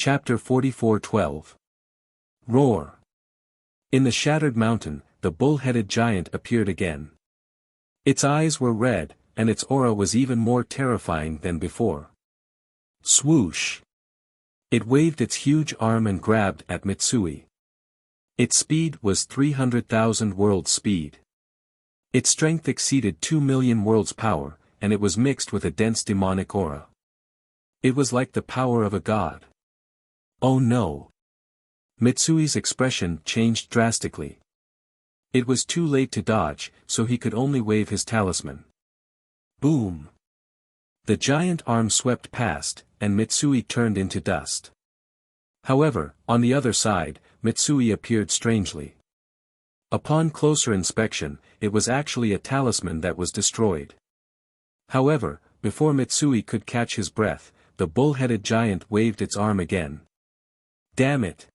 Chapter 44:12. Roar. In the shattered mountain, the bull-headed giant appeared again. Its eyes were red, and its aura was even more terrifying than before. Swoosh! It waved its huge arm and grabbed at Mitsui. Its speed was 300,000 world speed. Its strength exceeded 2 million worlds power, and it was mixed with a dense demonic aura. It was like the power of a god. Oh no! Mitsui's expression changed drastically. It was too late to dodge, so he could only wave his talisman. Boom! The giant arm swept past, and Mitsui turned into dust. However, on the other side, Mitsui appeared strangely. Upon closer inspection, it was actually a talisman that was destroyed. However, before Mitsui could catch his breath, the bull-headed giant waved its arm again. Damn it!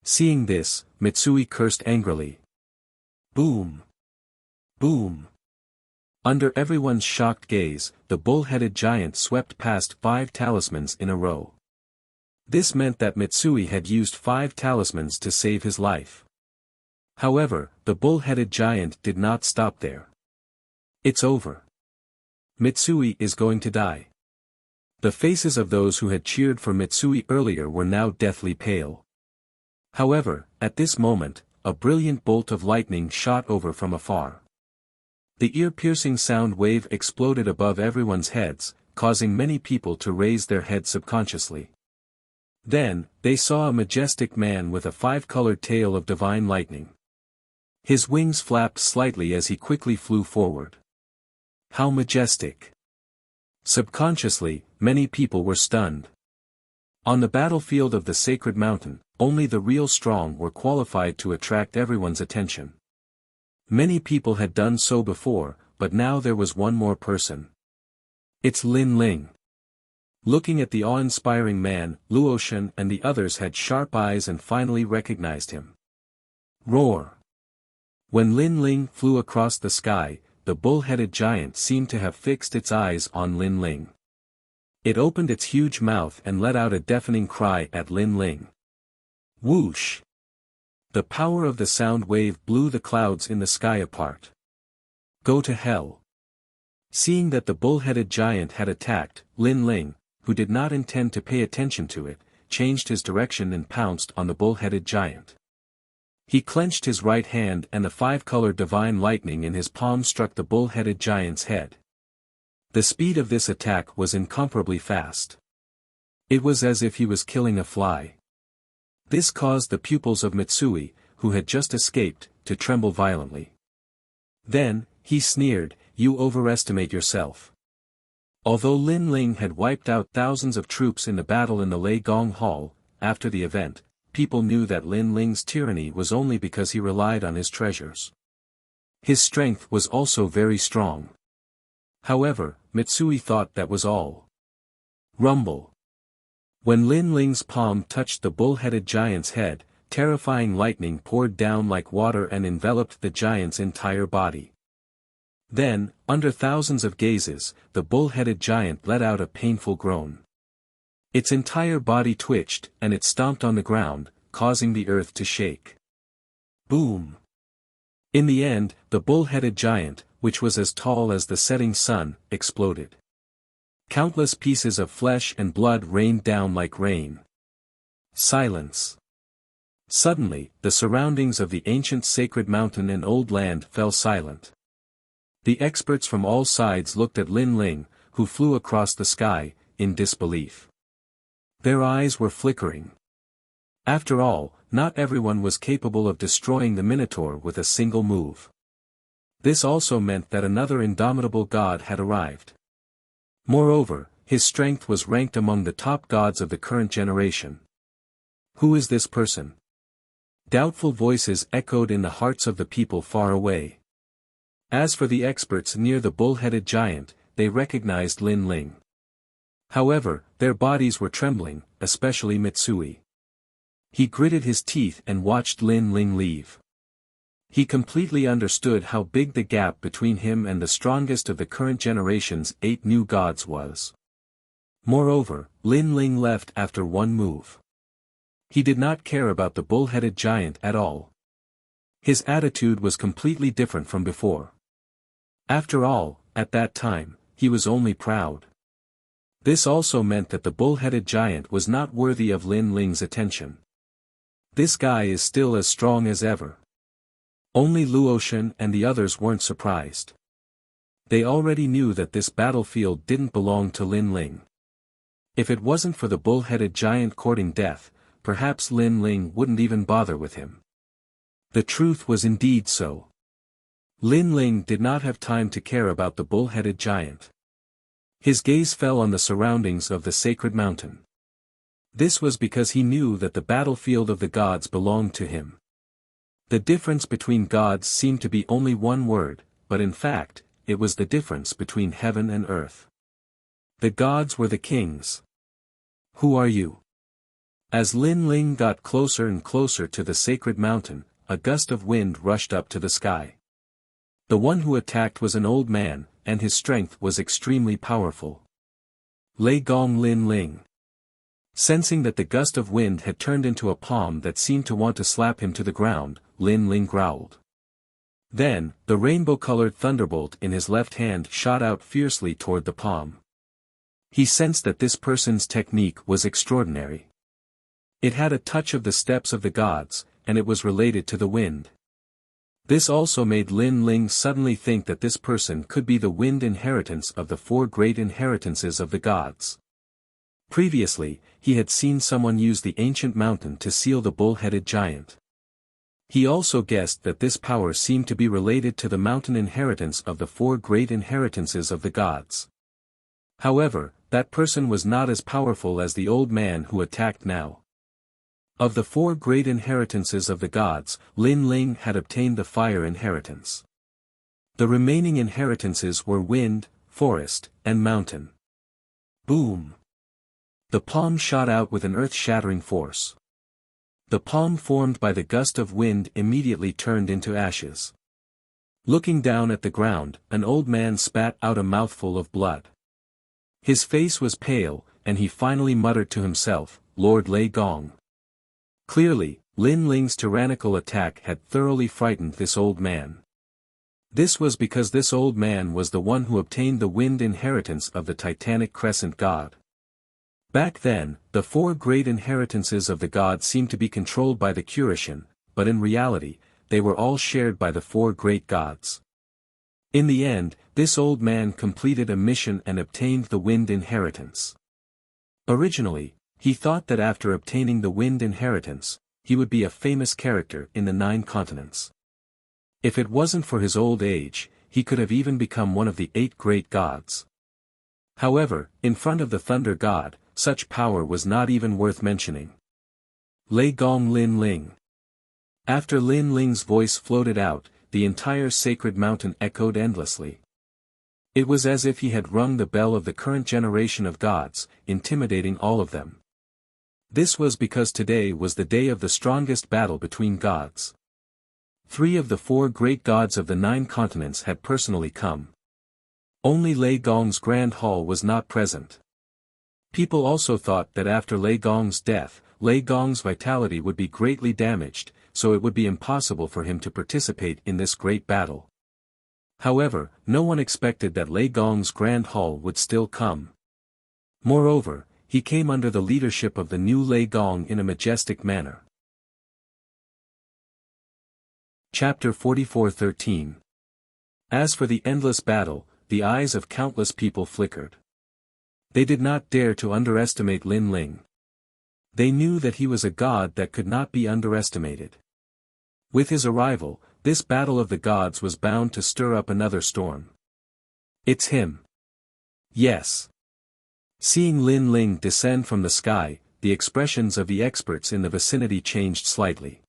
Seeing this, Mitsui cursed angrily. Boom! Boom! Under everyone's shocked gaze, the bull-headed giant swept past 5 talismans in a row. This meant that Mitsui had used 5 talismans to save his life. However, the bull-headed giant did not stop there. It's over. Mitsui is going to die. The faces of those who had cheered for Mitsui earlier were now deathly pale. However, at this moment, a brilliant bolt of lightning shot over from afar. The ear-piercing sound wave exploded above everyone's heads, causing many people to raise their heads subconsciously. Then, they saw a majestic man with a 5-colored tail of divine lightning. His wings flapped slightly as he quickly flew forward. How majestic! Subconsciously, many people were stunned. On the battlefield of the sacred mountain, only the real strong were qualified to attract everyone's attention. Many people had done so before, but now there was one more person. It's Lin Ling. Looking at the awe-inspiring man, Luoshan and the others had sharp eyes and finally recognized him. Roar! When Lin Ling flew across the sky, the bull-headed giant seemed to have fixed its eyes on Lin Ling. It opened its huge mouth and let out a deafening cry at Lin Ling. Whoosh! The power of the sound wave blew the clouds in the sky apart. Go to hell! Seeing that the bull-headed giant had attacked, Lin Ling, who did not intend to pay attention to it, changed his direction and pounced on the bull-headed giant. He clenched his right hand and the 5-colored divine lightning in his palm struck the bull-headed giant's head. The speed of this attack was incomparably fast. It was as if he was killing a fly. This caused the pupils of Mitsui, who had just escaped, to tremble violently. Then, he sneered, "You overestimate yourself." Although Lin Ling had wiped out thousands of troops in the battle in the Lei Gong Hall, after the event, people knew that Lin Ling's tyranny was only because he relied on his treasures. His strength was also very strong. However, Mitsui thought that was all. Rumble. When Lin Ling's palm touched the bull-headed giant's head, terrifying lightning poured down like water and enveloped the giant's entire body. Then, under thousands of gazes, the bull-headed giant let out a painful groan. Its entire body twitched, and it stomped on the ground, causing the earth to shake. Boom! In the end, the bull-headed giant, which was as tall as the setting sun, exploded. Countless pieces of flesh and blood rained down like rain. Silence. Suddenly, the surroundings of the ancient sacred mountain and old land fell silent. The experts from all sides looked at Lin Ling, who flew across the sky, in disbelief. Their eyes were flickering. After all, not everyone was capable of destroying the Minotaur with a single move. This also meant that another indomitable god had arrived. Moreover, his strength was ranked among the top gods of the current generation. Who is this person? Doubtful voices echoed in the hearts of the people far away. As for the experts near the bull-headed giant, they recognized Lin Ling. However, their bodies were trembling, especially Mitsui. He gritted his teeth and watched Lin Ling leave. He completely understood how big the gap between him and the strongest of the current generation's 8 new gods was. Moreover, Lin Ling left after one move. He did not care about the bull-headed giant at all. His attitude was completely different from before. After all, at that time, he was only proud. This also meant that the bull-headed giant was not worthy of Lin Ling's attention. This guy is still as strong as ever. Only Luotian and the others weren't surprised. They already knew that this battlefield didn't belong to Lin Ling. If it wasn't for the bull-headed giant courting death, perhaps Lin Ling wouldn't even bother with him. The truth was indeed so. Lin Ling did not have time to care about the bull-headed giant. His gaze fell on the surroundings of the sacred mountain. This was because he knew that the battlefield of the gods belonged to him. The difference between gods seemed to be only one word, but in fact, it was the difference between heaven and earth. The gods were the kings. Who are you? As Lin Ling got closer and closer to the sacred mountain, a gust of wind rushed up to the sky. The one who attacked was an old man, and his strength was extremely powerful. Lei Gong Lin Ling. Sensing that the gust of wind had turned into a palm that seemed to want to slap him to the ground, Lin Ling growled. Then, the rainbow-colored thunderbolt in his left hand shot out fiercely toward the palm. He sensed that this person's technique was extraordinary. It had a touch of the steps of the gods, and it was related to the wind. This also made Lin Ling suddenly think that this person could be the wind inheritance of the four great inheritances of the gods. Previously, he had seen someone use the ancient mountain to seal the bull-headed giant. He also guessed that this power seemed to be related to the mountain inheritance of the four great inheritances of the gods. However, that person was not as powerful as the old man who attacked now. Of the four great inheritances of the gods, Lin Ling had obtained the fire inheritance. The remaining inheritances were wind, forest, and mountain. Boom! The palm shot out with an earth-shattering force. The palm formed by the gust of wind immediately turned into ashes. Looking down at the ground, an old man spat out a mouthful of blood. His face was pale, and he finally muttered to himself, "Lord Lei Gong." Clearly, Lin Ling's tyrannical attack had thoroughly frightened this old man. This was because this old man was the one who obtained the wind inheritance of the Titanic Crescent god. Back then, the four great inheritances of the gods seemed to be controlled by the Kurishin, but in reality, they were all shared by the four great gods. In the end, this old man completed a mission and obtained the wind inheritance. Originally, he thought that after obtaining the wind inheritance, he would be a famous character in the 9 continents. If it wasn't for his old age, he could have even become one of the 8 great gods. However, in front of the thunder god, such power was not even worth mentioning. Lei Gong Lin Ling. After Lin Ling's voice floated out, the entire sacred mountain echoed endlessly. It was as if he had rung the bell of the current generation of gods, intimidating all of them. This was because today was the day of the strongest battle between gods. 3 of the 4 great gods of the 9 continents had personally come. Only Lei Gong's grand hall was not present. People also thought that after Lei Gong's death, Lei Gong's vitality would be greatly damaged, so it would be impossible for him to participate in this great battle. However, no one expected that Lei Gong's grand hall would still come. Moreover, he came under the leadership of the new Lei Gong in a majestic manner. Chapter 44:13. As for the endless battle, the eyes of countless people flickered. They did not dare to underestimate Lin Ling. They knew that he was a god that could not be underestimated. With his arrival, this battle of the gods was bound to stir up another storm. It's him. Yes. Seeing Lin Ling descend from the sky, the expressions of the experts in the vicinity changed slightly.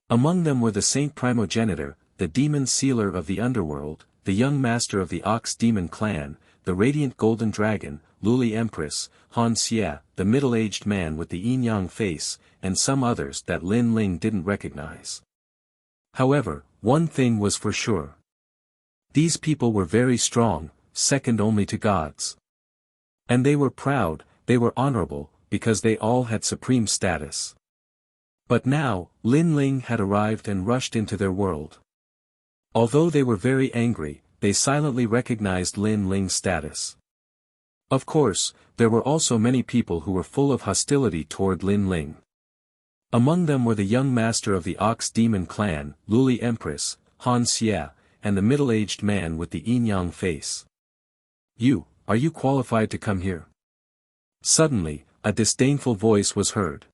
Among them were the Saint Primogenitor, the demon sealer of the underworld, the young master of the Ox Demon clan, the radiant golden dragon, Luli Empress, Han Xie, the middle-aged man with the yin-yang face, and some others that Lin Ling didn't recognize. However, one thing was for sure. These people were very strong, second only to gods. And they were proud, they were honorable, because they all had supreme status. But now, Lin Ling had arrived and rushed into their world. Although they were very angry, they silently recognized Lin Ling's status. Of course, there were also many people who were full of hostility toward Lin Ling. Among them were the young master of the Ox Demon clan, Luli Empress, Han Xie, and the middle-aged man with the yin-yang face. Are you qualified to come here? Suddenly, a disdainful voice was heard.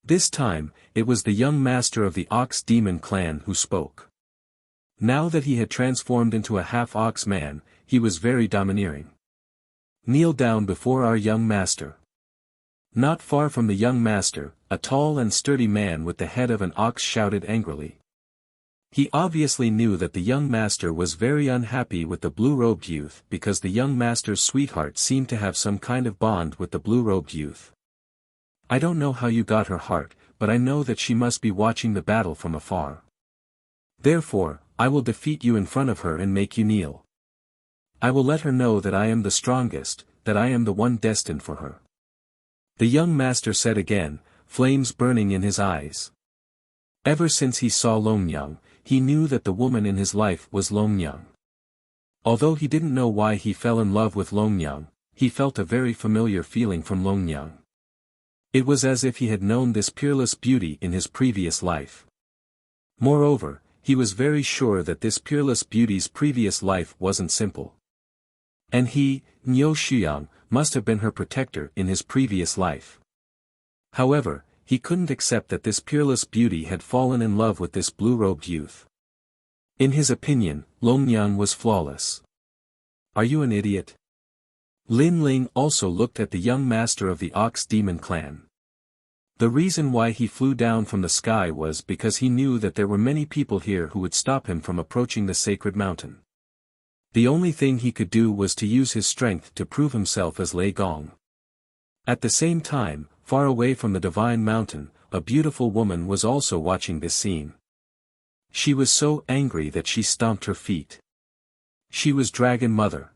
This time, it was the young master of the Ox Demon clan who spoke. Now that he had transformed into a half-ox man, he was very domineering. Kneel down before our young master. Not far from the young master, a tall and sturdy man with the head of an ox shouted angrily. He obviously knew that the young master was very unhappy with the blue-robed youth because the young master's sweetheart seemed to have some kind of bond with the blue-robed youth. I don't know how you got her heart, but I know that she must be watching the battle from afar. Therefore, I will defeat you in front of her and make you kneel. I will let her know that I am the strongest, that I am the one destined for her. The young master said again, flames burning in his eyes. Ever since he saw Longyang, he knew that the woman in his life was Longyang. Although he didn't know why he fell in love with Longyang, he felt a very familiar feeling from Longyang. It was as if he had known this peerless beauty in his previous life. Moreover, he was very sure that this peerless beauty's previous life wasn't simple. And he, Niu Shuyang, must have been her protector in his previous life. However, he couldn't accept that this peerless beauty had fallen in love with this blue-robed youth. In his opinion, Longyang was flawless. Are you an idiot? Lin Ling also looked at the young master of the Ox Demon clan. The reason why he flew down from the sky was because he knew that there were many people here who would stop him from approaching the sacred mountain. The only thing he could do was to use his strength to prove himself as Lei Gong. At the same time, far away from the divine mountain, a beautiful woman was also watching this scene. She was so angry that she stomped her feet. She was Dragon Mother.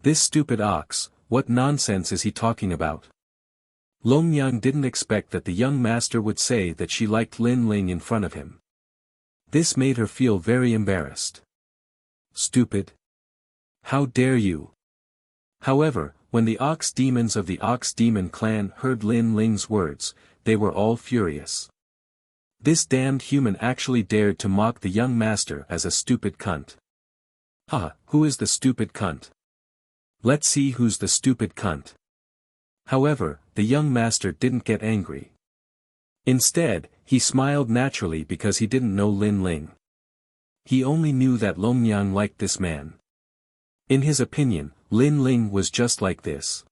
This stupid ox, what nonsense is he talking about? Longyang didn't expect that the young master would say that she liked Lin Ling in front of him. This made her feel very embarrassed. Stupid. How dare you? However, when the ox demons of the Ox Demon clan heard Lin Ling's words, they were all furious. This damned human actually dared to mock the young master as a stupid cunt. Who is the stupid cunt? Let's see who's the stupid cunt. However, the young master didn't get angry. Instead, he smiled naturally because he didn't know Lin Ling. He only knew that Longyang liked this man. In his opinion, Lin Ling was just like this.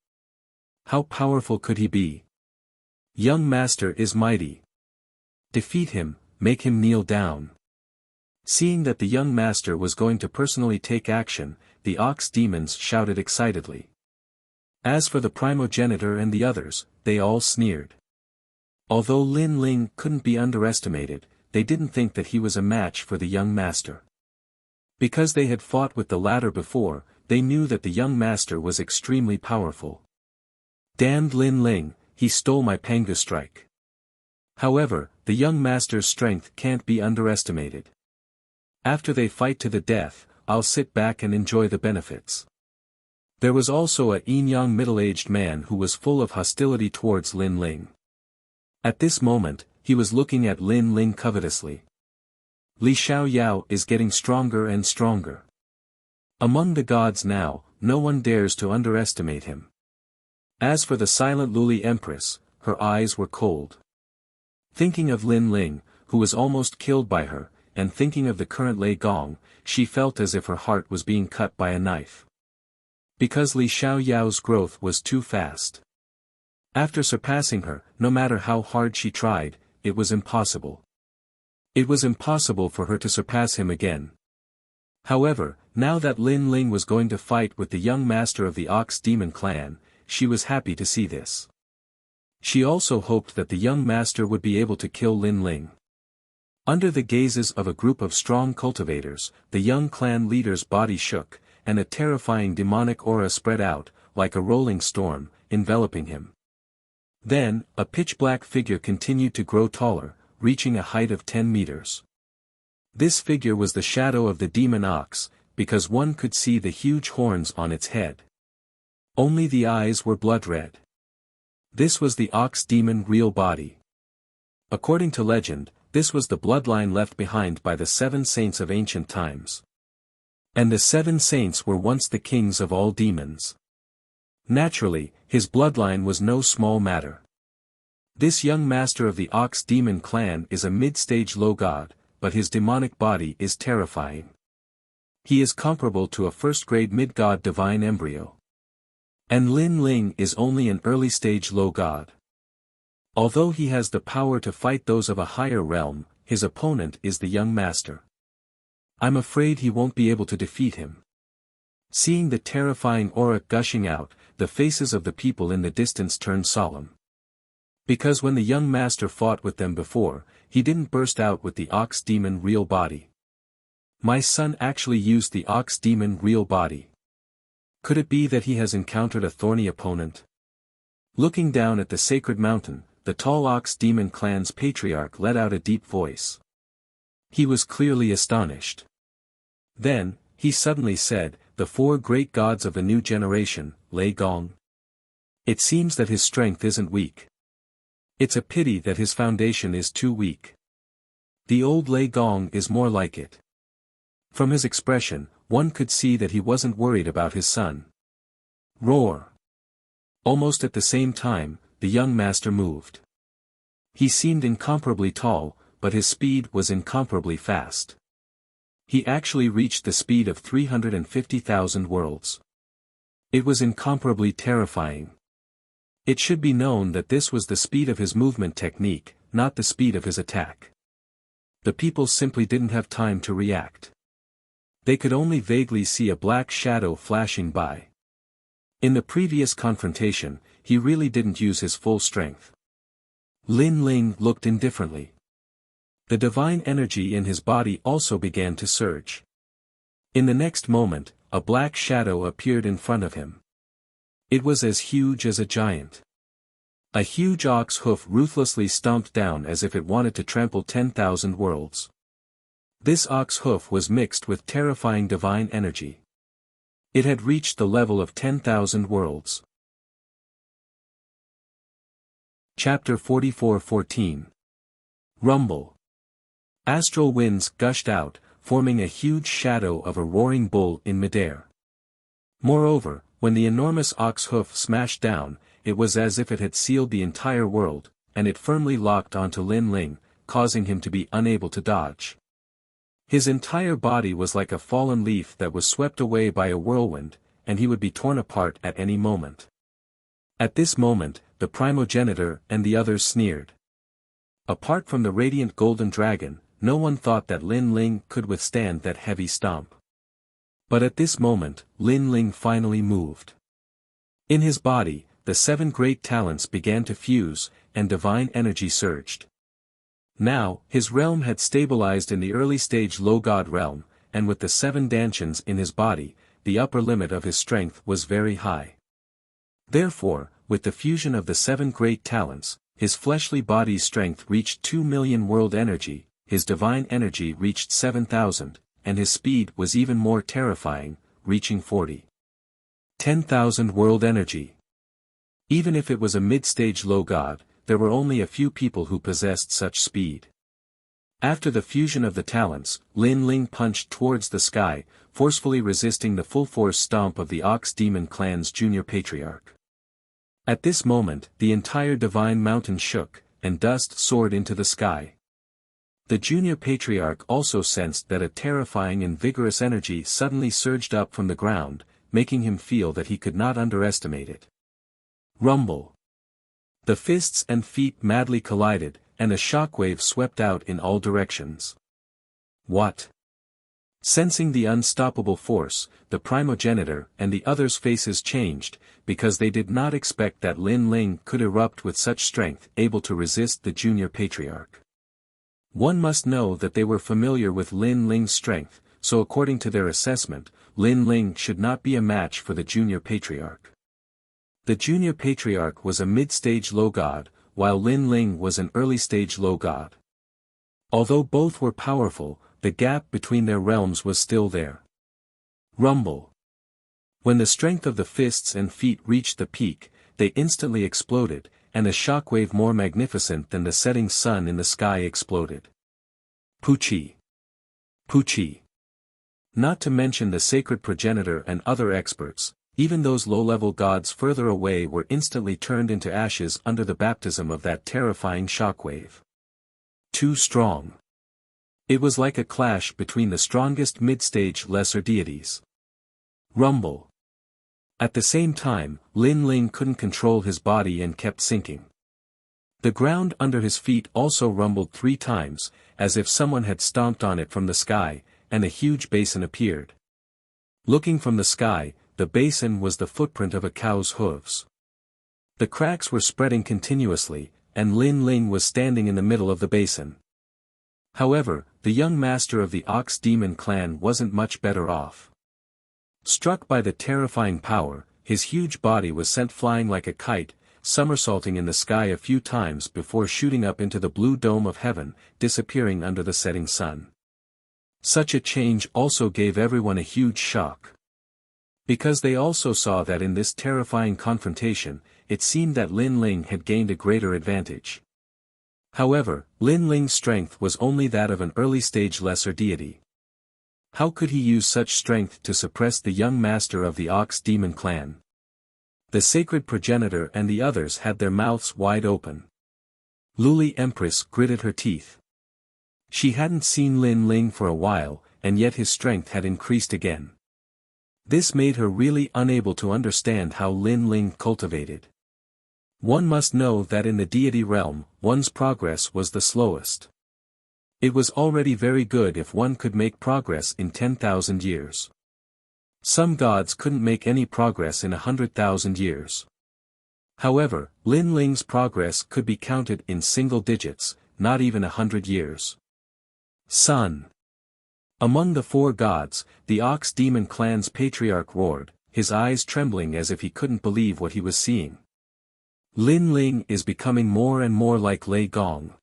How powerful could he be? Young master is mighty. Defeat him, make him kneel down. Seeing that the young master was going to personally take action, the ox demons shouted excitedly. As for the primogenitor and the others, they all sneered. Although Lin Ling couldn't be underestimated, they didn't think that he was a match for the young master. Because they had fought with the latter before, they knew that the young master was extremely powerful. Damned Lin Ling, he stole my Panga strike. However, the young master's strength can't be underestimated. After they fight to the death, I'll sit back and enjoy the benefits. There was also a yin-yang middle-aged man who was full of hostility towards Lin Ling. At this moment, he was looking at Lin Ling covetously. Li Xiaoyao is getting stronger and stronger. Among the gods now, no one dares to underestimate him. As for the silent Luli Empress, her eyes were cold. Thinking of Lin Ling, who was almost killed by her, and thinking of the current Lei Gong, she felt as if her heart was being cut by a knife. Because Li Xiaoyao's growth was too fast. After surpassing her, no matter how hard she tried, it was impossible. It was impossible for her to surpass him again. However, now that Lin Ling was going to fight with the young master of the Ox Demon clan, she was happy to see this. She also hoped that the young master would be able to kill Lin Ling. Under the gazes of a group of strong cultivators, the young clan leader's body shook, and a terrifying demonic aura spread out, like a rolling storm, enveloping him. Then, a pitch-black figure continued to grow taller, reaching a height of 10 meters. This figure was the shadow of the demon ox, because one could see the huge horns on its head. Only the eyes were blood-red. This was the ox demon real body. According to legend, this was the bloodline left behind by the 7 saints of ancient times. And the 7 saints were once the kings of all demons. Naturally, his bloodline was no small matter. This young master of the ox demon clan is a mid-stage low god, but his demonic body is terrifying. He is comparable to a first-grade mid-god divine embryo. And Lin Ling is only an early-stage low god. Although he has the power to fight those of a higher realm, his opponent is the young master. I'm afraid he won't be able to defeat him. Seeing the terrifying aura gushing out, the faces of the people in the distance turned solemn. Because when the young master fought with them before, he didn't burst out with the ox demon real body. My son actually used the ox demon real body. Could it be that he has encountered a thorny opponent? Looking down at the sacred mountain, the tall ox demon clan's patriarch let out a deep voice. He was clearly astonished. Then, he suddenly said, "The 4 great gods of the new generation, Lei Gong. It seems that his strength isn't weak. It's a pity that his foundation is too weak. The old Lei Gong is more like it." From his expression, one could see that he wasn't worried about his son. Roar! Almost at the same time, the young master moved. He seemed incomparably tall, but his speed was incomparably fast. He actually reached the speed of 350,000 worlds. It was incomparably terrifying. It should be known that this was the speed of his movement technique, not the speed of his attack. The people simply didn't have time to react. They could only vaguely see a black shadow flashing by. In the previous confrontation, he really didn't use his full strength. Lin Ling looked indifferently. The divine energy in his body also began to surge. In the next moment, a black shadow appeared in front of him. It was as huge as a giant. A huge ox hoof ruthlessly stomped down as if it wanted to trample 10,000 worlds. This ox hoof was mixed with terrifying divine energy. It had reached the level of 10,000 worlds. Chapter 44:14. Rumble. Astral winds gushed out, forming a huge shadow of a roaring bull in midair. Moreover, when the enormous ox hoof smashed down, it was as if it had sealed the entire world, and it firmly locked onto Lin Ling, causing him to be unable to dodge. His entire body was like a fallen leaf that was swept away by a whirlwind, and he would be torn apart at any moment. At this moment, the primogenitor and the others sneered. Apart from the radiant golden dragon, no one thought that Lin Ling could withstand that heavy stomp. But at this moment, Lin Ling finally moved. In his body, the 7 great talents began to fuse, and divine energy surged. Now, his realm had stabilized in the early stage low god realm, and with the 7 dantians in his body, the upper limit of his strength was very high. Therefore, with the fusion of the 7 great talents, his fleshly body's strength reached 2 million world energy, his divine energy reached 7,000, and his speed was even more terrifying, reaching 10,000 world energy. Even if it was a mid-stage low god, there were only a few people who possessed such speed. After the fusion of the talents, Lin Ling punched towards the sky, forcefully resisting the full-force stomp of the Ox Demon clan's junior patriarch. At this moment, the entire divine mountain shook, and dust soared into the sky. The junior patriarch also sensed that a terrifying and vigorous energy suddenly surged up from the ground, making him feel that he could not underestimate it. Rumble. The fists and feet madly collided, and a shockwave swept out in all directions. What? Sensing the unstoppable force, the primogenitor and the others' faces changed, because they did not expect that Lin Ling could erupt with such strength, able to resist the junior patriarch. One must know that they were familiar with Lin Ling's strength, so according to their assessment, Lin Ling should not be a match for the junior patriarch. The junior patriarch was a mid-stage low god, while Lin Ling was an early-stage low god. Although both were powerful, the gap between their realms was still there. Rumble. When the strength of the fists and feet reached the peak, they instantly exploded, and a shockwave more magnificent than the setting sun in the sky exploded. Puchi. Puchi. Not to mention the sacred progenitor and other experts, even those low-level gods further away were instantly turned into ashes under the baptism of that terrifying shockwave. Too strong. It was like a clash between the strongest mid-stage lesser deities. Rumble. At the same time, Lin Ling couldn't control his body and kept sinking. The ground under his feet also rumbled 3 times, as if someone had stomped on it from the sky, and a huge basin appeared. Looking from the sky, the basin was the footprint of a cow's hooves. The cracks were spreading continuously, and Lin Ling was standing in the middle of the basin. However, the young master of the Ox Demon clan wasn't much better off. Struck by the terrifying power, his huge body was sent flying like a kite, somersaulting in the sky a few times before shooting up into the blue dome of heaven, disappearing under the setting sun. Such a change also gave everyone a huge shock. Because they also saw that in this terrifying confrontation, it seemed that Lin Ling had gained a greater advantage. However, Lin Ling's strength was only that of an early-stage lesser deity. How could he use such strength to suppress the young master of the Ox Demon clan? The sacred progenitor and the others had their mouths wide open. Luli Empress gritted her teeth. She hadn't seen Lin Ling for a while, and yet his strength had increased again. This made her really unable to understand how Lin Ling cultivated. One must know that in the deity realm, one's progress was the slowest. It was already very good if one could make progress in 10,000 years. Some gods couldn't make any progress in 100,000 years. However, Lin Ling's progress could be counted in single digits, not even 100 years. Sun. Among the 4 gods, the Ox Demon clan's patriarch roared, his eyes trembling as if he couldn't believe what he was seeing. Lin Ling is becoming more and more like Lei Gong.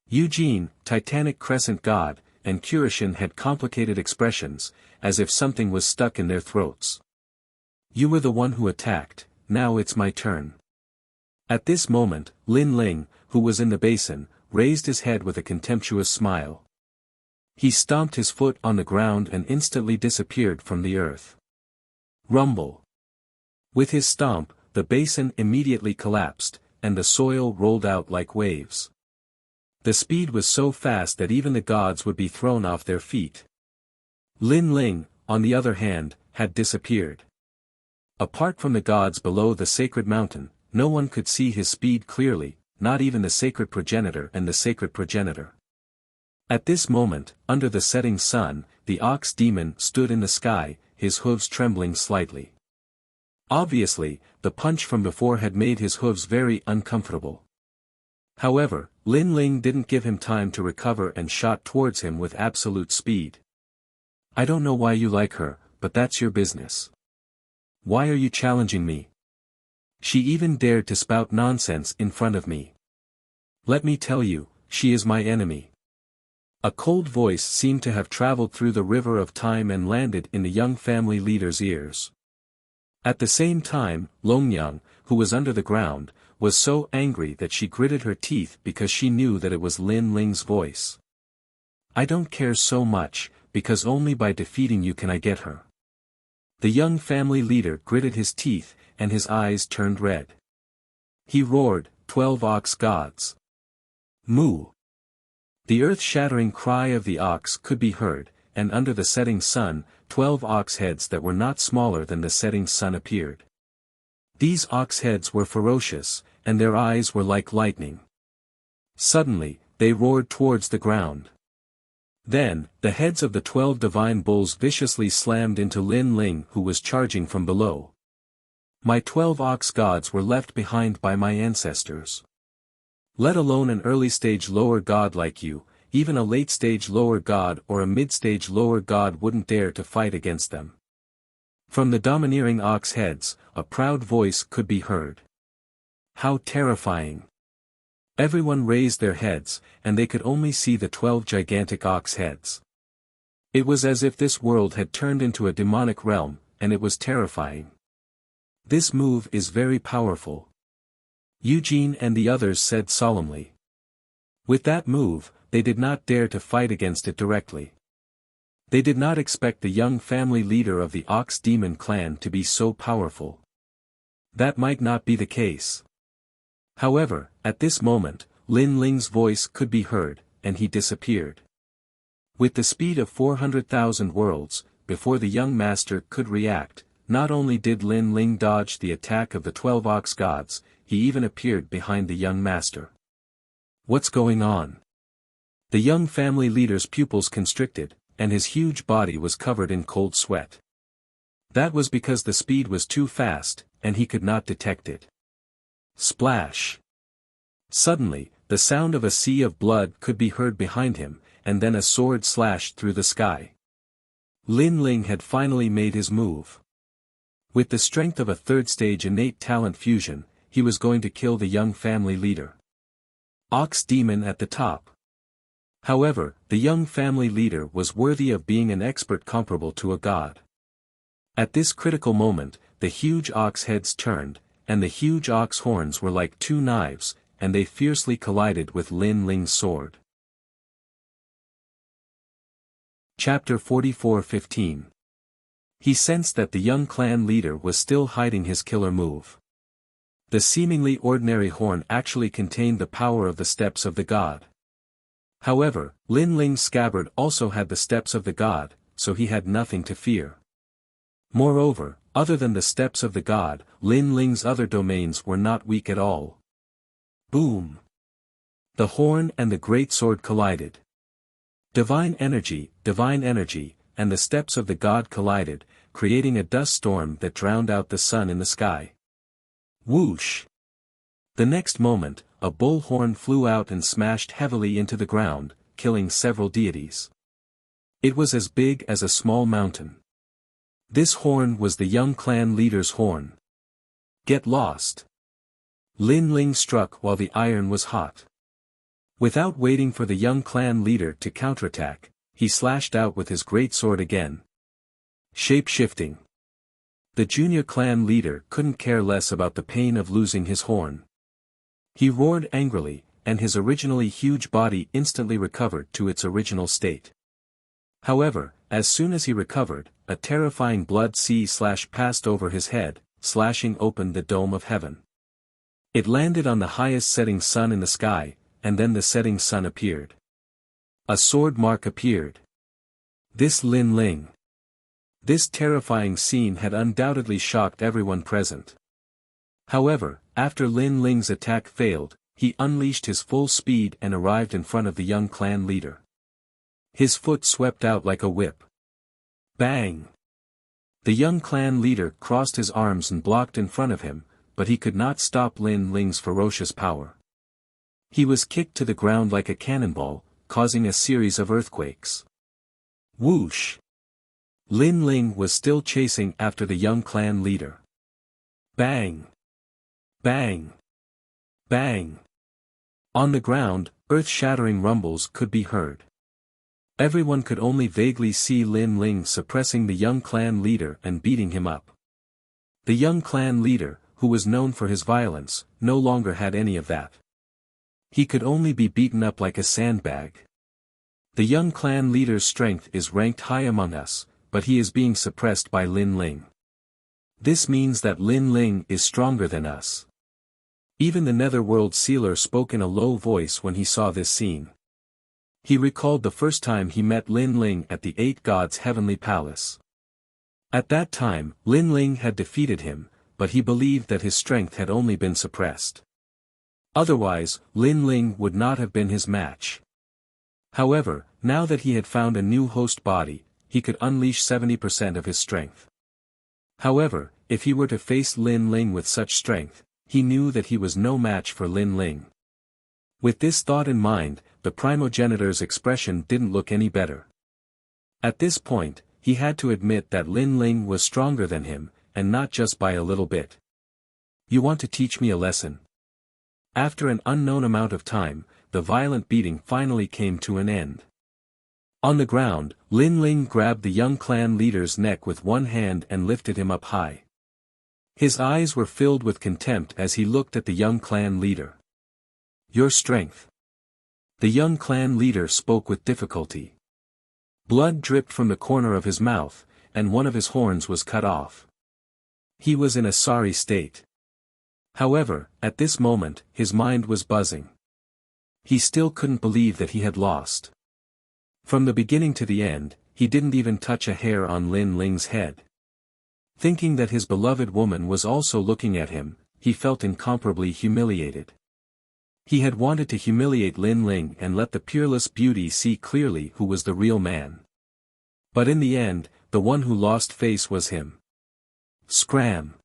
Eugene, Titanic Crescent god, and Kurishin had complicated expressions, as if something was stuck in their throats. You were the one who attacked, now it's my turn. At this moment, Lin Ling, who was in the basin, raised his head with a contemptuous smile. He stomped his foot on the ground and instantly disappeared from the earth. Rumble. With his stomp, the basin immediately collapsed, and the soil rolled out like waves. The speed was so fast that even the gods would be thrown off their feet. Lin Ling, on the other hand, had disappeared. Apart from the gods below the sacred mountain, no one could see his speed clearly, not even the sacred progenitor and the sacred progenitor. At this moment, under the setting sun, the Ox Demon stood in the sky, his hooves trembling slightly. Obviously, the punch from before had made his hooves very uncomfortable. However, Lin Ling didn't give him time to recover and shot towards him with absolute speed. I don't know why you like her, but that's your business. Why are you challenging me? She even dared to spout nonsense in front of me. Let me tell you, she is my enemy. A cold voice seemed to have traveled through the river of time and landed in the young family leader's ears. At the same time, Longyang, who was under the ground, was so angry that she gritted her teeth because she knew that it was Lin Ling's voice. I don't care so much, because only by defeating you can I get her. The young family leader gritted his teeth, and his eyes turned red. He roared, 12 ox gods. Moo! The earth-shattering cry of the ox could be heard, and under the setting sun, 12 ox heads that were not smaller than the setting sun appeared. These ox heads were ferocious, and their eyes were like lightning. Suddenly, they roared towards the ground. Then, the heads of the 12 divine bulls viciously slammed into Lin Ling, who was charging from below. My 12 ox gods were left behind by my ancestors. Let alone an early-stage lower god like you, even a late-stage lower god or a mid-stage lower god wouldn't dare to fight against them. From the domineering ox heads, a proud voice could be heard. How terrifying! Everyone raised their heads, and they could only see the 12 gigantic ox heads. It was as if this world had turned into a demonic realm, and it was terrifying. This move is very powerful, Eugene and the others said solemnly. With that move, they did not dare to fight against it directly. They did not expect the young family leader of the Ox Demon clan to be so powerful. That might not be the case. However, at this moment, Lin Ling's voice could be heard, and he disappeared. With the speed of 400,000 worlds, before the young master could react, not only did Lin Ling dodge the attack of the 12 ox gods, he even appeared behind the young master. What's going on? The young family leader's pupils constricted, and his huge body was covered in cold sweat. That was because the speed was too fast, and he could not detect it. Splash! Suddenly, the sound of a sea of blood could be heard behind him, and then a sword slashed through the sky. Lin Ling had finally made his move. With the strength of a third-stage innate talent fusion, he was going to kill the young family leader. Ox Demon at the top. However, the young family leader was worthy of being an expert comparable to a god. At this critical moment, the huge ox heads turned, and the huge ox horns were like two knives, and they fiercely collided with Lin Ling's sword. Chapter 44:15. He sensed that the young clan leader was still hiding his killer move. The seemingly ordinary horn actually contained the power of the steps of the god. However, Lin Ling's scabbard also had the steps of the god, so he had nothing to fear. Moreover, other than the steps of the god, Lin Ling's other domains were not weak at all. Boom! The horn and the great sword collided. Divine energy, and the steps of the god collided, creating a dust storm that drowned out the sun in the sky. Whoosh! The next moment, a bull horn flew out and smashed heavily into the ground, killing several deities. It was as big as a small mountain. This horn was the young clan leader's horn. Get lost! Lin Ling struck while the iron was hot. Without waiting for the young clan leader to counterattack, he slashed out with his great sword again. Shape-shifting. The junior clan leader couldn't care less about the pain of losing his horn. He roared angrily, and his originally huge body instantly recovered to its original state. However, as soon as he recovered, a terrifying blood sea passed over his head, slashing open the dome of heaven. It landed on the highest setting sun in the sky, and then the setting sun appeared. A sword mark appeared. This Lin Ling. This terrifying scene had undoubtedly shocked everyone present. However, after Lin Ling's attack failed, he unleashed his full speed and arrived in front of the young clan leader. His foot swept out like a whip. Bang! The young clan leader crossed his arms and blocked in front of him, but he could not stop Lin Ling's ferocious power. He was kicked to the ground like a cannonball, causing a series of earthquakes. Whoosh! Lin Ling was still chasing after the young clan leader. Bang! Bang! Bang! On the ground, earth-shattering rumbles could be heard. Everyone could only vaguely see Lin Ling suppressing the young clan leader and beating him up. The young clan leader, who was known for his violence, no longer had any of that. He could only be beaten up like a sandbag. The young clan leader's strength is ranked high among us, but he is being suppressed by Lin Ling. This means that Lin Ling is stronger than us. Even the Netherworld Sealer spoke in a low voice when he saw this scene. He recalled the first time he met Lin Ling at the Eight Gods' Heavenly Palace. At that time, Lin Ling had defeated him, but he believed that his strength had only been suppressed. Otherwise, Lin Ling would not have been his match. However, now that he had found a new host body, he could unleash 70% of his strength. However, if he were to face Lin Ling with such strength, he knew that he was no match for Lin Ling. With this thought in mind, the primogenitor's expression didn't look any better. At this point, he had to admit that Lin Ling was stronger than him, and not just by a little bit. You want to teach me a lesson? After an unknown amount of time, the violent beating finally came to an end. On the ground, Lin Ling grabbed the young clan leader's neck with one hand and lifted him up high. His eyes were filled with contempt as he looked at the young clan leader. Your strength. The young clan leader spoke with difficulty. Blood dripped from the corner of his mouth, and one of his horns was cut off. He was in a sorry state. However, at this moment, his mind was buzzing. He still couldn't believe that he had lost. From the beginning to the end, he didn't even touch a hair on Lin Ling's head. Thinking that his beloved woman was also looking at him, he felt incomparably humiliated. He had wanted to humiliate Lin Ling and let the peerless beauty see clearly who was the real man. But in the end, the one who lost face was him. Scram!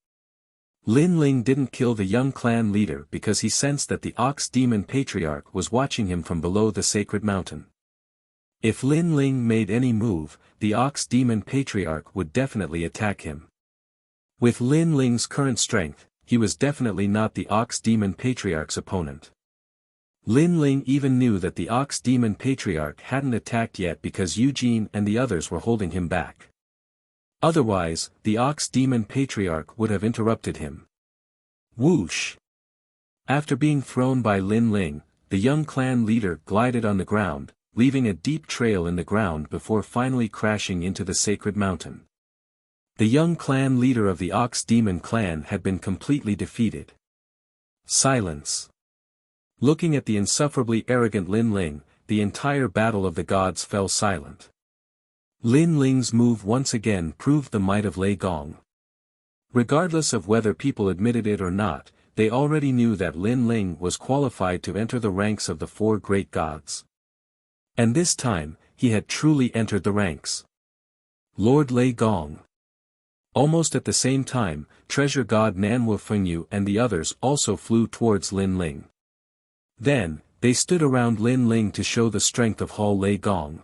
Lin Ling didn't kill the young clan leader because he sensed that the Ox Demon Patriarch was watching him from below the sacred mountain. If Lin Ling made any move, the Ox Demon Patriarch would definitely attack him. With Lin Ling's current strength, he was definitely not the Ox Demon Patriarch's opponent. Lin Ling even knew that the Ox Demon Patriarch hadn't attacked yet because Eugene and the others were holding him back. Otherwise, the Ox Demon Patriarch would have interrupted him. Whoosh! After being thrown by Lin Ling, the young clan leader glided on the ground, leaving a deep trail in the ground before finally crashing into the sacred mountain. The young clan leader of the Ox Demon clan had been completely defeated. Silence. Looking at the insufferably arrogant Lin Ling, the entire battle of the gods fell silent. Lin Ling's move once again proved the might of Lei Gong. Regardless of whether people admitted it or not, they already knew that Lin Ling was qualified to enter the ranks of the four great gods. And this time, he had truly entered the ranks. Lord Lei Gong. Almost at the same time, treasure god Nanwu Fengyu and the others also flew towards Lin Ling. Then, they stood around Lin Ling to show the strength of Hall Lei Gong.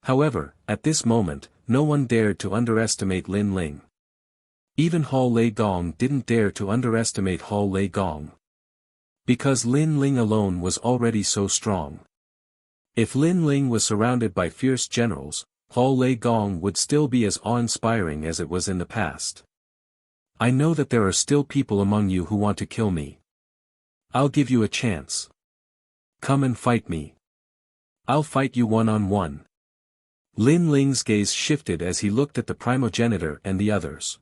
However, at this moment, no one dared to underestimate Lin Ling. Even Hall Lei Gong didn't dare to underestimate Hall Lei Gong. Because Lin Ling alone was already so strong. If Lin Ling was surrounded by fierce generals, Hall Lei Gong would still be as awe-inspiring as it was in the past. I know that there are still people among you who want to kill me. I'll give you a chance. Come and fight me. I'll fight you one-on-one. Lin Ling's gaze shifted as he looked at the primogenitor and the others.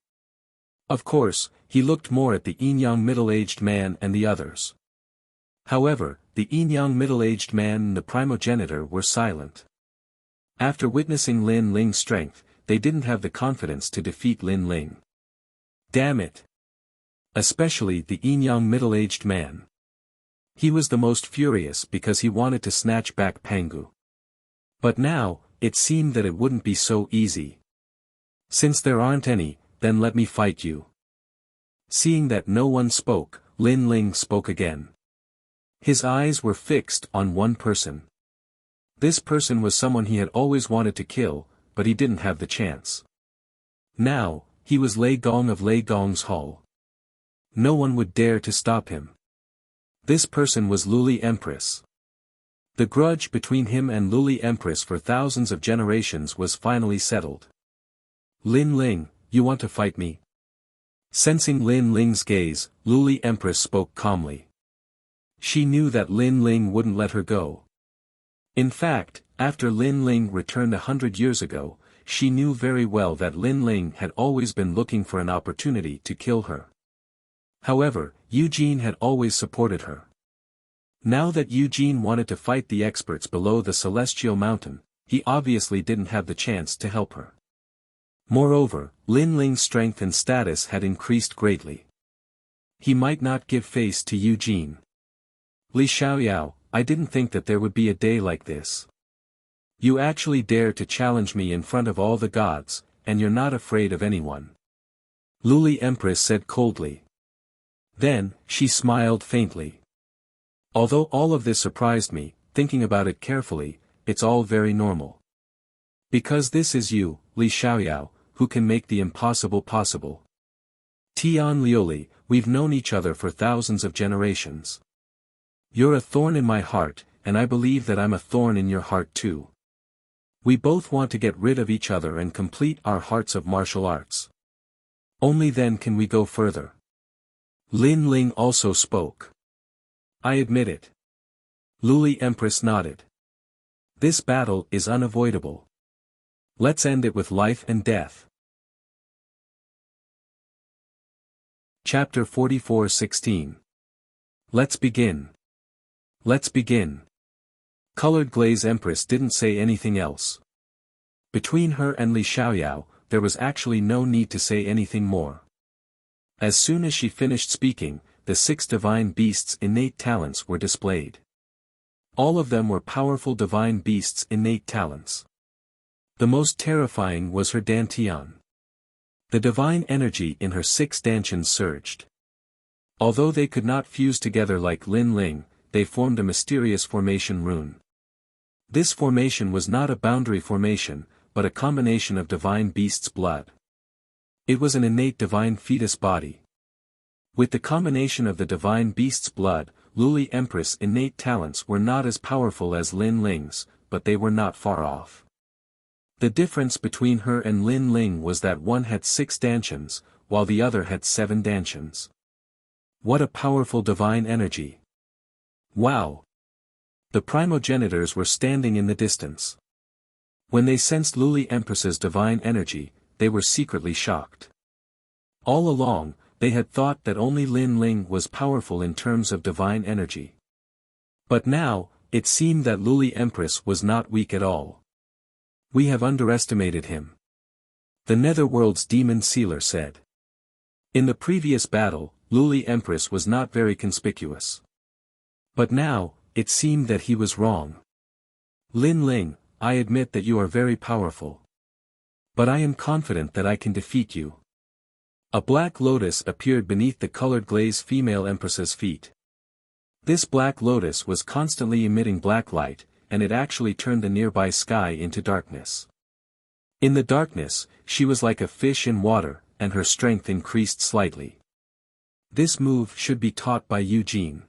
Of course, he looked more at the yin-yang middle-aged man and the others. However, the yin-yang middle-aged man and the primogenitor were silent. After witnessing Lin Ling's strength, they didn't have the confidence to defeat Lin Ling. Damn it! Especially the yin-yang middle-aged man. He was the most furious because he wanted to snatch back Pangu. But now, it seemed that it wouldn't be so easy. Since there aren't any, then let me fight you. Seeing that no one spoke, Lin Ling spoke again. His eyes were fixed on one person. This person was someone he had always wanted to kill, but he didn't have the chance. Now, he was Lei Gong of Lei Gong's hall. No one would dare to stop him. This person was Luli Empress. The grudge between him and Luli Empress for thousands of generations was finally settled. Lin Ling, you want to fight me? Sensing Lin Ling's gaze, Luli Empress spoke calmly. She knew that Lin Ling wouldn't let her go. In fact, after Lin Ling returned 100 years ago, she knew very well that Lin Ling had always been looking for an opportunity to kill her. However, Eugene had always supported her. Now that Eugene wanted to fight the experts below the Celestial Mountain, he obviously didn't have the chance to help her. Moreover, Lin Ling's strength and status had increased greatly. He might not give face to Eugene. Li Xiaoyao, I didn't think that there would be a day like this. You actually dare to challenge me in front of all the gods, and you're not afraid of anyone. Luli Empress said coldly. Then, she smiled faintly. Although all of this surprised me, thinking about it carefully, it's all very normal. Because this is you, Li Xiaoyao, who can make the impossible possible. Tian Liuli, we've known each other for thousands of generations. You're a thorn in my heart, and I believe that I'm a thorn in your heart too. We both want to get rid of each other and complete our hearts of martial arts. Only then can we go further. Lin Ling also spoke. I admit it. Luli Empress nodded. This battle is unavoidable. Let's end it with life and death. Chapter 44:16. Let's begin. Let's begin. Colored Glaze Empress didn't say anything else. Between her and Li Xiaoyao, there was actually no need to say anything more. As soon as she finished speaking, the 6 divine beasts' innate talents were displayed. All of them were powerful divine beasts' innate talents. The most terrifying was her Dantian. The divine energy in her 6 dantians surged. Although they could not fuse together like Lin Ling, they formed a mysterious formation rune. This formation was not a boundary formation, but a combination of divine beasts' blood. It was an innate divine fetus body. With the combination of the divine beast's blood, Luli Empress' innate talents were not as powerful as Lin Ling's, but they were not far off. The difference between her and Lin Ling was that one had 6 dantians, while the other had 7 dantians. What a powerful divine energy! Wow! The primogenitors were standing in the distance. When they sensed Luli Empress's divine energy, they were secretly shocked. All along, they had thought that only Lin Ling was powerful in terms of divine energy. But now, it seemed that Luli Empress was not weak at all. We have underestimated him. The Netherworld's demon sealer said. In the previous battle, Luli Empress was not very conspicuous. But now, it seemed that he was wrong. Lin Ling, I admit that you are very powerful. But I am confident that I can defeat you. A black lotus appeared beneath the colored glaze female empress's feet. This black lotus was constantly emitting black light, and it actually turned the nearby sky into darkness. In the darkness, she was like a fish in water, and her strength increased slightly. This move should be taught by Eugene.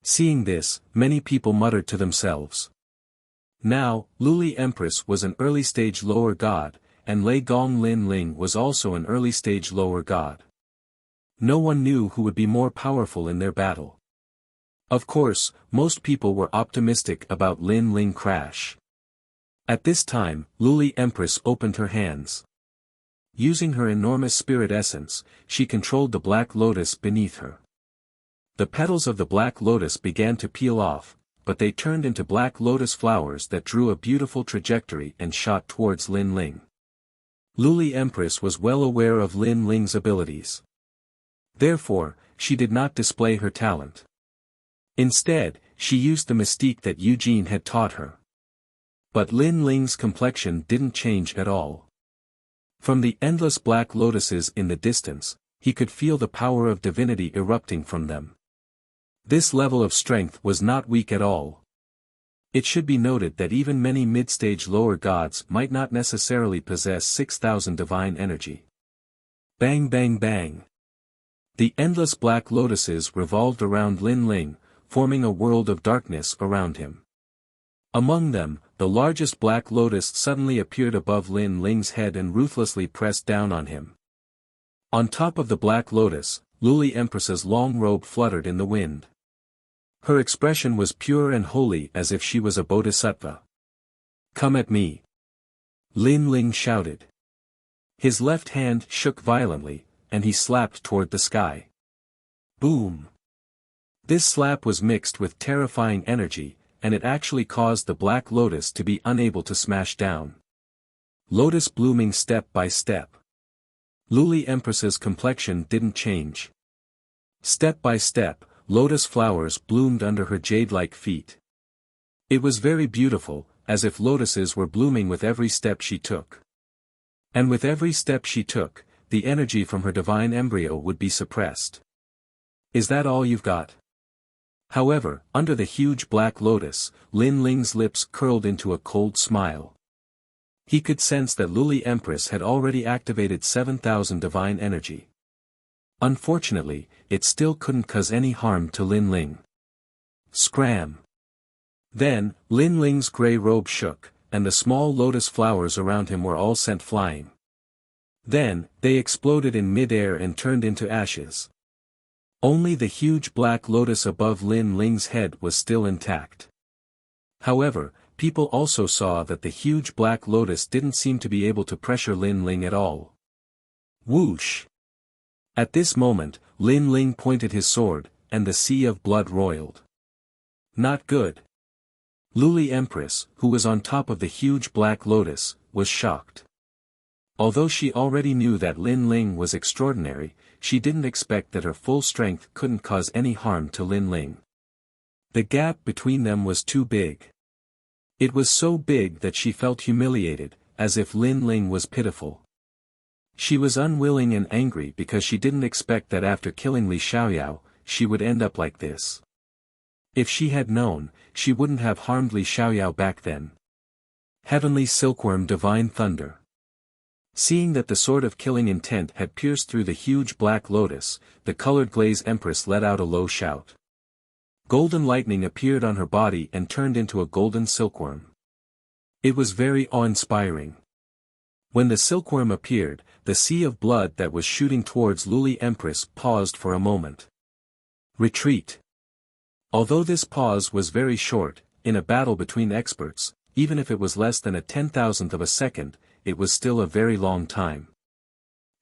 Seeing this, many people muttered to themselves. Now, Luli Empress was an early-stage lower god, and Lei Gong Lin Ling was also an early-stage lower god. No one knew who would be more powerful in their battle. Of course, most people were optimistic about Lin Ling crash. At this time, Luli Empress opened her hands. Using her enormous spirit essence, she controlled the black lotus beneath her. The petals of the black lotus began to peel off, but they turned into black lotus flowers that drew a beautiful trajectory and shot towards Lin Ling. Luli Empress was well aware of Lin Ling's abilities. Therefore, she did not display her talent. Instead, she used the mystique that Eugene had taught her. But Lin Ling's complexion didn't change at all. From the endless black lotuses in the distance, he could feel the power of divinity erupting from them. This level of strength was not weak at all. It should be noted that even many mid-stage lower gods might not necessarily possess 6,000 divine energy. Bang bang bang. The endless black lotuses revolved around Lin Ling, forming a world of darkness around him. Among them, the largest black lotus suddenly appeared above Lin Ling's head and ruthlessly pressed down on him. On top of the black lotus, Luli Empress's long robe fluttered in the wind. Her expression was pure and holy as if she was a bodhisattva. Come at me! Lin Ling shouted. His left hand shook violently, and he slapped toward the sky. Boom! This slap was mixed with terrifying energy, and it actually caused the black lotus to be unable to smash down. Lotus blooming step by step. Luli Empress's complexion didn't change. Step by step, lotus flowers bloomed under her jade-like feet. It was very beautiful, as if lotuses were blooming with every step she took. And with every step she took, the energy from her divine embryo would be suppressed. Is that all you've got? However, under the huge black lotus, Lin Ling's lips curled into a cold smile. He could sense that Luli Empress had already activated 7,000 divine energy. Unfortunately, it still couldn't cause any harm to Lin Ling. Scram! Then, Lin Ling's grey robe shook, and the small lotus flowers around him were all sent flying. Then, they exploded in mid-air and turned into ashes. Only the huge black lotus above Lin Ling's head was still intact. However, people also saw that the huge black lotus didn't seem to be able to pressure Lin Ling at all. Whoosh! At this moment, Lin Ling pointed his sword, and the sea of blood roiled. Not good. Luli Empress, who was on top of the huge black lotus, was shocked. Although she already knew that Lin Ling was extraordinary, she didn't expect that her full strength couldn't cause any harm to Lin Ling. The gap between them was too big. It was so big that she felt humiliated, as if Lin Ling was pitiful. She was unwilling and angry because she didn't expect that after killing Li Xiaoyao, she would end up like this. If she had known, she wouldn't have harmed Li Xiaoyao back then. Heavenly Silkworm Divine Thunder. Seeing that the sword of killing intent had pierced through the huge black lotus, the colored glaze empress let out a low shout. Golden lightning appeared on her body and turned into a golden silkworm. It was very awe-inspiring. When the silkworm appeared, the sea of blood that was shooting towards Luli Empress paused for a moment. Retreat. Although this pause was very short, in a battle between experts, even if it was less than a 10,000th of a second, it was still a very long time.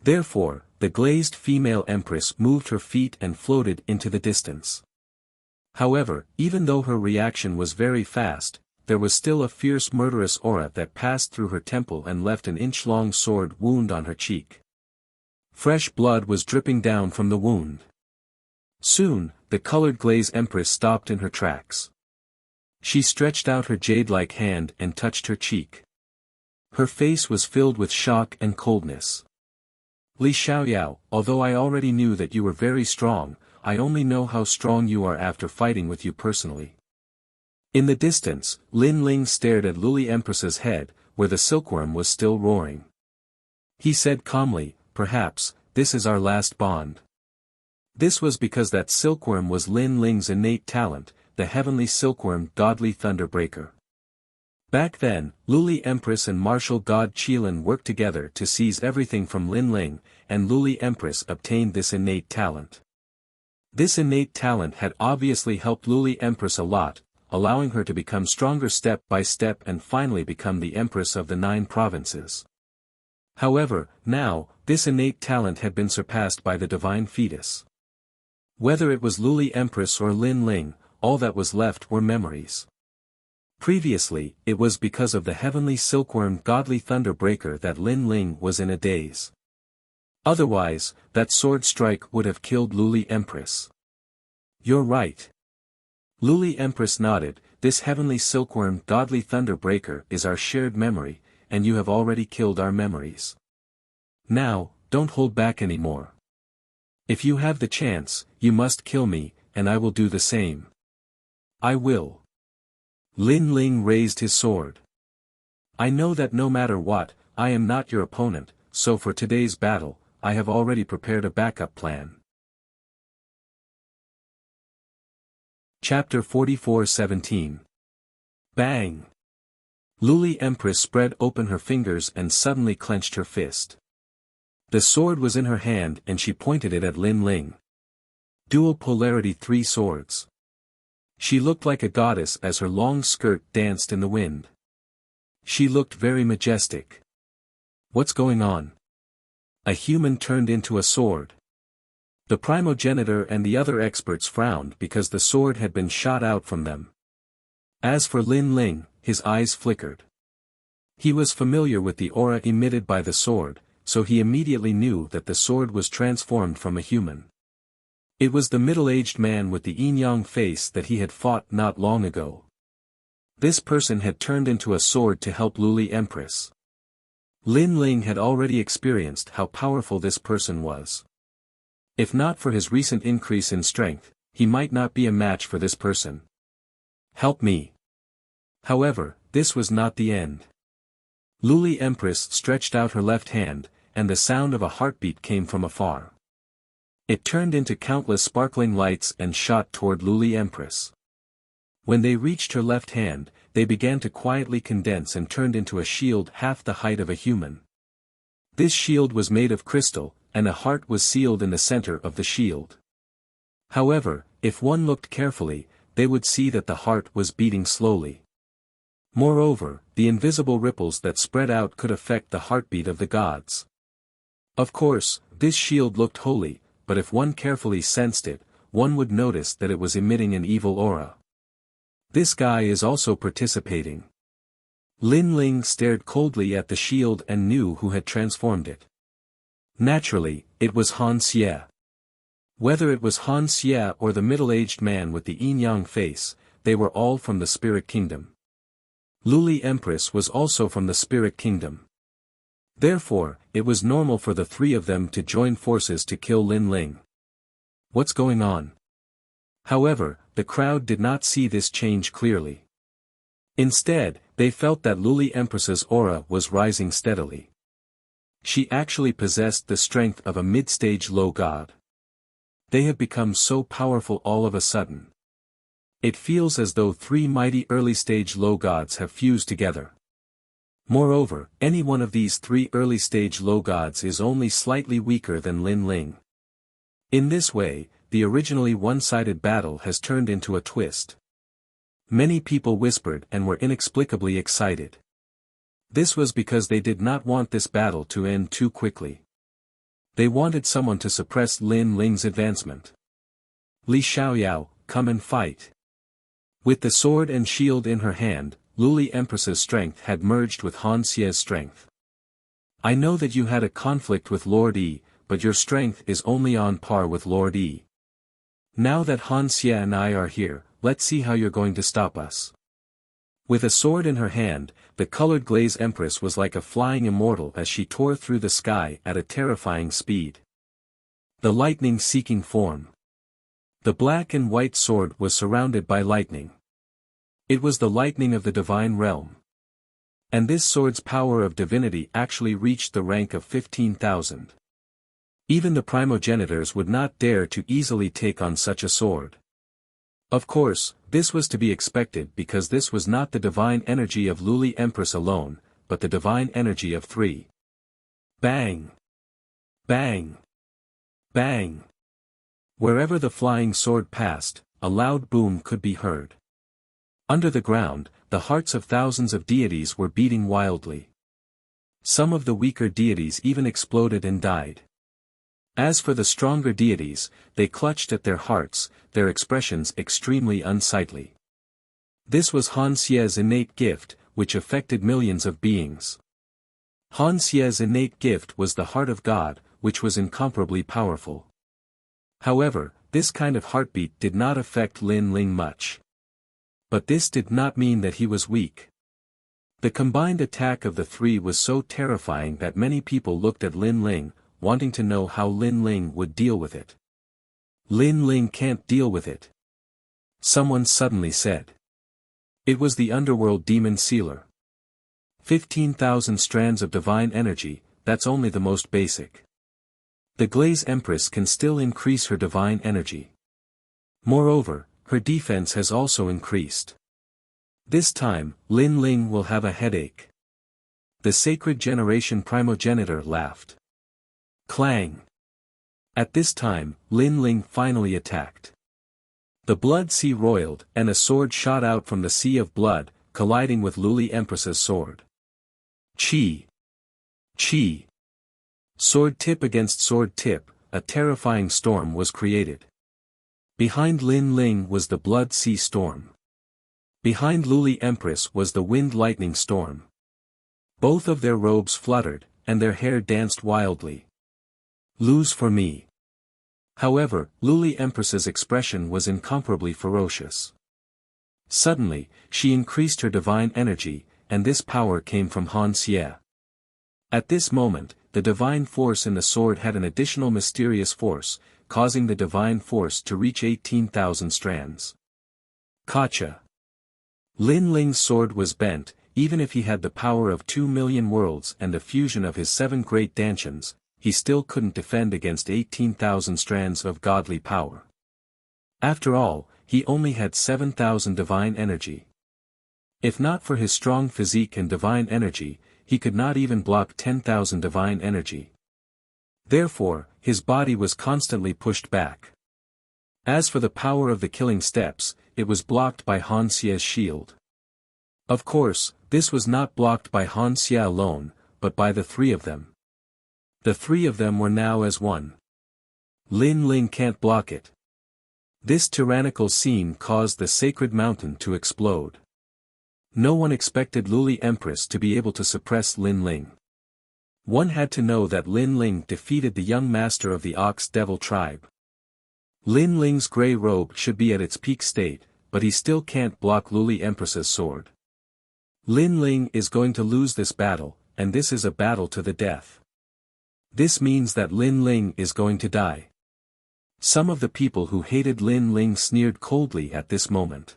Therefore, the glazed female empress moved her feet and floated into the distance. However, even though her reaction was very fast, there was still a fierce murderous aura that passed through her temple and left an inch-long sword wound on her cheek. Fresh blood was dripping down from the wound. Soon, the colored glaze empress stopped in her tracks. She stretched out her jade-like hand and touched her cheek. Her face was filled with shock and coldness. Li Xiaoyao, although I already knew that you were very strong, I only know how strong you are after fighting with you personally. In the distance, Lin Ling stared at Luli Empress's head, where the silkworm was still roaring. He said calmly, "Perhaps, this is our last bond." This was because that silkworm was Lin Ling's innate talent, the heavenly silkworm godly thunderbreaker. Back then, Luli Empress and martial god Qilin worked together to seize everything from Lin Ling, and Luli Empress obtained this innate talent. This innate talent had obviously helped Luli Empress a lot, allowing her to become stronger step by step and finally become the Empress of the 9 provinces. However, now, this innate talent had been surpassed by the divine fetus. Whether it was Luli Empress or Lin Ling, all that was left were memories. Previously, it was because of the heavenly silkworm godly thunderbreaker that Lin Ling was in a daze. Otherwise, that sword strike would have killed Luli Empress. You're right. Luli Empress nodded, this heavenly silkworm godly thunderbreaker is our shared memory, and you have already killed our memories. Now, don't hold back anymore. If you have the chance, you must kill me, and I will do the same. I will. Lin Ling raised his sword. I know that no matter what, I am not your opponent, so for today's battle, I have already prepared a backup plan. Chapter 44:17. Bang! Luli Empress spread open her fingers and suddenly clenched her fist. The sword was in her hand and she pointed it at Lin Ling. Dual polarity 3 swords. She looked like a goddess as her long skirt danced in the wind. She looked very majestic. What's going on? A human turned into a sword. The primogenitor and the other experts frowned because the sword had been shot out from them. As for Lin Ling, his eyes flickered. He was familiar with the aura emitted by the sword, so he immediately knew that the sword was transformed from a human. It was the middle-aged man with the yin-yang face that he had fought not long ago. This person had turned into a sword to help Luli Empress. Lin Ling had already experienced how powerful this person was. If not for his recent increase in strength, he might not be a match for this person. Help me. However, this was not the end. Luli Empress stretched out her left hand, and the sound of a heartbeat came from afar. It turned into countless sparkling lights and shot toward Luli Empress. When they reached her left hand, they began to quietly condense and turned into a shield half the height of a human. This shield was made of crystal, and a heart was sealed in the center of the shield. However, if one looked carefully, they would see that the heart was beating slowly. Moreover, the invisible ripples that spread out could affect the heartbeat of the gods. Of course, this shield looked holy, but if one carefully sensed it, one would notice that it was emitting an evil aura. This guy is also participating. Lin Ling stared coldly at the shield and knew who had transformed it. Naturally, it was Han Xie. Whether it was Han Xie or the middle-aged man with the yin-yang face, they were all from the Spirit Kingdom. Luli Empress was also from the Spirit Kingdom. Therefore, it was normal for the three of them to join forces to kill Lin Ling. What's going on? However, the crowd did not see this change clearly. Instead, they felt that Luli Empress's aura was rising steadily. She actually possessed the strength of a mid-stage low god. They have become so powerful all of a sudden. It feels as though three mighty early-stage low gods have fused together. Moreover, any one of these three early-stage low gods is only slightly weaker than Lin Ling. In this way, the originally one-sided battle has turned into a twist. Many people whispered and were inexplicably excited. This was because they did not want this battle to end too quickly. They wanted someone to suppress Lin Ling's advancement. Li Xiaoyao, come and fight. With the sword and shield in her hand, Luli Empress's strength had merged with Han Xie's strength. I know that you had a conflict with Lord Yi, but your strength is only on par with Lord Yi. Now that Han Xie and I are here, let's see how you're going to stop us. With a sword in her hand, the colored glaze empress was like a flying immortal as she tore through the sky at a terrifying speed. The lightning-seeking form. The black and white sword was surrounded by lightning. It was the lightning of the divine realm. And this sword's power of divinity actually reached the rank of 15,000. Even the primogenitors would not dare to easily take on such a sword. Of course, this was to be expected because this was not the divine energy of Luli Empress alone, but the divine energy of three. Bang! Bang! Bang! Wherever the flying sword passed, a loud boom could be heard. Under the ground, the hearts of thousands of deities were beating wildly. Some of the weaker deities even exploded and died. As for the stronger deities, they clutched at their hearts, their expressions extremely unsightly. This was Han Xie's innate gift, which affected millions of beings. Han Xie's innate gift was the heart of God, which was incomparably powerful. However, this kind of heartbeat did not affect Lin Ling much. But this did not mean that he was weak. The combined attack of the three was so terrifying that many people looked at Lin Ling, wanting to know how Lin Ling would deal with it. Lin Ling can't deal with it. Someone suddenly said. It was the underworld demon sealer. 15,000 strands of divine energy, that's only the most basic. The Glaze Empress can still increase her divine energy. Moreover, her defense has also increased. This time, Lin Ling will have a headache. The sacred generation primogenitor laughed. Clang! At this time, Lin Ling finally attacked. The blood sea roiled, and a sword shot out from the sea of blood, colliding with Luli Empress's sword. Chi! Chi! Sword tip against sword tip, a terrifying storm was created. Behind Lin Ling was the blood sea storm. Behind Luli Empress was the wind lightning storm. Both of their robes fluttered, and their hair danced wildly. Lose for me. However, Luli Empress's expression was incomparably ferocious. Suddenly, she increased her divine energy, and this power came from Han Xie. At this moment, the divine force in the sword had an additional mysterious force, causing the divine force to reach 18,000 strands. Kacha. Lin Ling's sword was bent, even if he had the power of 2,000,000 worlds and a fusion of his 7 great dantians, he still couldn't defend against 18,000 strands of godly power. After all, he only had 7,000 divine energy. If not for his strong physique and divine energy, he could not even block 10,000 divine energy. Therefore, his body was constantly pushed back. As for the power of the killing steps, it was blocked by Han Xie's shield. Of course, this was not blocked by Han Xie alone, but by the 3 of them. The 3 of them were now as one. Lin Ling can't block it. This tyrannical scene caused the sacred mountain to explode. No one expected Luli Empress to be able to suppress Lin Ling. One had to know that Lin Ling defeated the young master of the Ox Devil tribe. Lin Ling's grey robe should be at its peak state, but he still can't block Luli Empress's sword. Lin Ling is going to lose this battle, and this is a battle to the death. This means that Lin Ling is going to die. Some of the people who hated Lin Ling sneered coldly at this moment.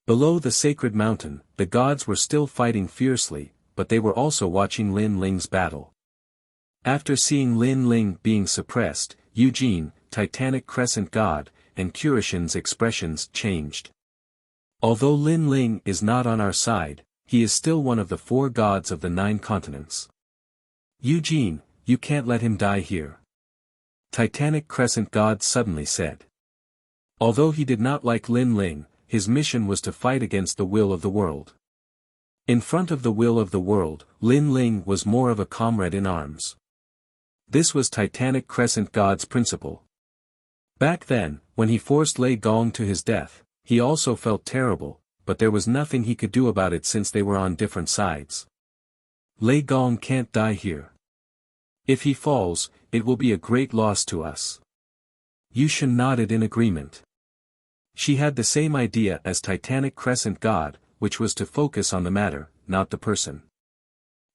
Below the sacred mountain, the gods were still fighting fiercely, but they were also watching Lin Ling's battle. After seeing Lin Ling being suppressed, Eugene, Titanic Crescent God, and Kurishin's expressions changed. Although Lin Ling is not on our side, he is still one of the 4 gods of the 9 continents. Eugene, you can't let him die here. Titanic Crescent God suddenly said. Although he did not like Lin Ling, his mission was to fight against the will of the world. In front of the will of the world, Lin Ling was more of a comrade in arms. This was Titanic Crescent God's principle. Back then, when he forced Lei Gong to his death, he also felt terrible, but there was nothing he could do about it since they were on different sides. Lei Gong can't die here. If he falls, it will be a great loss to us. Yushin nodded in agreement. She had the same idea as Titanic Crescent God, which was to focus on the matter, not the person.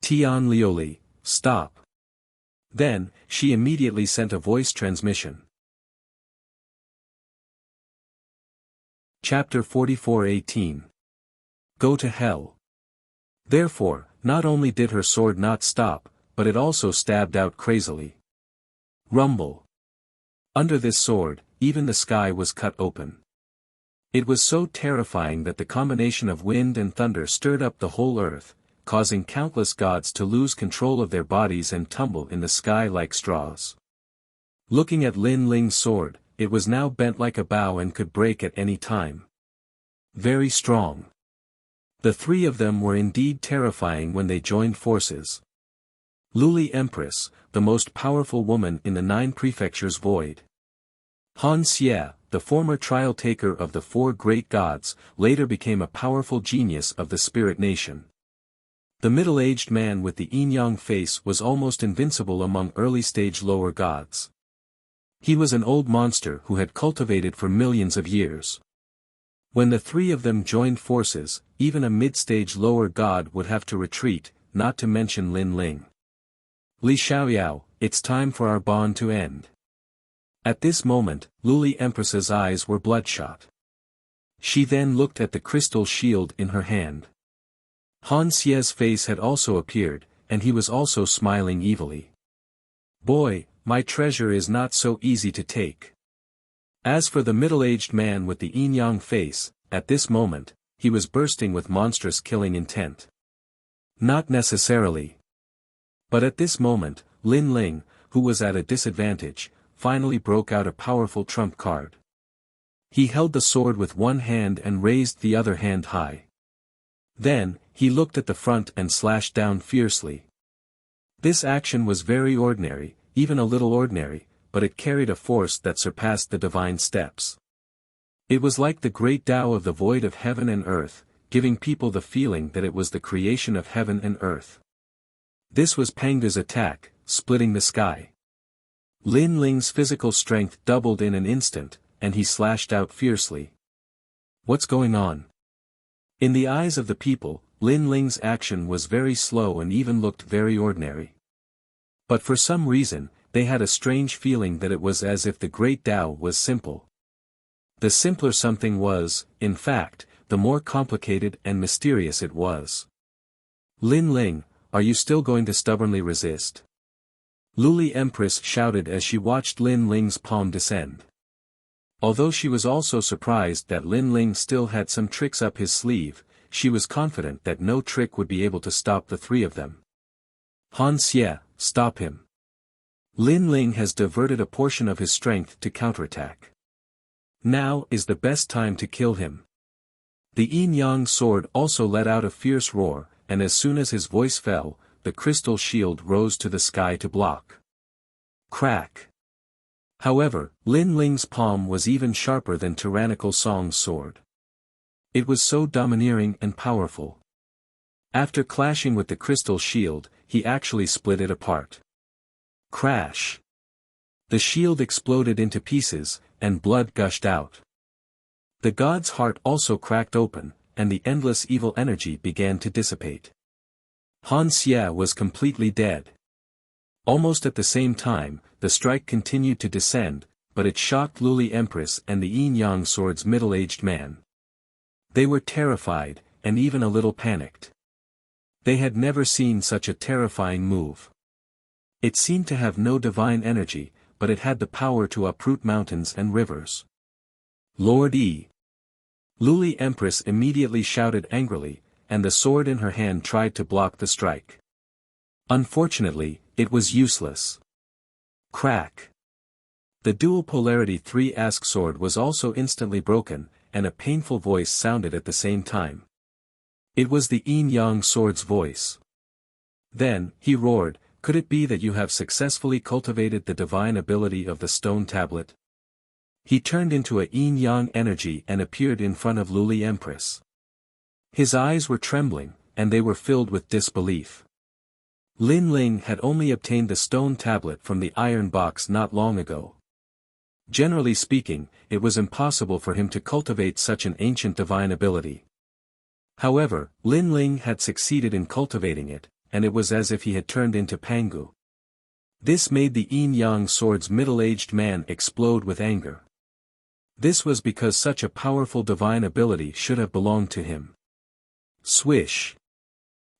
Tian Lioli, stop. Then, she immediately sent a voice transmission. Chapter 44:18. Go to hell. Therefore, not only did her sword not stop, but it also stabbed out crazily. Rumble. Under this sword, even the sky was cut open. It was so terrifying that the combination of wind and thunder stirred up the whole earth, causing countless gods to lose control of their bodies and tumble in the sky like straws. Looking at Lin Ling's sword, it was now bent like a bow and could break at any time. Very strong. The 3 of them were indeed terrifying when they joined forces. Luli Empress, the most powerful woman in the 9 prefectures void. Han Xie, the former trial taker of the 4 great gods, later became a powerful genius of the spirit nation. The middle-aged man with the yin-yang face was almost invincible among early-stage lower gods. He was an old monster who had cultivated for millions of years. When the 3 of them joined forces, even a mid-stage lower god would have to retreat, not to mention Lin Ling. Li Xiaoyao, it's time for our bond to end. At this moment, Luli Empress's eyes were bloodshot. She then looked at the crystal shield in her hand. Han Xie's face had also appeared, and he was also smiling evilly. Boy, my treasure is not so easy to take. As for the middle-aged man with the yin-yang face, at this moment, he was bursting with monstrous killing intent. Not necessarily. But at this moment, Lin Ling, who was at a disadvantage, finally broke out a powerful trump card. He held the sword with one hand and raised the other hand high. Then, he looked at the front and slashed down fiercely. This action was very ordinary, even a little ordinary, but it carried a force that surpassed the divine steps. It was like the great Tao of the void of heaven and earth, giving people the feeling that it was the creation of heaven and earth. This was Pangda's attack, splitting the sky. Lin Ling's physical strength doubled in an instant, and he slashed out fiercely. What's going on? In the eyes of the people, Lin Ling's action was very slow and even looked very ordinary. But for some reason, they had a strange feeling that it was as if the great Tao was simple. The simpler something was, in fact, the more complicated and mysterious it was. Lin Ling, are you still going to stubbornly resist? Luli Empress shouted as she watched Lin Ling's palm descend. Although she was also surprised that Lin Ling still had some tricks up his sleeve, she was confident that no trick would be able to stop the three of them. Han Xie, stop him. Lin Ling has diverted a portion of his strength to counterattack. Now is the best time to kill him. The yin-yang sword also let out a fierce roar, and as soon as his voice fell, the crystal shield rose to the sky to block. Crack. However, Lin Ling's palm was even sharper than Tyrannical Song's sword. It was so domineering and powerful. After clashing with the crystal shield, he actually split it apart. Crash. The shield exploded into pieces, and blood gushed out. The god's heart also cracked open, and the endless evil energy began to dissipate. Han Xie was completely dead. Almost at the same time, the strike continued to descend, but it shocked Luli Empress and the yin-yang sword's middle-aged man. They were terrified, and even a little panicked. They had never seen such a terrifying move. It seemed to have no divine energy, but it had the power to uproot mountains and rivers. Lord Yi. Luli Empress immediately shouted angrily, and the sword in her hand tried to block the strike. Unfortunately, it was useless. Crack. The dual polarity 3-ask sword was also instantly broken, and a painful voice sounded at the same time. It was the yin-yang sword's voice. Then, he roared, could it be that you have successfully cultivated the divine ability of the stone tablet? He turned into a yin-yang energy and appeared in front of Luli Empress. His eyes were trembling, and they were filled with disbelief. Lin Ling had only obtained the stone tablet from the iron box not long ago. Generally speaking, it was impossible for him to cultivate such an ancient divine ability. However, Lin Ling had succeeded in cultivating it, and it was as if he had turned into Pangu. This made the yin-yang sword's middle-aged man explode with anger. This was because such a powerful divine ability should have belonged to him. Swish.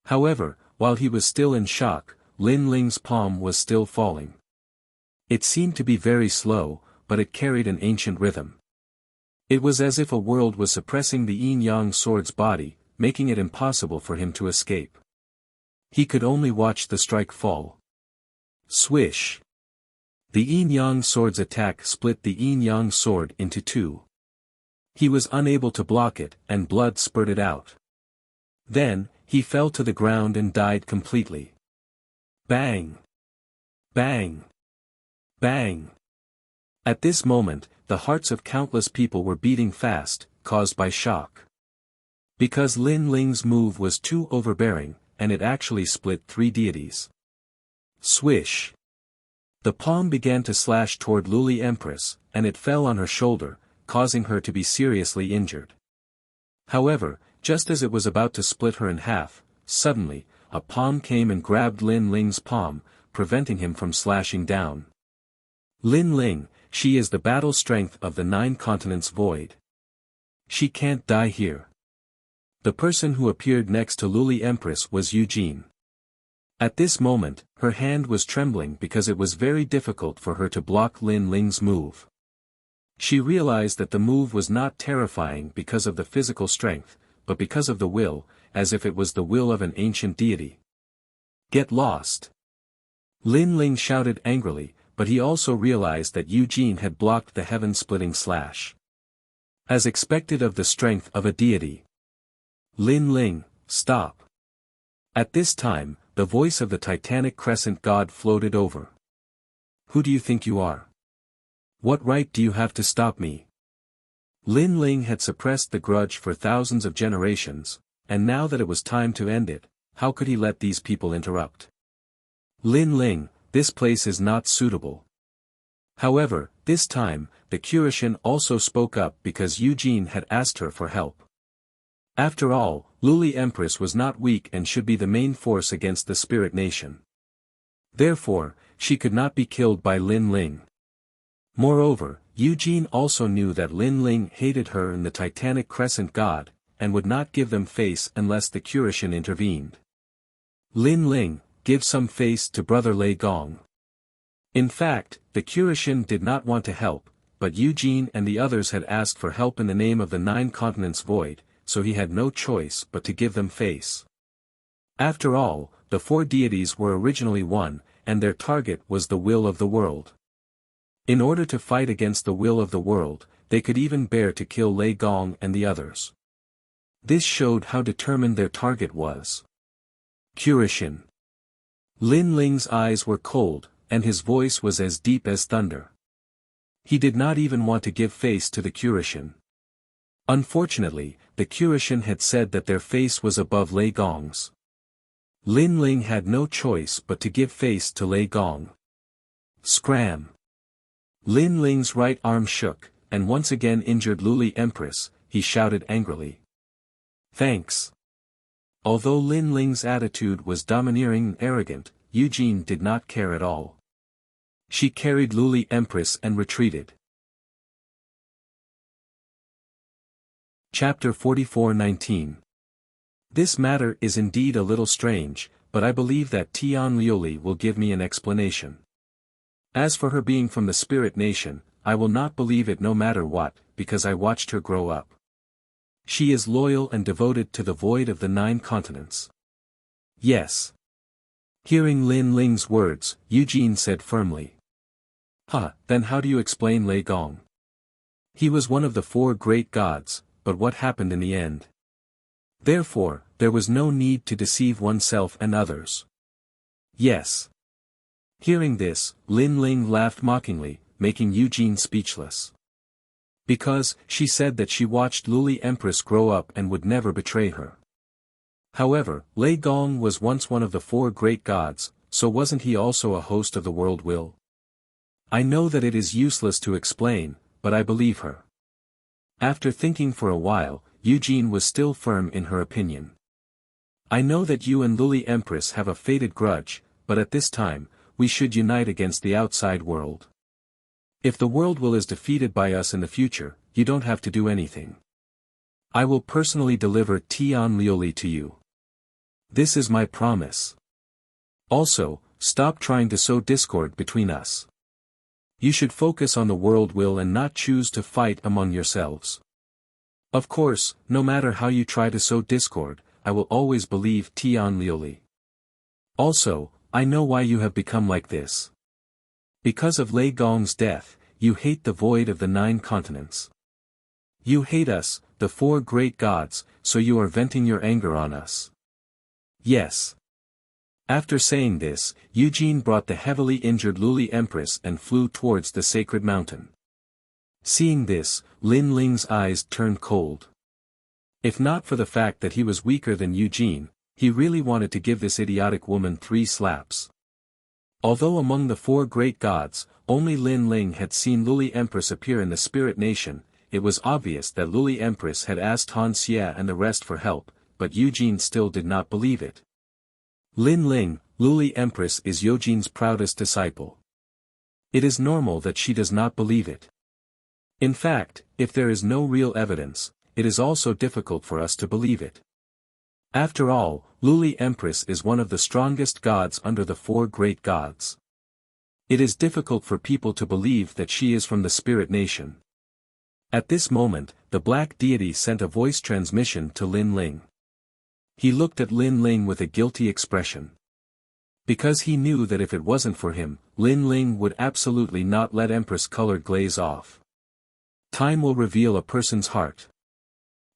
However, while he was still in shock, Lin Ling's palm was still falling. It seemed to be very slow, but it carried an ancient rhythm. It was as if a world was suppressing the yin-yang sword's body, making it impossible for him to escape. He could only watch the strike fall. Swish. The yin-yang sword's attack split the yin-yang sword into two. He was unable to block it, and blood spurted out. Then, he fell to the ground and died completely. Bang! Bang! Bang! At this moment, the hearts of countless people were beating fast, caused by shock. Because Lin Ling's move was too overbearing, and it actually split 3 deities. Swish! The palm began to slash toward Luli Empress, and it fell on her shoulder, causing her to be seriously injured. However, just as it was about to split her in half, suddenly, a palm came and grabbed Lin Ling's palm, preventing him from slashing down. Lin Ling, she is the battle strength of the 9 continents void. She can't die here. The person who appeared next to Luli Empress was Eugene. At this moment, her hand was trembling because it was very difficult for her to block Lin Ling's move. She realized that the move was not terrifying because of the physical strength, but because of the will, as if it was the will of an ancient deity. Get lost! Lin Ling shouted angrily, but he also realized that Eugene had blocked the heaven-splitting slash. As expected of the strength of a deity. Lin Ling, stop! At this time, the voice of the Titanic Crescent God floated over. Who do you think you are? What right do you have to stop me? Lin Ling had suppressed the grudge for thousands of generations, and now that it was time to end it, how could he let these people interrupt? Lin Ling, this place is not suitable. However, this time, the Kurishin also spoke up because Eugene had asked her for help. After all, Luli Empress was not weak and should be the main force against the Spirit Nation. Therefore, she could not be killed by Lin Ling. Moreover, Eugene also knew that Lin Ling hated her and the Titanic Crescent God, and would not give them face unless the Kurishin intervened. Lin Ling, give some face to brother Lei Gong. In fact, the Kurishin did not want to help, but Eugene and the others had asked for help in the name of the Nine Continents Void, so he had no choice but to give them face. After all, the four deities were originally one, and their target was the will of the world. In order to fight against the will of the world, they could even bear to kill Lei Gong and the others. This showed how determined their target was. Kurishin. Lin Ling's eyes were cold, and his voice was as deep as thunder. He did not even want to give face to the Kurishin. Unfortunately, the Kurishin had said that their face was above Lei Gong's. Lin Ling had no choice but to give face to Lei Gong. Scram! Lin Ling's right arm shook, and once again injured Luli Empress. He shouted angrily. Thanks. Although Lin Ling's attitude was domineering and arrogant, Eugene did not care at all. She carried Luli Empress and retreated. Chapter 44:19. This matter is indeed a little strange, but I believe that Tian Liuli will give me an explanation. As for her being from the spirit nation, I will not believe it no matter what, because I watched her grow up. She is loyal and devoted to the void of the 9 continents. Yes. Hearing Lin Ling's words, Eugene said firmly. Then how do you explain Lei Gong? He was one of the 4 great gods, but what happened in the end? Therefore, there was no need to deceive oneself and others. Yes. Hearing this, Lin Ling laughed mockingly, making Eugene speechless. Because, she said that she watched Luli Empress grow up and would never betray her. However, Lei Gong was once one of the 4 great gods, so wasn't he also a host of the world will? I know that it is useless to explain, but I believe her. After thinking for a while, Eugene was still firm in her opinion. I know that you and Luli Empress have a fated grudge, but at this time, we should unite against the outside world. If the world will is defeated by us in the future, you don't have to do anything. I will personally deliver Tian Liuli to you. This is my promise. Also, stop trying to sow discord between us. You should focus on the world will and not choose to fight among yourselves. Of course, no matter how you try to sow discord, I will always believe Tian Liuli. Also, I know why you have become like this. Because of Lei Gong's death, you hate the void of the 9 continents. You hate us, the 4 great gods, so you are venting your anger on us. Yes. After saying this, Eugene brought the heavily injured Luli Empress and flew towards the sacred mountain. Seeing this, Lin Ling's eyes turned cold. If not for the fact that he was weaker than Eugene, he really wanted to give this idiotic woman 3 slaps. Although among the 4 great gods, only Lin Ling had seen Luli Empress appear in the spirit nation, it was obvious that Luli Empress had asked Han Xie and the rest for help, but Eugene still did not believe it. Lin Ling, Luli Empress is Eugene's proudest disciple. It is normal that she does not believe it. In fact, if there is no real evidence, it is also difficult for us to believe it. After all, Luli Empress is one of the strongest gods under the 4 great gods. It is difficult for people to believe that she is from the spirit nation. At this moment, the black deity sent a voice transmission to Lin Ling. He looked at Lin Ling with a guilty expression. Because he knew that if it wasn't for him, Lin Ling would absolutely not let Empress color glaze off. Time will reveal a person's heart.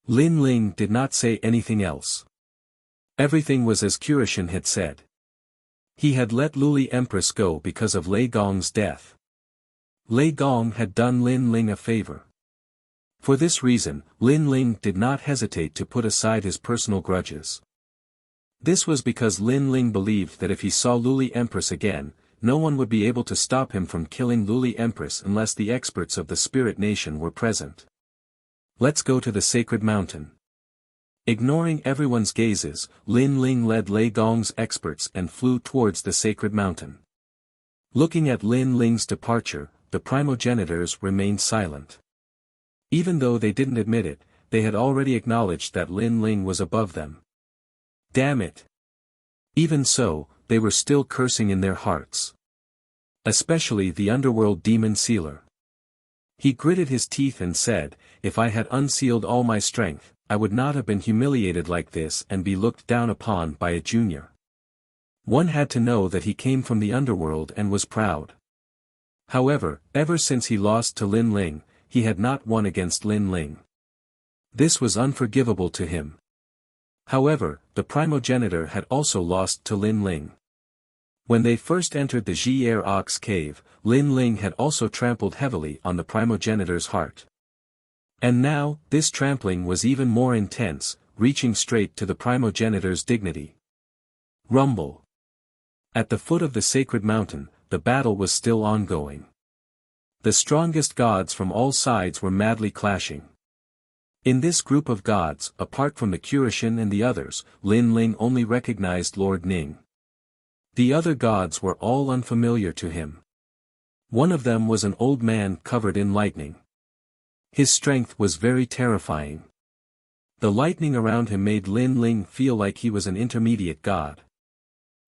Lin Ling did not say anything else. Everything was as Kurishin had said. He had let Luli Empress go because of Lei Gong's death. Lei Gong had done Lin Ling a favor. For this reason, Lin Ling did not hesitate to put aside his personal grudges. This was because Lin Ling believed that if he saw Luli Empress again, no one would be able to stop him from killing Luli Empress unless the experts of the spirit nation were present. Let's go to the sacred mountain. Ignoring everyone's gazes, Lin Ling led Lei Gong's experts and flew towards the sacred mountain. Looking at Lin Ling's departure, the primogenitors remained silent. Even though they didn't admit it, they had already acknowledged that Lin Ling was above them. Damn it! Even so, they were still cursing in their hearts. Especially the underworld demon Sealer. He gritted his teeth and said, "If I had unsealed all my strength, I would not have been humiliated like this and be looked down upon by a junior." One had to know that he came from the underworld and was proud. However, ever since he lost to Lin Ling, he had not won against Lin Ling. This was unforgivable to him. However, the primogenitor had also lost to Lin Ling. When they first entered the Zhi-Er Ox Cave, Lin Ling had also trampled heavily on the primogenitor's heart. And now, this trampling was even more intense, reaching straight to the primogenitor's dignity. Rumble. At the foot of the sacred mountain, the battle was still ongoing. The strongest gods from all sides were madly clashing. In this group of gods, apart from the Kurishin and the others, Lin Ling only recognized Lord Ning. The other gods were all unfamiliar to him. One of them was an old man covered in lightning. His strength was very terrifying. The lightning around him made Lin Ling feel like he was an intermediate god.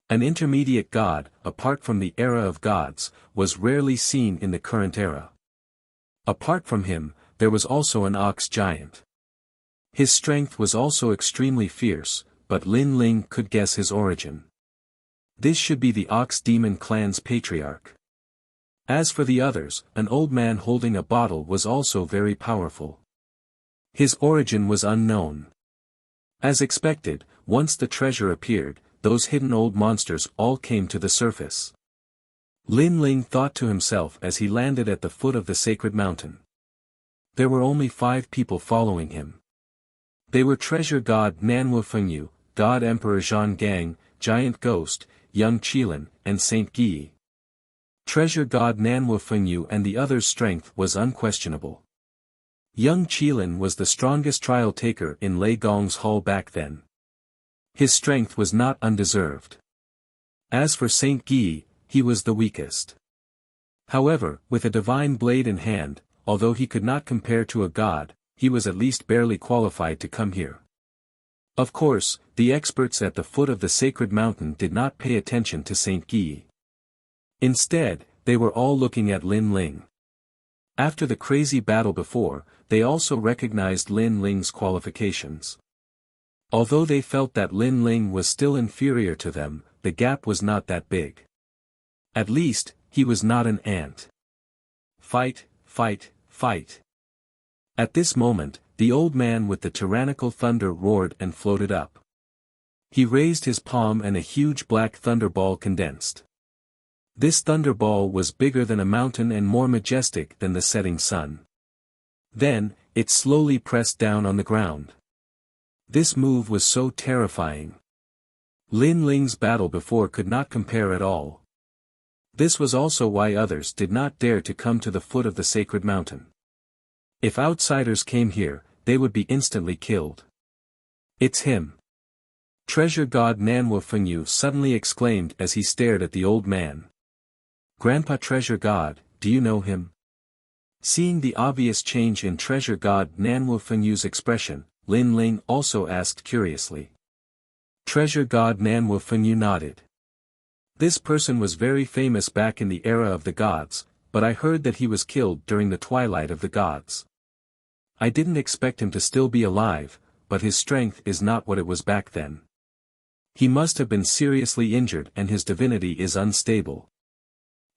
An intermediate god, apart from the era of gods, was rarely seen in the current era. Apart from him, there was also an ox giant. His strength was also extremely fierce, but Lin Ling could guess his origin. This should be the Ox Demon clan's patriarch. As for the others, an old man holding a bottle was also very powerful. His origin was unknown. As expected, once the treasure appeared, those hidden old monsters all came to the surface. Lin Ling thought to himself as he landed at the foot of the sacred mountain. There were only 5 people following him. They were Treasure God Nanwu Fengyu, God Emperor Zhang Gang, Giant Ghost, Young Qilin, and Saint Guyi. Treasure God Nanwu Fengyu and the others' strength was unquestionable. Young Qilin was the strongest trial taker in Lei Gong's hall back then. His strength was not undeserved. As for Saint Guyi, he was the weakest. However, with a divine blade in hand, although he could not compare to a god, he was at least barely qualified to come here. Of course, the experts at the foot of the sacred mountain did not pay attention to Saint Guyi. Instead, they were all looking at Lin Ling. After the crazy battle before, they also recognized Lin Ling's qualifications. Although they felt that Lin Ling was still inferior to them, the gap was not that big. At least, he was not an ant. Fight, fight, fight. At this moment, the old man with the tyrannical thunder roared and floated up. He raised his palm and a huge black thunderball condensed. This thunderball was bigger than a mountain and more majestic than the setting sun. Then, it slowly pressed down on the ground. This move was so terrifying. Lin Ling's battle before could not compare at all. This was also why others did not dare to come to the foot of the sacred mountain. If outsiders came here, they would be instantly killed. It's him. Treasure God Nanwu Fengyu suddenly exclaimed as he stared at the old man. Grandpa Treasure God, do you know him? Seeing the obvious change in Treasure God Nanwu Fengyu's expression, Lin Ling also asked curiously. Treasure God Nanwu Fengyu nodded. This person was very famous back in the era of the gods, but I heard that he was killed during the twilight of the gods. I didn't expect him to still be alive, but his strength is not what it was back then. He must have been seriously injured and his divinity is unstable.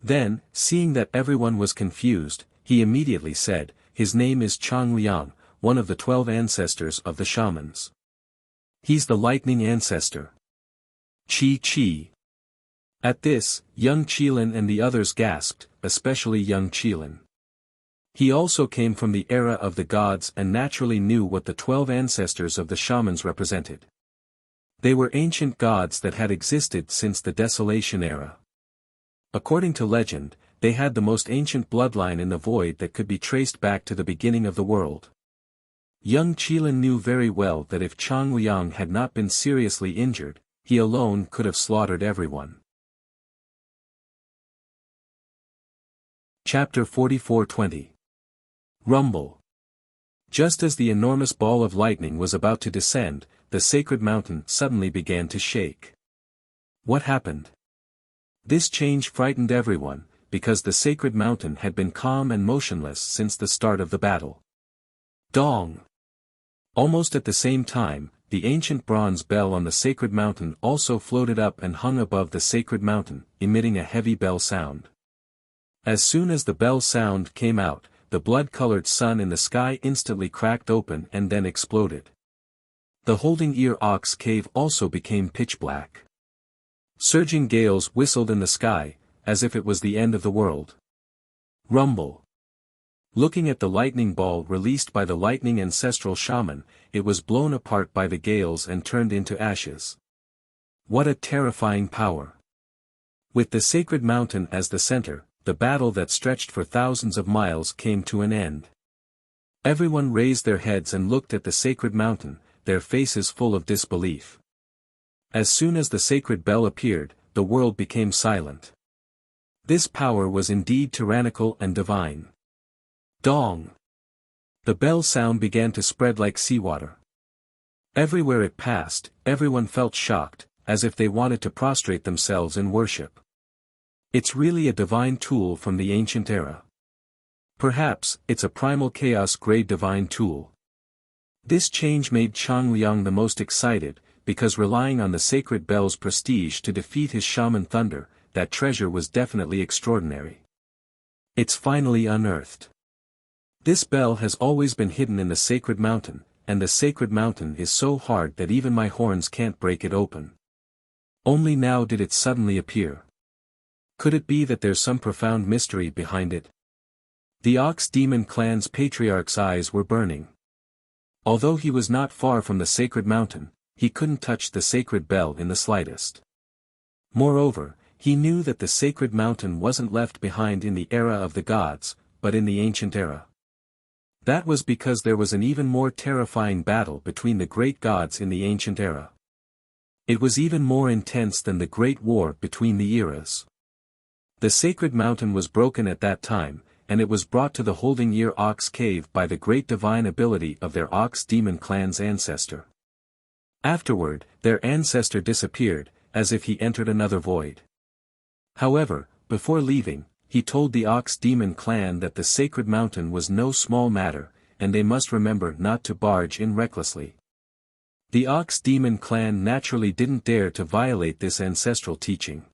Then, seeing that everyone was confused, he immediately said, his name is Chang Liang, one of the 12 ancestors of the shamans. He's the lightning ancestor. Chi. At this, young Qilin and the others gasped, especially young Qilin. He also came from the era of the gods and naturally knew what the 12 ancestors of the shamans represented. They were ancient gods that had existed since the Desolation era. According to legend, they had the most ancient bloodline in the void that could be traced back to the beginning of the world. Young Qilin knew very well that if Chang Liang had not been seriously injured, he alone could have slaughtered everyone. Chapter 44:20. Rumble. Just as the enormous ball of lightning was about to descend, the sacred mountain suddenly began to shake. What happened? This change frightened everyone, because the sacred mountain had been calm and motionless since the start of the battle. Dong! Almost at the same time, the ancient bronze bell on the sacred mountain also floated up and hung above the sacred mountain, emitting a heavy bell sound. As soon as the bell sound came out, the blood-colored sun in the sky instantly cracked open and then exploded. The Holding Ear Ox cave also became pitch black. Surging gales whistled in the sky, as if it was the end of the world. Rumble. Looking at the lightning ball released by the lightning ancestral shaman, it was blown apart by the gales and turned into ashes. What a terrifying power! With the sacred mountain as the center, the battle that stretched for thousands of miles came to an end. Everyone raised their heads and looked at the sacred mountain, their faces full of disbelief. As soon as the sacred bell appeared, the world became silent. This power was indeed tyrannical and divine. Dong! The bell sound began to spread like seawater. Everywhere it passed, everyone felt shocked, as if they wanted to prostrate themselves in worship. It's really a divine tool from the ancient era. Perhaps, it's a primal chaos-grade divine tool. This change made Chang Liang the most excited, because relying on the sacred bell's prestige to defeat his shaman thunder, that treasure was definitely extraordinary. It's finally unearthed. This bell has always been hidden in the sacred mountain, and the sacred mountain is so hard that even my horns can't break it open. Only now did it suddenly appear. Could it be that there's some profound mystery behind it? The Ox Demon clan's patriarch's eyes were burning. Although he was not far from the sacred mountain, he couldn't touch the sacred bell in the slightest. Moreover, he knew that the sacred mountain wasn't left behind in the era of the gods, but in the ancient era. That was because there was an even more terrifying battle between the great gods in the ancient era. It was even more intense than the great war between the eras. The sacred mountain was broken at that time, and it was brought to the Holding Ear Ox cave by the great divine ability of their Ox Demon clan's ancestor. Afterward, their ancestor disappeared, as if he entered another void. However, before leaving, he told the Ox Demon clan that the sacred mountain was no small matter, and they must remember not to barge in recklessly. The Ox Demon clan naturally didn't dare to violate this ancestral teaching.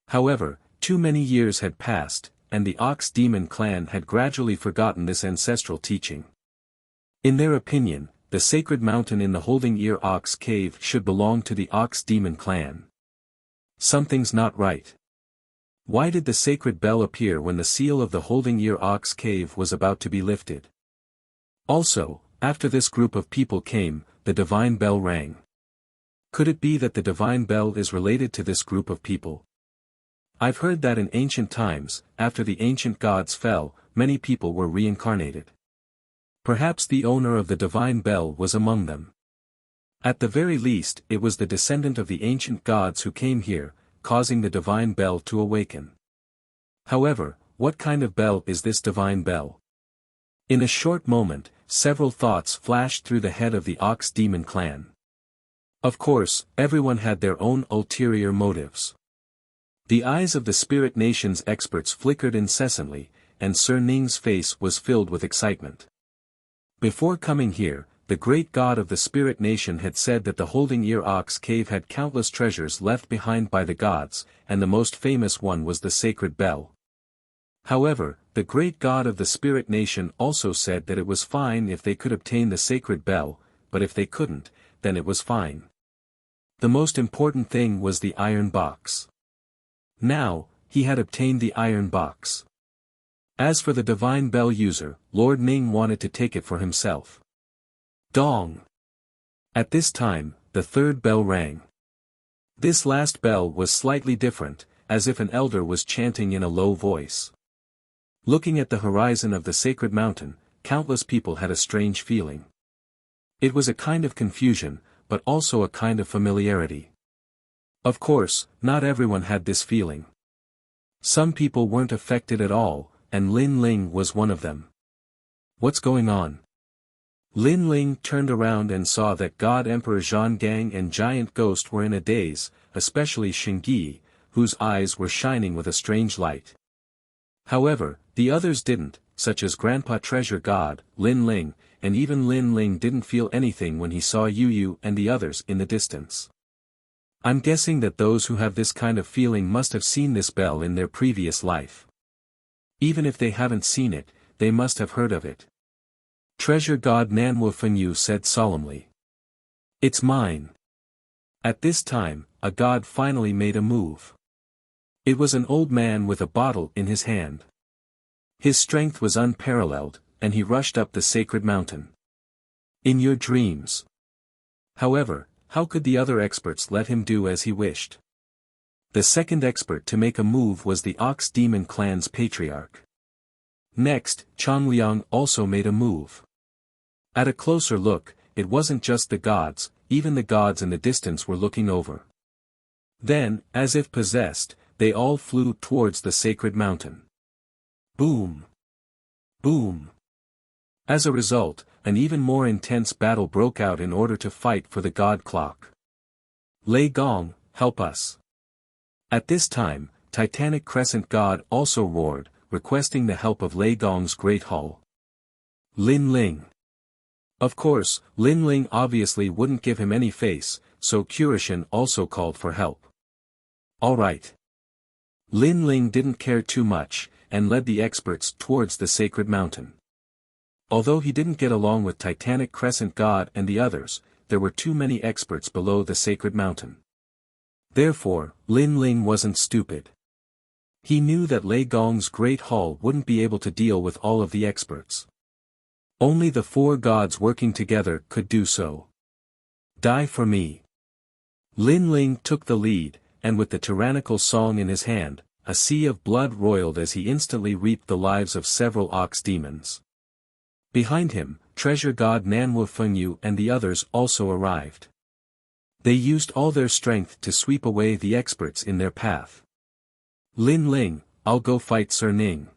However, too many years had passed, and the Ox Demon clan had gradually forgotten this ancestral teaching. In their opinion, the sacred mountain in the Holding Ear Ox cave should belong to the Ox Demon clan. Something's not right. Why did the sacred bell appear when the seal of the Holding Ear Ox cave was about to be lifted? Also, after this group of people came, the divine bell rang. Could it be that the divine bell is related to this group of people? I've heard that in ancient times, after the ancient gods fell, many people were reincarnated. Perhaps the owner of the divine bell was among them. At the very least, it was the descendant of the ancient gods who came here, causing the divine bell to awaken. However, what kind of bell is this divine bell? In a short moment, several thoughts flashed through the head of the Ox Demon clan. Of course, everyone had their own ulterior motives. The eyes of the Spirit Nation's experts flickered incessantly, and Sir Ning's face was filled with excitement. Before coming here, the great god of the Spirit Nation had said that the Holding Ear Ox cave had countless treasures left behind by the gods, and the most famous one was the sacred bell. However, the great god of the Spirit Nation also said that it was fine if they could obtain the sacred bell, but if they couldn't, then it was fine. The most important thing was the iron box. Now, he had obtained the iron box. As for the divine bell user, Lord Ning wanted to take it for himself. Dong! At this time, the third bell rang. This last bell was slightly different, as if an elder was chanting in a low voice. Looking at the horizon of the sacred mountain, countless people had a strange feeling. It was a kind of confusion, but also a kind of familiarity. Of course, not everyone had this feeling. Some people weren't affected at all, and Lin Ling was one of them. What's going on? Lin Ling turned around and saw that God Emperor Zhang Gang and Giant Ghost were in a daze, especially Xingyi, whose eyes were shining with a strange light. However, the others didn't, such as Grandpa Treasure God, Lin Ling, and even Lin Ling didn't feel anything when he saw Yu Yu and the others in the distance. I'm guessing that those who have this kind of feeling must have seen this bell in their previous life. Even if they haven't seen it, they must have heard of it. Treasure God Nanwu Fenyu said solemnly. It's mine. At this time, a god finally made a move. It was an old man with a bottle in his hand. His strength was unparalleled, and he rushed up the sacred mountain. In your dreams. However, how could the other experts let him do as he wished? The second expert to make a move was the Ox Demon clan's patriarch. Next, Changliang also made a move. At a closer look, it wasn't just the gods, even the gods in the distance were looking over. Then, as if possessed, they all flew towards the sacred mountain. Boom! Boom! As a result, an even more intense battle broke out in order to fight for the god clock. Lei Gong, help us! At this time, Titanic Crescent God also roared, requesting the help of Lei Gong's great hull. Lin Ling. Of course, Lin Ling obviously wouldn't give him any face, so Kurishin also called for help. Alright. Lin Ling didn't care too much, and led the experts towards the sacred mountain. Although he didn't get along with Titanic Crescent God and the others, there were too many experts below the sacred mountain. Therefore, Lin Ling wasn't stupid. He knew that Lei Gong's great hall wouldn't be able to deal with all of the experts. Only the four gods working together could do so. Die for me. Lin Ling took the lead, and with the tyrannical song in his hand, a sea of blood roiled as he instantly reaped the lives of several ox demons. Behind him, Treasure God Nanwu Fengyu and the others also arrived. They used all their strength to sweep away the experts in their path. Lin Ling, I'll go fight Sir Ning.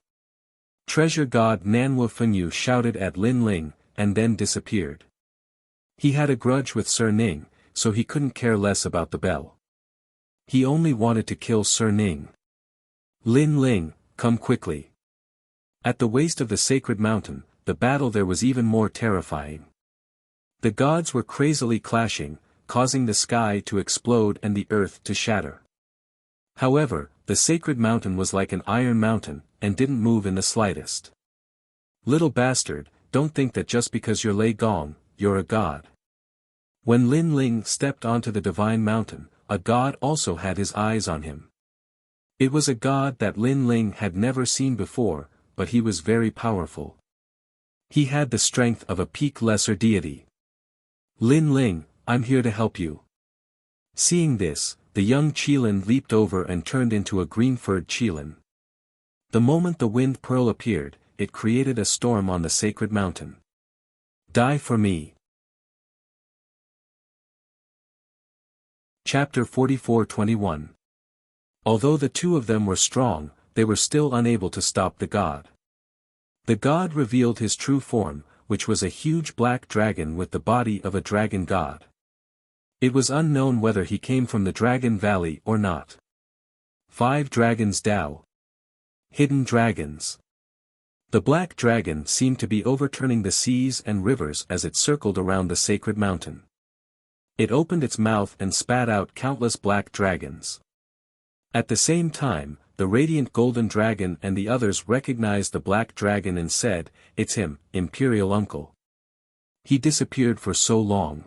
Treasure God Nanwu Fengyu shouted at Lin Ling, and then disappeared. He had a grudge with Sir Ning, so he couldn't care less about the bell. He only wanted to kill Sir Ning. Lin Ling, come quickly. At the waist of the sacred mountain, the battle there was even more terrifying. The gods were crazily clashing, causing the sky to explode and the earth to shatter. However, the sacred mountain was like an iron mountain, and didn't move in the slightest. Little bastard, don't think that just because you're Lei Gong, you're a god. When Lin Ling stepped onto the divine mountain, a god also had his eyes on him. It was a god that Lin Ling had never seen before, but he was very powerful. He had the strength of a peak lesser deity. Lin Ling, I'm here to help you. Seeing this, the young Qilin leaped over and turned into a green-furred Qilin. The moment the wind pearl appeared, it created a storm on the sacred mountain. Die for me. Chapter 44-21. Although the two of them were strong, they were still unable to stop the god. The god revealed his true form, which was a huge black dragon with the body of a dragon god. It was unknown whether he came from the Dragon Valley or not. 5 Dragons Dao. Hidden Dragons. The black dragon seemed to be overturning the seas and rivers as it circled around the sacred mountain. It opened its mouth and spat out countless black dragons. At the same time, the radiant golden dragon and the others recognized the black dragon and said, "It's him, Imperial Uncle. He disappeared for so long.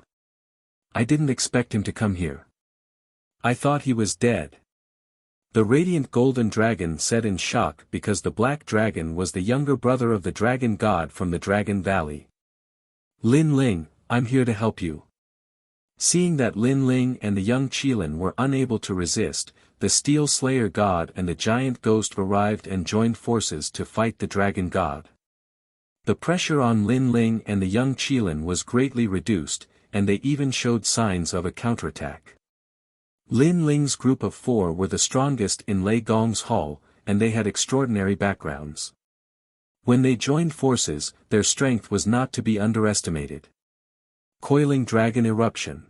I didn't expect him to come here. I thought he was dead." The radiant golden dragon said in shock because the black dragon was the younger brother of the dragon god from the Dragon Valley. Lin Ling, I'm here to help you. Seeing that Lin Ling and the young Qilin were unable to resist, the Steel Slayer god and the giant ghost arrived and joined forces to fight the dragon god. The pressure on Lin Ling and the young Qilin was greatly reduced, and they even showed signs of a counterattack. Lin Ling's group of 4 were the strongest in Lei Gong's hall, and they had extraordinary backgrounds. When they joined forces, their strength was not to be underestimated. Coiling Dragon Eruption.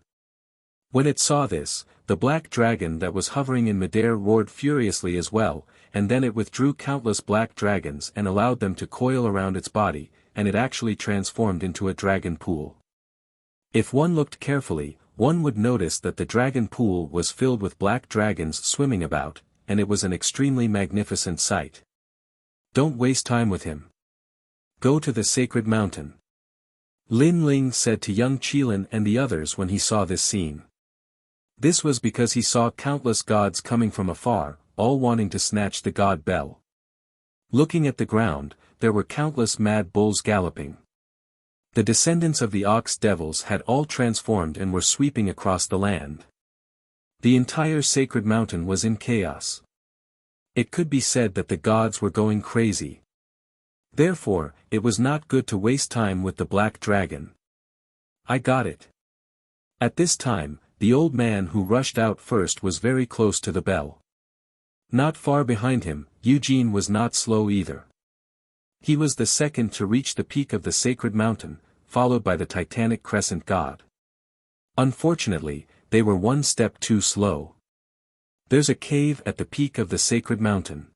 When it saw this, the black dragon that was hovering in midair roared furiously as well, and then it withdrew countless black dragons and allowed them to coil around its body, and it actually transformed into a dragon pool. If one looked carefully, one would notice that the dragon pool was filled with black dragons swimming about, and it was an extremely magnificent sight. Don't waste time with him. Go to the sacred mountain. Lin Ling said to young Qilin and the others when he saw this scene. This was because he saw countless gods coming from afar, all wanting to snatch the god bell. Looking at the ground, there were countless mad bulls galloping. The descendants of the ox devils had all transformed and were sweeping across the land. The entire sacred mountain was in chaos. It could be said that the gods were going crazy. Therefore, it was not good to waste time with the black dragon. I got it. At this time, the old man who rushed out first was very close to the bell. Not far behind him, Eugene was not slow either. He was the second to reach the peak of the sacred mountain, followed by the Titanic Crescent god. Unfortunately, they were one step too slow. There's a cave at the peak of the sacred mountain.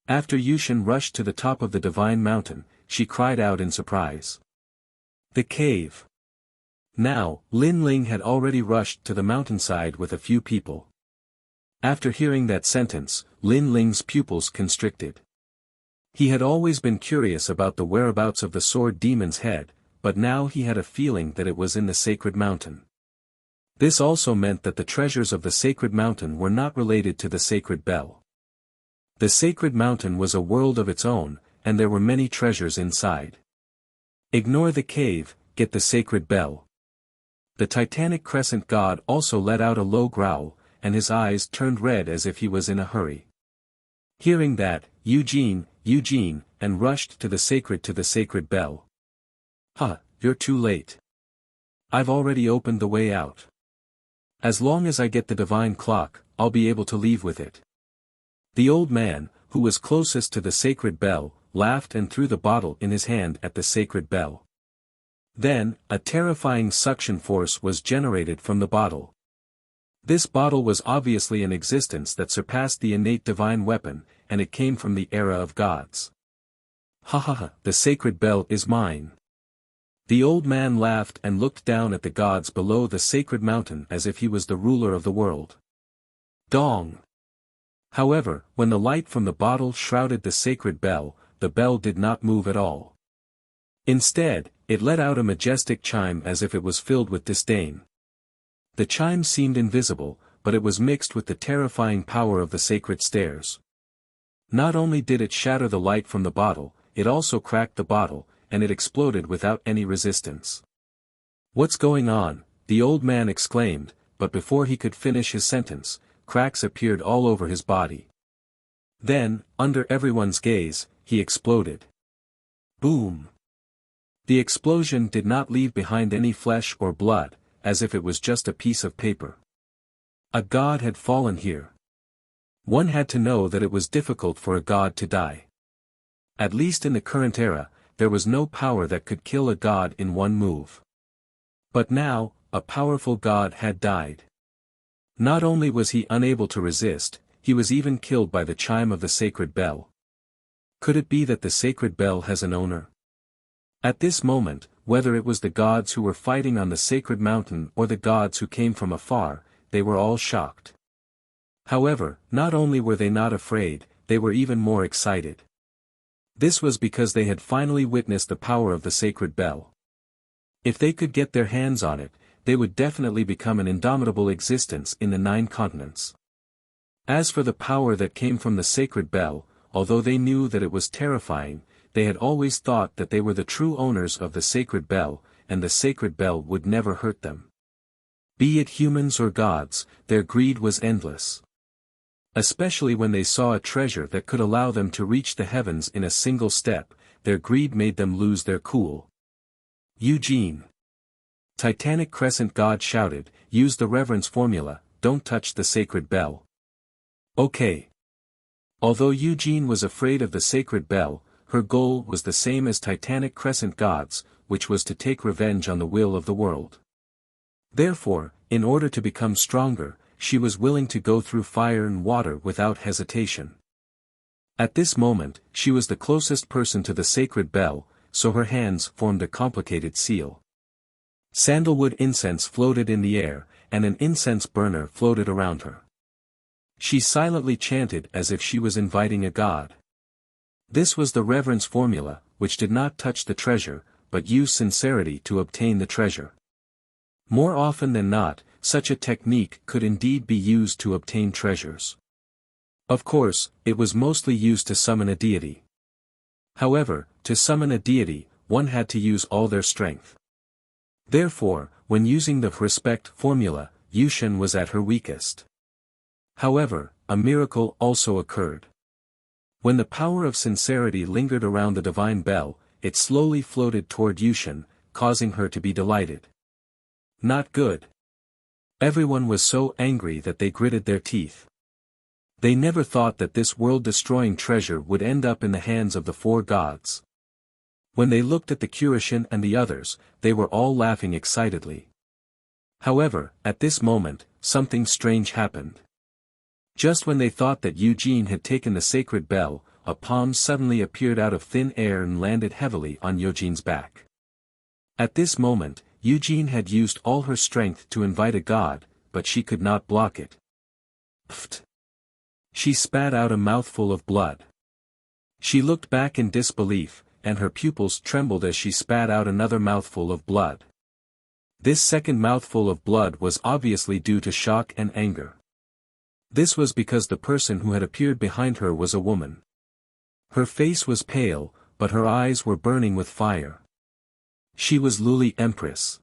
After Yushin rushed to the top of the divine mountain, she cried out in surprise. The cave. Now, Lin Ling had already rushed to the mountainside with a few people. After hearing that sentence, Lin Ling's pupils constricted. He had always been curious about the whereabouts of the sword demon's head, but now he had a feeling that it was in the sacred mountain. This also meant that the treasures of the sacred mountain were not related to the sacred bell. The sacred mountain was a world of its own, and there were many treasures inside. Ignore the cave, get the sacred bell. The Titanic Crescent god also let out a low growl, and his eyes turned red as if he was in a hurry. Hearing that, Eugene, and rushed to the sacred bell. You're too late. I've already opened the way out. As long as I get the divine clock, I'll be able to leave with it. The old man, who was closest to the sacred bell, laughed and threw the bottle in his hand at the sacred bell. Then, a terrifying suction force was generated from the bottle. This bottle was obviously an existence that surpassed the innate divine weapon, and it came from the era of gods. The sacred bell is mine. The old man laughed and looked down at the gods below the sacred mountain as if he was the ruler of the world. Dong! However, when the light from the bottle shrouded the sacred bell, the bell did not move at all. Instead, it let out a majestic chime as if it was filled with disdain. The chime seemed invisible, but it was mixed with the terrifying power of the sacred stairs. Not only did it shatter the light from the bottle, it also cracked the bottle, and it exploded without any resistance. What's going on? The old man exclaimed, but before he could finish his sentence, cracks appeared all over his body. Then, under everyone's gaze, he exploded. Boom! The explosion did not leave behind any flesh or blood, as if it was just a piece of paper. A god had fallen here. One had to know that it was difficult for a god to die. At least in the current era, there was no power that could kill a god in one move. But now, a powerful god had died. Not only was he unable to resist, he was even killed by the chime of the sacred bell. Could it be that the sacred bell has an owner? At this moment, whether it was the gods who were fighting on the sacred mountain or the gods who came from afar, they were all shocked. However, not only were they not afraid, they were even more excited. This was because they had finally witnessed the power of the sacred bell. If they could get their hands on it, they would definitely become an indomitable existence in the 9 continents. As for the power that came from the sacred bell, although they knew that it was terrifying, they had always thought that they were the true owners of the sacred bell, and the sacred bell would never hurt them. Be it humans or gods, their greed was endless. Especially when they saw a treasure that could allow them to reach the heavens in a single step, their greed made them lose their cool. Eugene! Titanic Crescent God shouted, use the reverence formula, don't touch the sacred bell. Okay. Although Eugene was afraid of the sacred bell, her goal was the same as Titanic Crescent Gods, which was to take revenge on the will of the world. Therefore, in order to become stronger, she was willing to go through fire and water without hesitation. At this moment, she was the closest person to the sacred bell, so her hands formed a complicated seal. Sandalwood incense floated in the air, and an incense burner floated around her. She silently chanted as if she was inviting a god. This was the reverence formula, which did not touch the treasure, but used sincerity to obtain the treasure. More often than not, such a technique could indeed be used to obtain treasures. Of course, it was mostly used to summon a deity. However, to summon a deity, one had to use all their strength. Therefore, when using the respect formula, Yushin was at her weakest. However, a miracle also occurred. When the power of sincerity lingered around the divine bell, it slowly floated toward Yushin, causing her to be delighted. Not good. Everyone was so angry that they gritted their teeth. They never thought that this world-destroying treasure would end up in the hands of the four gods. When they looked at the Kurishin and the others, they were all laughing excitedly. However, at this moment, something strange happened. Just when they thought that Eugene had taken the sacred bell, a palm suddenly appeared out of thin air and landed heavily on Eugene's back. At this moment, Eugene had used all her strength to invite a god, but she could not block it. Pfft! She spat out a mouthful of blood. She looked back in disbelief, and her pupils trembled as she spat out another mouthful of blood. This second mouthful of blood was obviously due to shock and anger. This was because the person who had appeared behind her was a woman. Her face was pale, but her eyes were burning with fire. She was Luli Empress.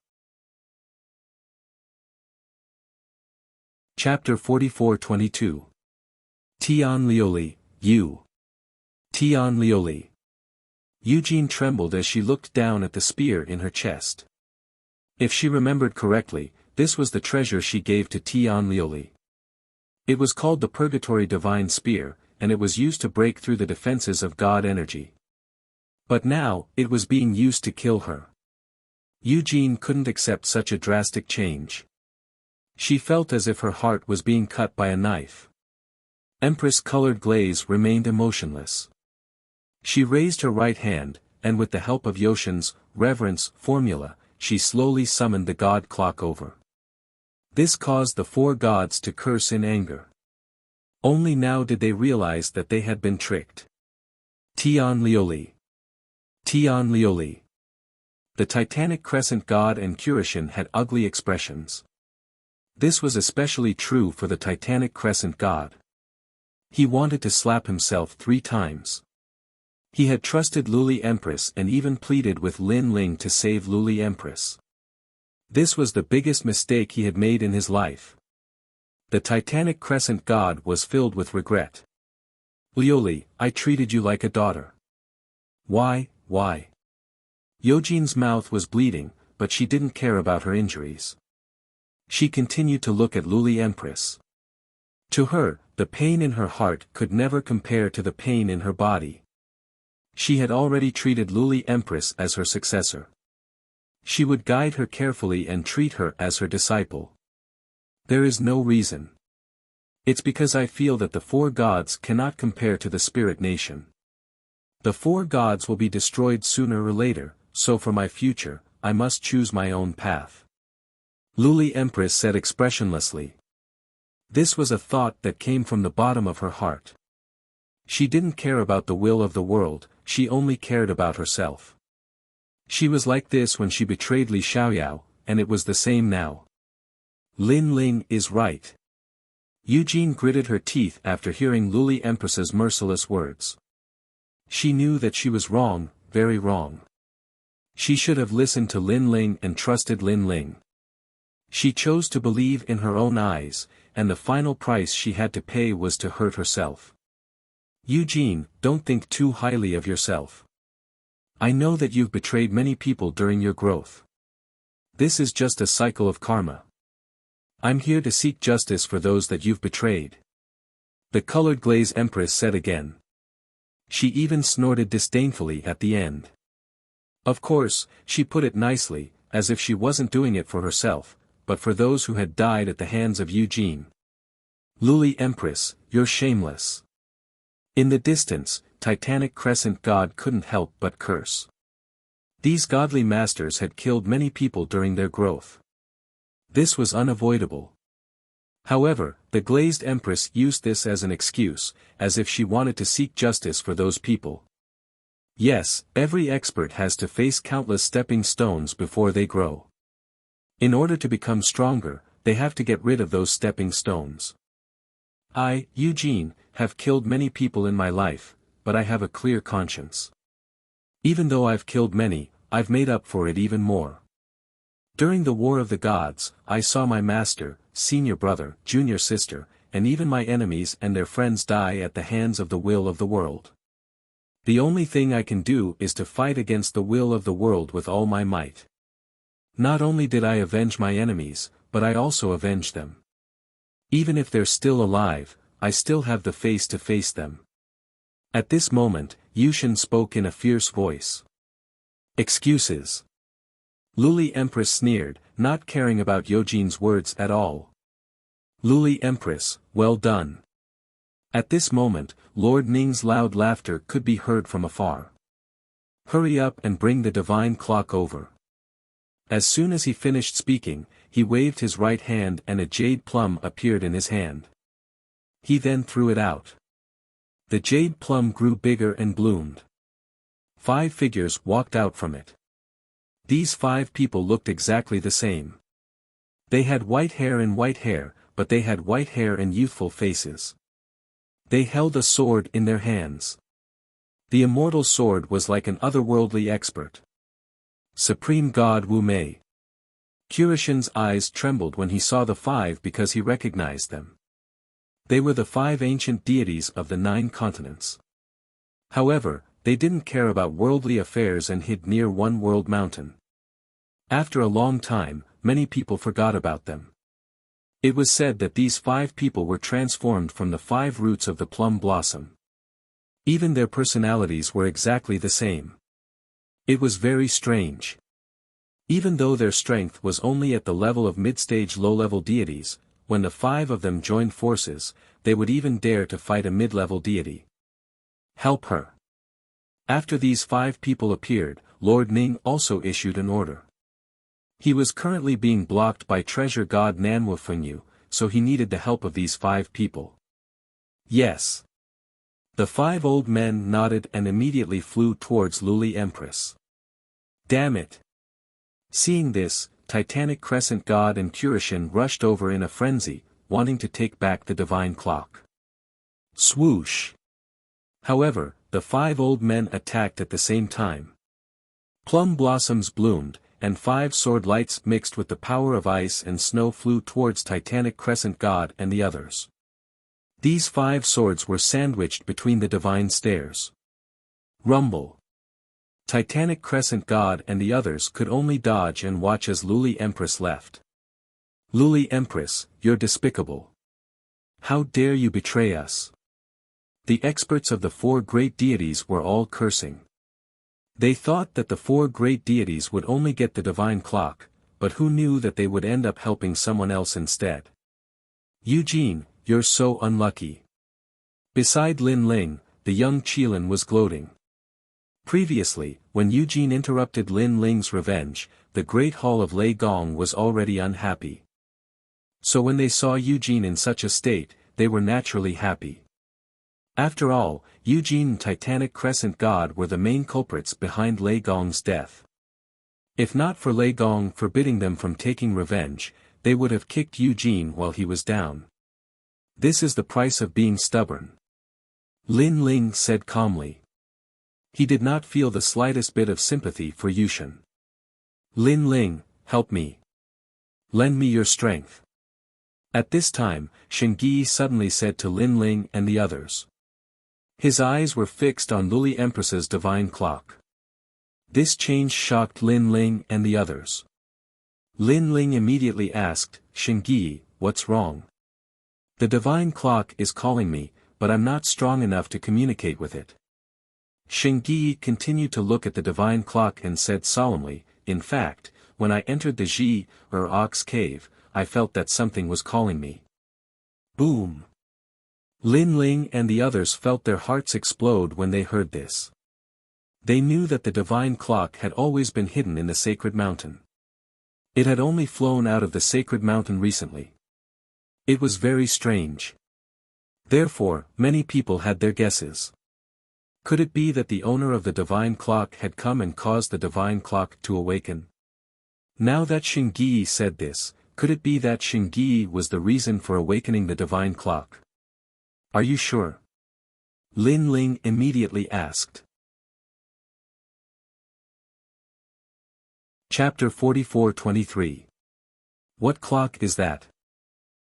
Chapter 44-22. Tian Lioli, you. Tian Lioli. Eugene trembled as she looked down at the spear in her chest. If she remembered correctly, this was the treasure she gave to Tian Lioli. It was called the Purgatory Divine Spear, and it was used to break through the defenses of God energy. But now, it was being used to kill her. Eugene couldn't accept such a drastic change. She felt as if her heart was being cut by a knife. Empress-colored glaze remained emotionless. She raised her right hand, and with the help of Yoshin's reverence formula, she slowly summoned the god clock over. This caused the four gods to curse in anger. Only now did they realize that they had been tricked. Tian Lioli. Tian Lioli. The Titanic Crescent god and Kurishin had ugly expressions. This was especially true for the Titanic Crescent god. He wanted to slap himself 3 times. He had trusted Luli Empress and even pleaded with Lin Ling to save Luli Empress. This was the biggest mistake he had made in his life. The Titanic Crescent god was filled with regret. Lioli, I treated you like a daughter. Why? Eugene's mouth was bleeding, but she didn't care about her injuries. She continued to look at Luli Empress. To her, the pain in her heart could never compare to the pain in her body. She had already treated Luli Empress as her successor. She would guide her carefully and treat her as her disciple. There is no reason. It's because I feel that the four gods cannot compare to the spirit nation. The four gods will be destroyed sooner or later, so for my future, I must choose my own path. Luli Empress said expressionlessly. This was a thought that came from the bottom of her heart. She didn't care about the will of the world, she only cared about herself. She was like this when she betrayed Li Xiaoyao, and it was the same now. Lin Ling is right. Eugene gritted her teeth after hearing Luli Empress's merciless words. She knew that she was wrong, very wrong. She should have listened to Lin Ling and trusted Lin Ling. She chose to believe in her own eyes, and the final price she had to pay was to hurt herself. Eugene, don't think too highly of yourself. I know that you've betrayed many people during your growth. This is just a cycle of karma. I'm here to seek justice for those that you've betrayed. The colored glaze Empress said again. She even snorted disdainfully at the end. Of course, she put it nicely, as if she wasn't doing it for herself, but for those who had died at the hands of Eugene. Luli Empress, you're shameless. In the distance, Titanic Crescent God couldn't help but curse. These godly masters had killed many people during their growth. This was unavoidable. However, the glazed Empress used this as an excuse, as if she wanted to seek justice for those people. Yes, every expert has to face countless stepping stones before they grow. In order to become stronger, they have to get rid of those stepping stones. I, Eugene, have killed many people in my life, but I have a clear conscience. Even though I've killed many, I've made up for it even more. During the War of the Gods, I saw my master, senior brother, junior sister, and even my enemies and their friends die at the hands of the will of the world. The only thing I can do is to fight against the will of the world with all my might. Not only did I avenge my enemies, but I also avenged them. Even if they're still alive, I still have the face to face them. At this moment, Yushin spoke in a fierce voice. Excuses. Luli Empress sneered, not caring about Eugene's words at all. Luli Empress, well done. At this moment, Lord Ning's loud laughter could be heard from afar. Hurry up and bring the divine clock over. As soon as he finished speaking, he waved his right hand and a jade plum appeared in his hand. He then threw it out. The jade plum grew bigger and bloomed. 5 figures walked out from it. These 5 people looked exactly the same. They had white hair and white hair, but they had white hair and youthful faces. They held a sword in their hands. The immortal sword was like an otherworldly expert. Supreme God Wu Mei. Kurishin's eyes trembled when he saw the 5 because he recognized them. They were the 5 ancient deities of the 9 continents. However, they didn't care about worldly affairs and hid near One World Mountain. After a long time, many people forgot about them. It was said that these 5 people were transformed from the 5 roots of the plum blossom. Even their personalities were exactly the same. It was very strange. Even though their strength was only at the level of mid-stage low-level deities, when the 5 of them joined forces, they would even dare to fight a mid-level deity. Help her. After these 5 people appeared, Lord Ning also issued an order. He was currently being blocked by treasure god Nanwu Fengyu, so he needed the help of these 5 people. Yes. The 5 old men nodded and immediately flew towards Luli Empress. Damn it. Seeing this, Titanic Crescent God and Kurishin rushed over in a frenzy, wanting to take back the divine clock. Swoosh. However, the 5 old men attacked at the same time. Plum blossoms bloomed, and 5 sword lights mixed with the power of ice and snow flew towards Titanic Crescent God and the others. These 5 swords were sandwiched between the divine stairs. Rumble. Titanic Crescent God and the others could only dodge and watch as Luli Empress left. Luli Empress, you're despicable. How dare you betray us? The experts of the 4 great deities were all cursing. They thought that the 4 great deities would only get the divine clock, but who knew that they would end up helping someone else instead? Eugene, you're so unlucky. Beside Lin Ling, the young Qilin was gloating. Previously, when Eugene interrupted Lin Ling's revenge, the Great Hall of Lei Gong was already unhappy. So when they saw Eugene in such a state, they were naturally happy. After all, Eugene and Titanic Crescent God were the main culprits behind Lei Gong's death. If not for Lei Gong forbidding them from taking revenge, they would have kicked Eugene while he was down. This is the price of being stubborn. Lin Ling said calmly. He did not feel the slightest bit of sympathy for Yushin. Lin Ling, help me. Lend me your strength. At this time, Shengi suddenly said to Lin Ling and the others. His eyes were fixed on Luli Empress's divine clock. This change shocked Lin Ling and the others. Lin Ling immediately asked, Shengi, what's wrong? The divine clock is calling me, but I'm not strong enough to communicate with it. Shengi continued to look at the divine clock and said solemnly, in fact, when I entered the Ji, or Ox cave, I felt that something was calling me. Boom! Lin Ling and the others felt their hearts explode when they heard this. They knew that the divine clock had always been hidden in the sacred mountain. It had only flown out of the sacred mountain recently. It was very strange. Therefore, many people had their guesses. Could it be that the owner of the divine clock had come and caused the divine clock to awaken? Now that Xingyi said this, could it be that Xingyi was the reason for awakening the divine clock? Are you sure? Lin Ling immediately asked. Chapter 44-23. What clock is that?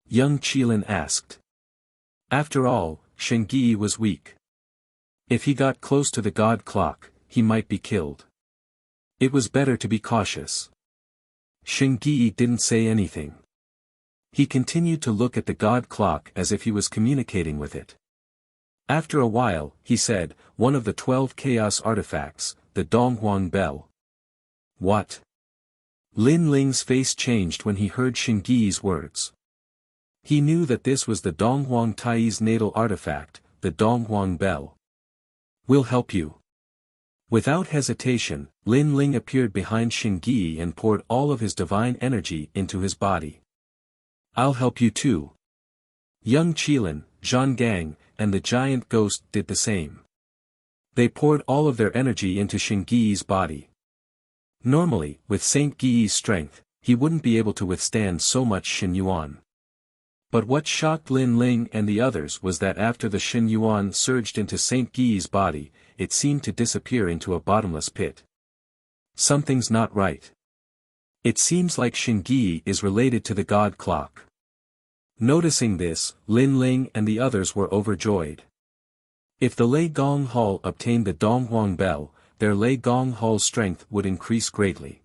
Young Qilin asked. After all, Xingyi was weak. If he got close to the god clock, he might be killed. It was better to be cautious. Xingyi didn't say anything. He continued to look at the god clock as if he was communicating with it. After a while, he said, one of the 12 chaos artifacts, the Donghuang bell. What? Lin Ling's face changed when he heard Xingyi's words. He knew that this was the Donghuang Tai's natal artifact, the Donghuang bell. We'll help you. Without hesitation, Lin Ling appeared behind Xingyi and poured all of his divine energy into his body. I'll help you too. Young Qilin, Zhan Gang, and the giant ghost did the same. They poured all of their energy into Xingyi's body. Normally, with Saint Gi's strength, he wouldn't be able to withstand so much Xin Yuan. But what shocked Lin Ling and the others was that after the Xin Yuan surged into Saint Gi's body, it seemed to disappear into a bottomless pit. Something's not right. It seems like Xingyi is related to the god clock. Noticing this, Lin Ling and the others were overjoyed. If the Lei Gong Hall obtained the Donghuang bell, their Lei Gong Hall's strength would increase greatly.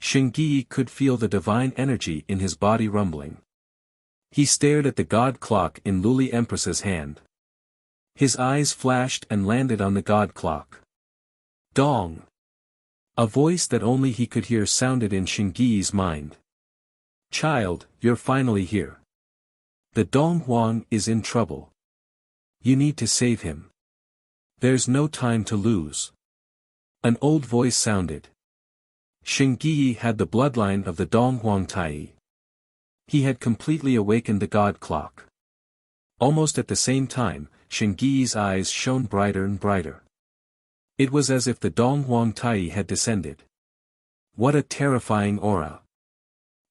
Xingyi could feel the divine energy in his body rumbling. He stared at the god clock in Luli Empress's hand. His eyes flashed and landed on the god clock. Dong! A voice that only he could hear sounded in Xingyi's mind. Child, you're finally here. The Donghuang is in trouble. You need to save him. There's no time to lose. An old voice sounded. Xingyi had the bloodline of the Donghuang Tai. He had completely awakened the god clock. Almost at the same time, Xingyi's eyes shone brighter and brighter. It was as if the Donghuang Tai had descended. What a terrifying aura.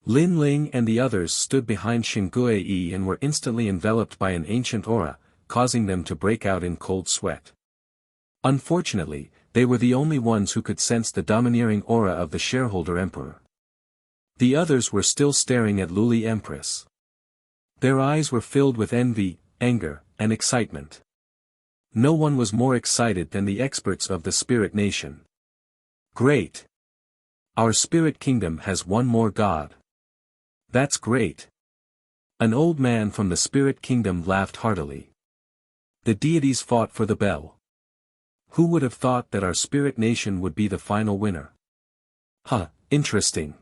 Lin Ling and the others stood behind Xingui and were instantly enveloped by an ancient aura, causing them to break out in cold sweat. Unfortunately, they were the only ones who could sense the domineering aura of the shareholder emperor. The others were still staring at Luli Empress. Their eyes were filled with envy, anger, and excitement. No one was more excited than the experts of the Spirit Nation. Great! Our Spirit Kingdom has one more god. That's great! An old man from the Spirit Kingdom laughed heartily. The deities fought for the bell. Who would have thought that our Spirit Nation would be the final winner? Huh, interesting.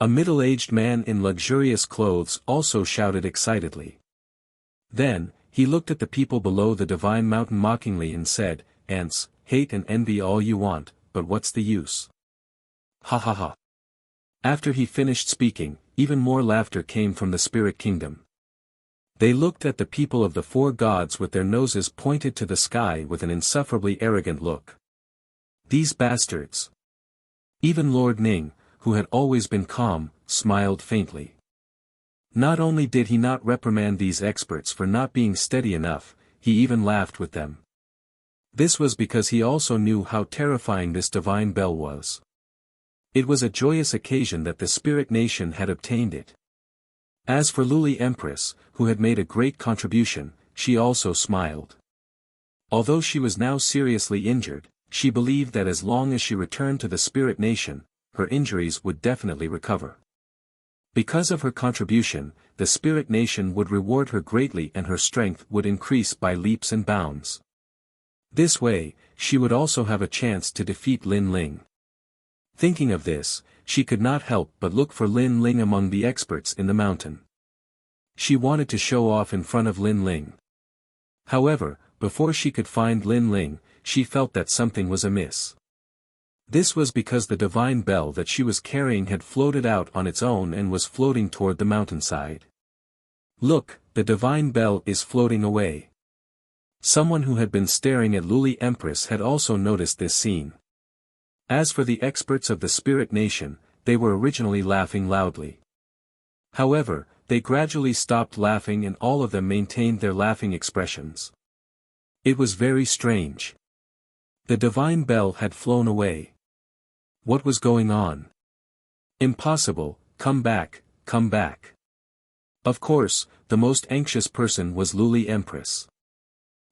A middle-aged man in luxurious clothes also shouted excitedly. Then, he looked at the people below the divine mountain mockingly and said, Ants, hate and envy all you want, but what's the use? Ha ha ha. After he finished speaking, even more laughter came from the Spirit Kingdom. They looked at the people of the four gods with their noses pointed to the sky with an insufferably arrogant look. These bastards. Even Lord Ning, who had always been calm, smiled faintly. Not only did he not reprimand these experts for not being steady enough, he even laughed with them. This was because he also knew how terrifying this divine bell was. It was a joyous occasion that the Spirit Nation had obtained it. As for Luli Empress, who had made a great contribution, she also smiled. Although she was now seriously injured, she believed that as long as she returned to the Spirit Nation, her injuries would definitely recover. Because of her contribution, the Spirit Nation would reward her greatly and her strength would increase by leaps and bounds. This way, she would also have a chance to defeat Lin Ling. Thinking of this, she could not help but look for Lin Ling among the experts in the mountain. She wanted to show off in front of Lin Ling. However, before she could find Lin Ling, she felt that something was amiss. This was because the divine bell that she was carrying had floated out on its own and was floating toward the mountainside. Look, the divine bell is floating away. Someone who had been staring at Luli Empress had also noticed this scene. As for the experts of the Spirit Nation, they were originally laughing loudly. However, they gradually stopped laughing and all of them maintained their laughing expressions. It was very strange. The divine bell had flown away. What was going on? Impossible, come back, come back. Of course, the most anxious person was Luli Empress.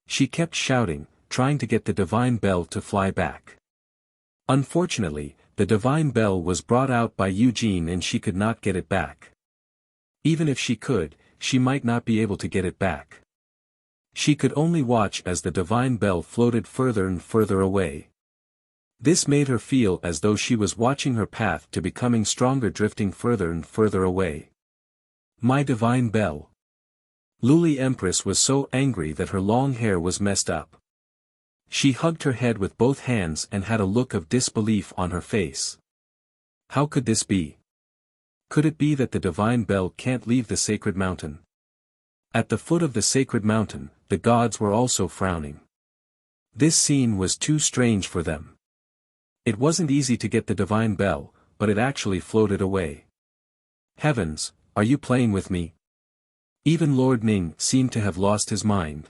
She kept shouting, trying to get the divine bell to fly back. Unfortunately, the divine bell was brought out by Eugene and she could not get it back. Even if she could, she might not be able to get it back. She could only watch as the divine bell floated further and further away. This made her feel as though she was watching her path to becoming stronger, drifting further and further away. My divine bell. Luli Empress was so angry that her long hair was messed up. She hugged her head with both hands and had a look of disbelief on her face. How could this be? Could it be that the divine bell can't leave the sacred mountain? At the foot of the sacred mountain, the gods were also frowning. This scene was too strange for them. It wasn't easy to get the divine bell, but it actually floated away. Heavens, are you playing with me? Even Lord Ning seemed to have lost his mind.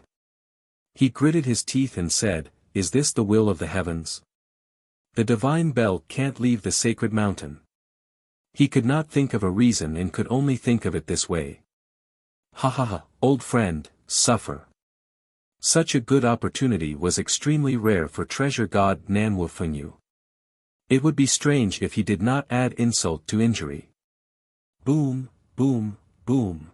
He gritted his teeth and said, "Is this the will of the heavens? The divine bell can't leave the sacred mountain." He could not think of a reason and could only think of it this way. Ha ha ha, old friend, suffer. Such a good opportunity was extremely rare for treasure god Nanwu Fengyu. It would be strange if he did not add insult to injury. Boom, boom, boom.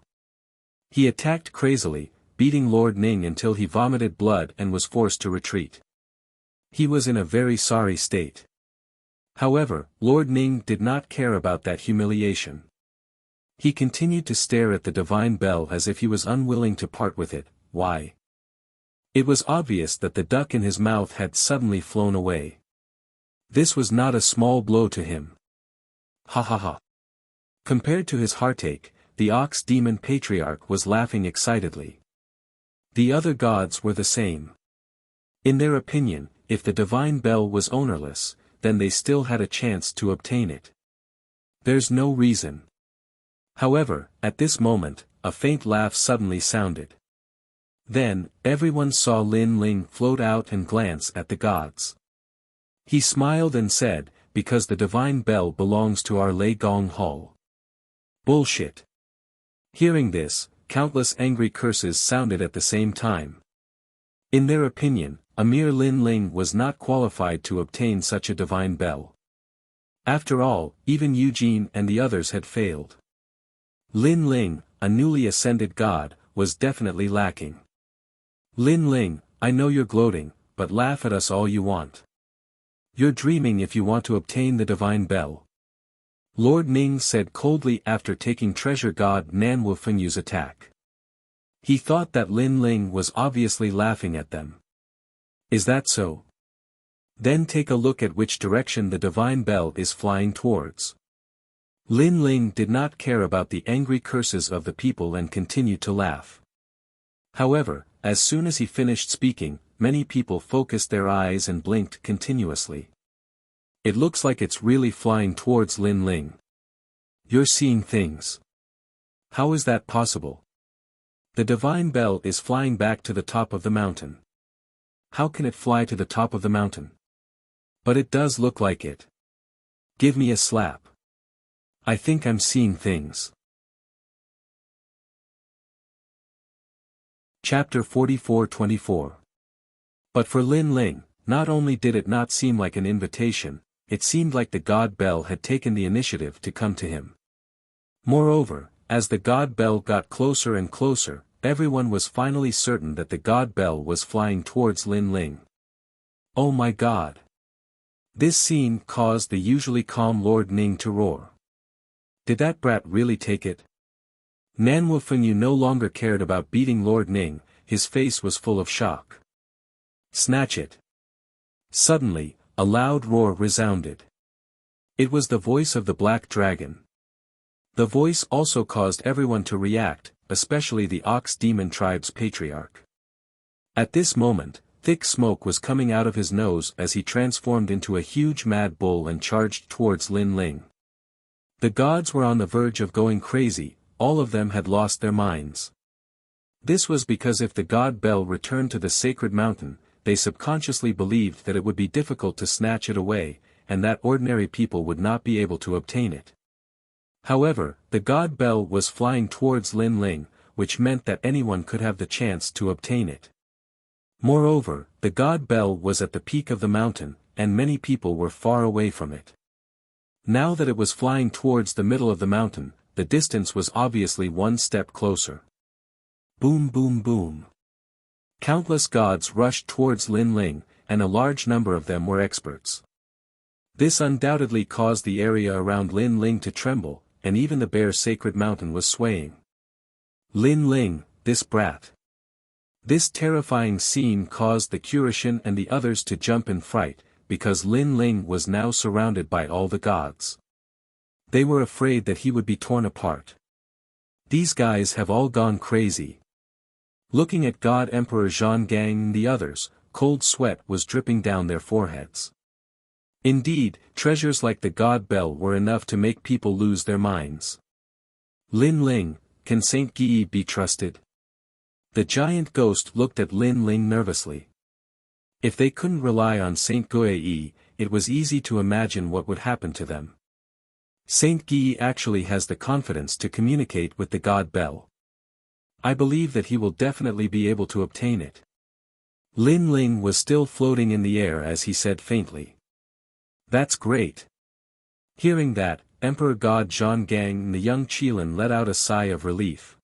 He attacked crazily, beating Lord Ning until he vomited blood and was forced to retreat. He was in a very sorry state. However, Lord Ning did not care about that humiliation. He continued to stare at the divine bell as if he was unwilling to part with it. Why? It was obvious that the duck in his mouth had suddenly flown away. This was not a small blow to him. Ha ha ha. Compared to his heartache, the ox demon patriarch was laughing excitedly. The other gods were the same. In their opinion, if the divine bell was ownerless, then they still had a chance to obtain it. There's no reason. However, at this moment, a faint laugh suddenly sounded. Then, everyone saw Lin Ling float out and glance at the gods. He smiled and said, "Because the divine bell belongs to our Lei Gong Hall." Bullshit. Hearing this, countless angry curses sounded at the same time. In their opinion, a mere Lin Ling was not qualified to obtain such a divine bell. After all, even Eugene and the others had failed. Lin Ling, a newly ascended god, was definitely lacking. Lin Ling, I know you're gloating, but laugh at us all you want. You're dreaming if you want to obtain the divine bell. Lord Ning said coldly after taking treasure god Nanwu Fengyu's attack. He thought that Lin Ling was obviously laughing at them. Is that so? Then take a look at which direction the divine bell is flying towards. Lin Ling did not care about the angry curses of the people and continued to laugh. However, as soon as he finished speaking, many people focused their eyes and blinked continuously. It looks like it's really flying towards Lin Ling. You're seeing things. How is that possible? The divine bell is flying back to the top of the mountain. How can it fly to the top of the mountain? But it does look like it. Give me a slap. I think I'm seeing things. Chapter 44-24. But for Lin Ling, not only did it not seem like an invitation, it seemed like the god bell had taken the initiative to come to him. Moreover, as the god bell got closer and closer, everyone was finally certain that the god bell was flying towards Lin Ling. Oh my god! This scene caused the usually calm Lord Ning to roar. Did that brat really take it? Nan Wufenyu no longer cared about beating Lord Ning, his face was full of shock. Snatch it. Suddenly, a loud roar resounded. It was the voice of the Black Dragon. The voice also caused everyone to react, especially the Ox Demon tribe's patriarch. At this moment, thick smoke was coming out of his nose as he transformed into a huge mad bull and charged towards Lin Ling. The gods were on the verge of going crazy, all of them had lost their minds. This was because if the god Bel returned to the sacred mountain, they subconsciously believed that it would be difficult to snatch it away, and that ordinary people would not be able to obtain it. However, the god Bel was flying towards Lin Ling, which meant that anyone could have the chance to obtain it. Moreover, the god Bel was at the peak of the mountain, and many people were far away from it. Now that it was flying towards the middle of the mountain, the distance was obviously one step closer. Boom boom boom. Countless gods rushed towards Lin Ling, and a large number of them were experts. This undoubtedly caused the area around Lin Ling to tremble, and even the bare sacred mountain was swaying. Lin Ling, this brat. This terrifying scene caused the Kurishin and the others to jump in fright, because Lin Ling was now surrounded by all the gods. They were afraid that he would be torn apart. These guys have all gone crazy. Looking at God Emperor Zhonggang and the others, cold sweat was dripping down their foreheads. Indeed, treasures like the god Bel were enough to make people lose their minds. Lin Ling, can Saint Guyi be trusted? The giant ghost looked at Lin Ling nervously. If they couldn't rely on Saint Guyi, it was easy to imagine what would happen to them. Saint Guyi actually has the confidence to communicate with the god Bel. I believe that he will definitely be able to obtain it. Lin Ling was still floating in the air as he said faintly. That's great. Hearing that, Emperor God Zhonggang and the young Qilin let out a sigh of relief.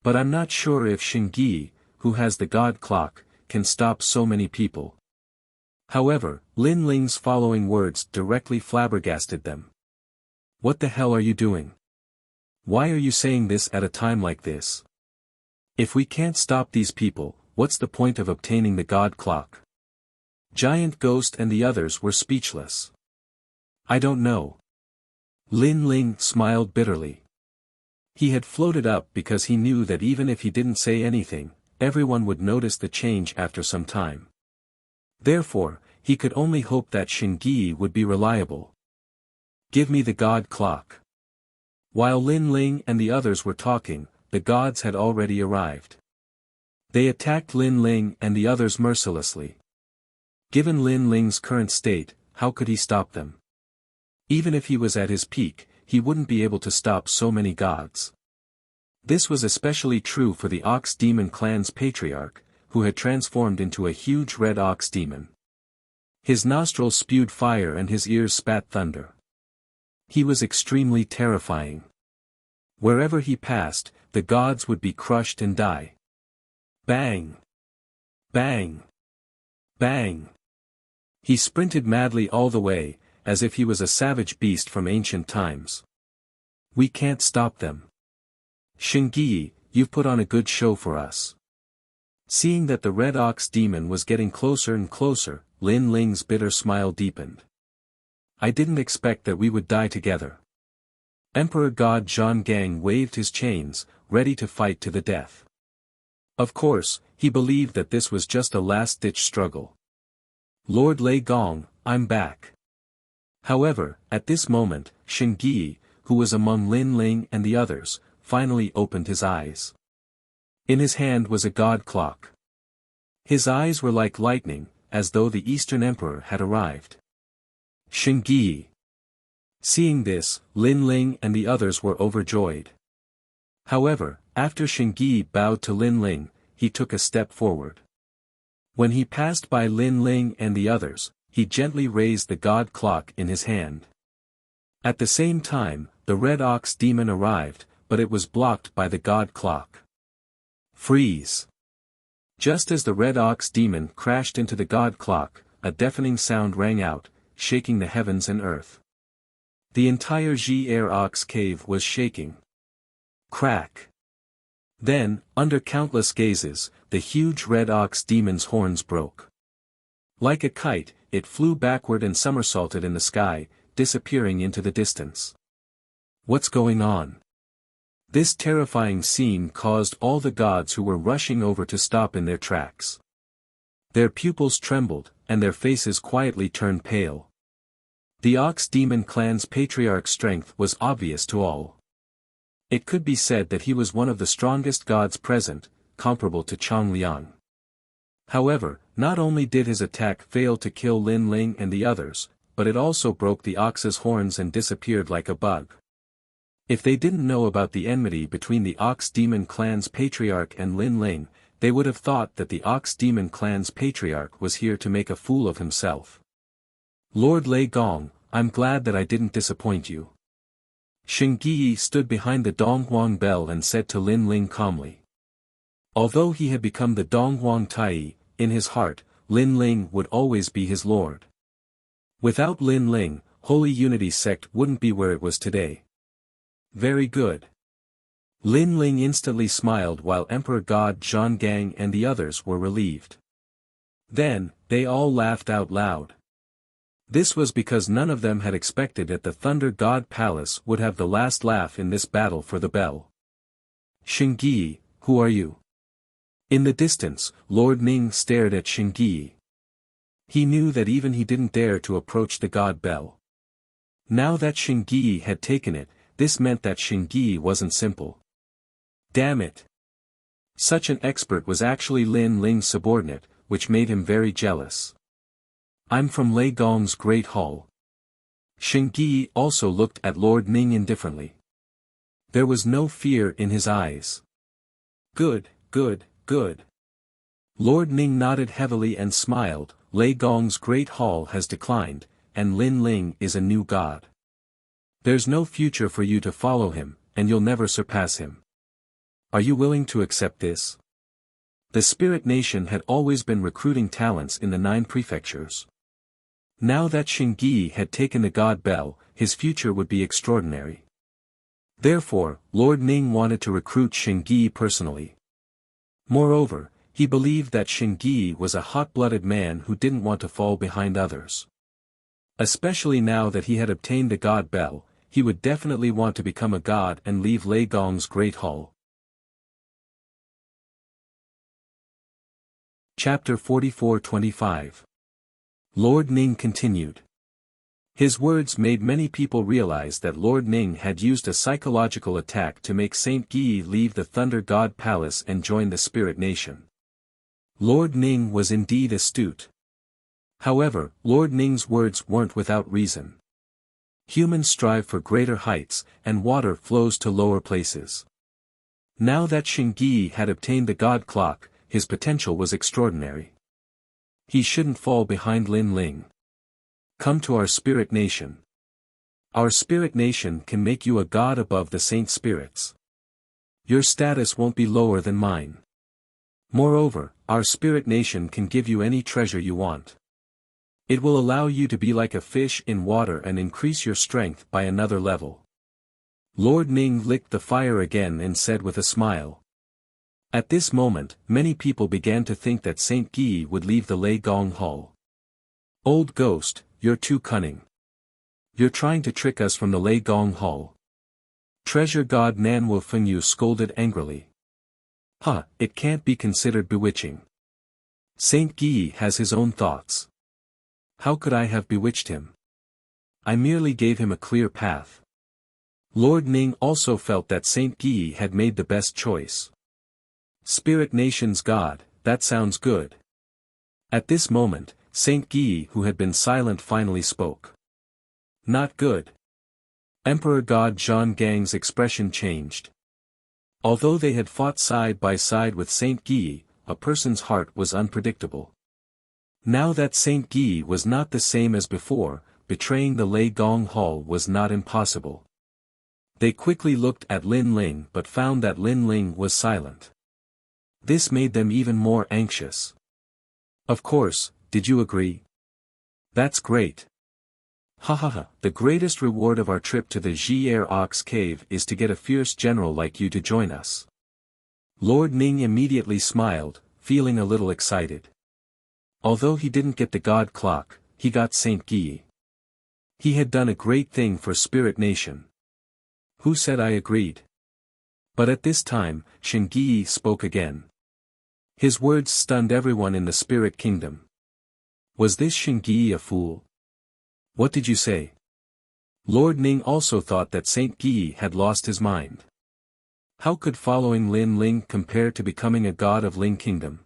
But I'm not sure if Shingyi, who has the god clock, can stop so many people. However, Lin Ling's following words directly flabbergasted them. What the hell are you doing? Why are you saying this at a time like this? If we can't stop these people, what's the point of obtaining the god clock? Giant Ghost and the others were speechless. I don't know. Lin Ling smiled bitterly. He had floated up because he knew that even if he didn't say anything, everyone would notice the change after some time. Therefore, he could only hope that Shingyi would be reliable. Give me the god clock. While Lin Ling and the others were talking, the gods had already arrived. They attacked Lin Ling and the others mercilessly. Given Lin Ling's current state, how could he stop them? Even if he was at his peak, he wouldn't be able to stop so many gods. This was especially true for the Ox Demon clan's patriarch, who had transformed into a huge red ox demon. His nostrils spewed fire and his ears spat thunder. He was extremely terrifying. Wherever he passed, the gods would be crushed and die. Bang! Bang! Bang! He sprinted madly all the way, as if he was a savage beast from ancient times. We can't stop them. Shingyi, you've put on a good show for us. Seeing that the red ox demon was getting closer and closer, Lin Ling's bitter smile deepened. I didn't expect that we would die together. Emperor God Zhonggang waved his chains, ready to fight to the death. Of course, he believed that this was just a last-ditch struggle. Lord Lei Gong, I'm back. However, at this moment, Shingyi, who was among Lin Ling and the others, finally opened his eyes. In his hand was a god clock. His eyes were like lightning, as though the Eastern Emperor had arrived. Shingyi. Seeing this, Lin Ling and the others were overjoyed. However, after Shingyi bowed to Lin Ling, he took a step forward. When he passed by Lin Ling and the others, he gently raised the god clock in his hand. At the same time, the red ox demon arrived, but it was blocked by the god clock. Freeze! Just as the red ox demon crashed into the god clock, a deafening sound rang out, shaking the heavens and earth. The entire Ji Air Ox cave was shaking. Crack. Then, under countless gazes, the huge red ox demon's horns broke. Like a kite, it flew backward and somersaulted in the sky, disappearing into the distance. What's going on? This terrifying scene caused all the gods who were rushing over to stop in their tracks. Their pupils trembled, and their faces quietly turned pale. The Ox Demon clan's patriarch's strength was obvious to all. It could be said that he was one of the strongest gods present, comparable to Changliang. However, not only did his attack fail to kill Lin Ling and the others, but it also broke the ox's horns and disappeared like a bug. If they didn't know about the enmity between the Ox Demon clan's patriarch and Lin Ling, they would have thought that the Ox Demon clan's patriarch was here to make a fool of himself. Lord Lei Gong, I'm glad that I didn't disappoint you. Xing Yi stood behind the Donghuang bell and said to Lin Ling calmly. Although he had become the Donghuang Tai, in his heart, Lin Ling would always be his lord. Without Lin Ling, Holy Unity Sect wouldn't be where it was today. Very good. Lin Ling instantly smiled while Emperor God Zhang Gang and the others were relieved. Then, they all laughed out loud. This was because none of them had expected that the Thunder God Palace would have the last laugh in this battle for the bell. Xing Yi, who are you? In the distance, Lord Ning stared at Xing Yi. He knew that even he didn't dare to approach the God Bell. Now that Xing Yi had taken it, this meant that Xing Yi wasn't simple. Damn it! Such an expert was actually Lin Ling's subordinate, which made him very jealous. I'm from Lei Gong's Great Hall. Xing Yi also looked at Lord Ning indifferently. There was no fear in his eyes. Good, good, good. Lord Ning nodded heavily and smiled. Lei Gong's Great Hall has declined, and Lin Ling is a new god. There's no future for you to follow him, and you'll never surpass him. Are you willing to accept this? The Spirit Nation had always been recruiting talents in the 9 prefectures. Now that Xing Yi had taken the God Bell, his future would be extraordinary. Therefore, Lord Ning wanted to recruit Xing Yi personally. Moreover, he believed that Xing Yi was a hot-blooded man who didn't want to fall behind others. Especially now that he had obtained the God Bell, he would definitely want to become a god and leave Lei Gong's Great Hall. Chapter 44-25. Lord Ning continued. His words made many people realize that Lord Ning had used a psychological attack to make Saint Yi leave the Thunder God Palace and join the Spirit Nation. Lord Ning was indeed astute. However, Lord Ning's words weren't without reason. Humans strive for greater heights, and water flows to lower places. Now that Xing Yi had obtained the God Clock, his potential was extraordinary. He shouldn't fall behind Lin Ling. Come to our Spirit Nation. Our Spirit Nation can make you a god above the Saint Spirits. Your status won't be lower than mine. Moreover, our Spirit Nation can give you any treasure you want. It will allow you to be like a fish in water and increase your strength by another level. Lord Ning licked the fire again and said with a smile. At this moment, many people began to think that Saint Yi would leave the Lei Gong Hall. Old ghost, you're too cunning. You're trying to trick us from the Lei Gong Hall. Treasure God Nan Wu Fengyu scolded angrily. It can't be considered bewitching. Saint Yi has his own thoughts. How could I have bewitched him? I merely gave him a clear path. Lord Ning also felt that Saint Yi had made the best choice. Spirit Nation's God, that sounds good. At this moment, Saint Yi who had been silent finally spoke. Not good. Emperor God Zhang Gang's expression changed. Although they had fought side by side with Saint Yi, a person's heart was unpredictable. Now that Saint Yi was not the same as before, betraying the Lei Gong Hall was not impossible. They quickly looked at Lin Ling but found that Lin Ling was silent. This made them even more anxious. Of course, did you agree? That's great. Ha ha ha, the greatest reward of our trip to the Jier Ox Cave is to get a fierce general like you to join us. Lord Ning immediately smiled, feeling a little excited. Although he didn't get the God Clock, he got Saint Guy. He had done a great thing for Spirit Nation. Who said I agreed? But at this time, Guy spoke again. His words stunned everyone in the Spirit Kingdom. Was this Guy a fool? What did you say? Lord Ning also thought that Saint Guy had lost his mind. How could following Lin Ling compare to becoming a god of Ling Kingdom?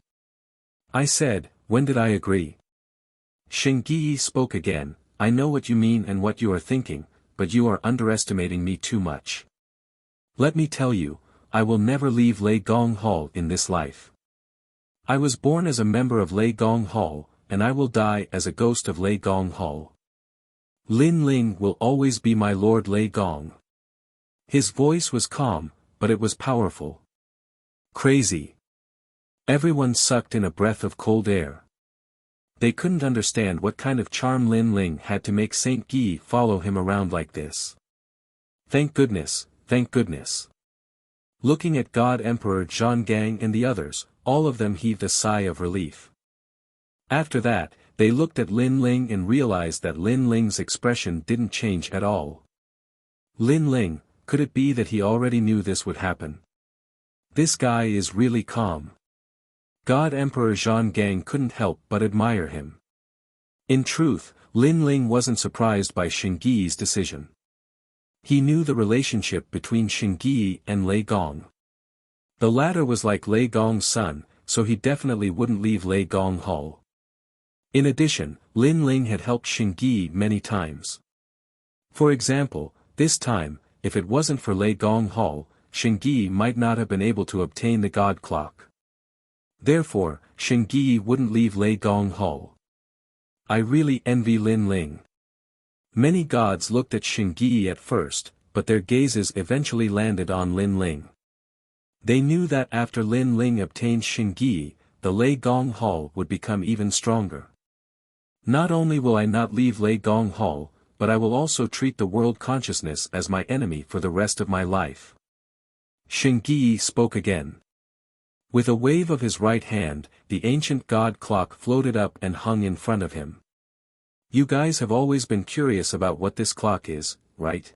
I said, when did I agree? Guy spoke again, I know what you mean and what you are thinking, but you are underestimating me too much. Let me tell you, I will never leave Lei Gong Hall in this life. I was born as a member of Lei Gong Hall, and I will die as a ghost of Lei Gong Hall. Lin Ling will always be my Lord Lei Gong. His voice was calm, but it was powerful. Crazy. Everyone sucked in a breath of cold air. They couldn't understand what kind of charm Lin Ling had to make Saint Guy follow him around like this. Thank goodness, thank goodness. Looking at God Emperor Zhang Gang and the others, all of them heaved a sigh of relief. After that, they looked at Lin Ling and realized that Lin Ling's expression didn't change at all. Lin Ling, could it be that he already knew this would happen? This guy is really calm. God Emperor Zhang Gang couldn't help but admire him. In truth, Lin Ling wasn't surprised by Guy's decision. He knew the relationship between Guy and Lei Gong. The latter was like Lei Gong's son, so he definitely wouldn't leave Lei Gong Hall. In addition, Lin Ling had helped Guy many times. For example, this time, if it wasn't for Lei Gong Hall, Guy might not have been able to obtain the God Clock. Therefore, Guy wouldn't leave Lei Gong Hall. I really envy Lin Ling. Many gods looked at Guy at first, but their gazes eventually landed on Lin Ling. They knew that after Lin Ling obtained Guy, the Lei Gong Hall would become even stronger. Not only will I not leave Lei Gong Hall, but I will also treat the world consciousness as my enemy for the rest of my life. Guy spoke again. With a wave of his right hand, the ancient God Clock floated up and hung in front of him. You guys have always been curious about what this clock is, right?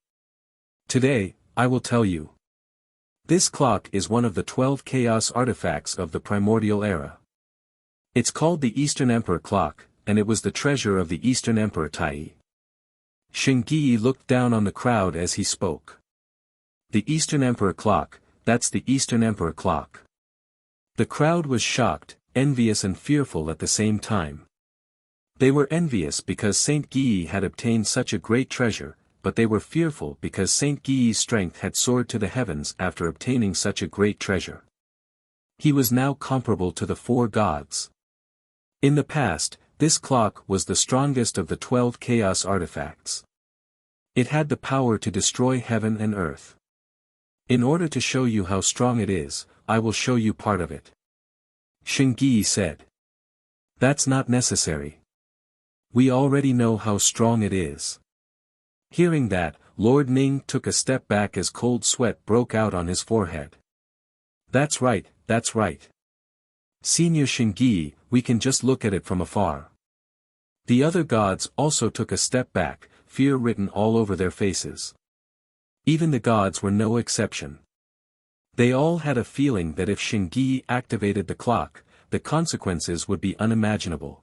Today, I will tell you. This clock is one of the 12 chaos artifacts of the primordial era. It's called the Eastern Emperor Clock, and it was the treasure of the Eastern Emperor Tai. Guy looked down on the crowd as he spoke. The Eastern Emperor Clock, that's the Eastern Emperor Clock. The crowd was shocked, envious and fearful at the same time. They were envious because Saint Guy had obtained such a great treasure, but they were fearful because Saint Guy's strength had soared to the heavens after obtaining such a great treasure. He was now comparable to the 4 gods. In the past, this clock was the strongest of the 12 chaos artifacts. It had the power to destroy heaven and earth. In order to show you how strong it is, I will show you part of it. Guy said. That's not necessary. We already know how strong it is. Hearing that, Lord Ning took a step back as cold sweat broke out on his forehead. That's right, that's right. Senior Guy, we can just look at it from afar. The other gods also took a step back, fear written all over their faces. Even the gods were no exception. They all had a feeling that if Guy activated the clock, the consequences would be unimaginable.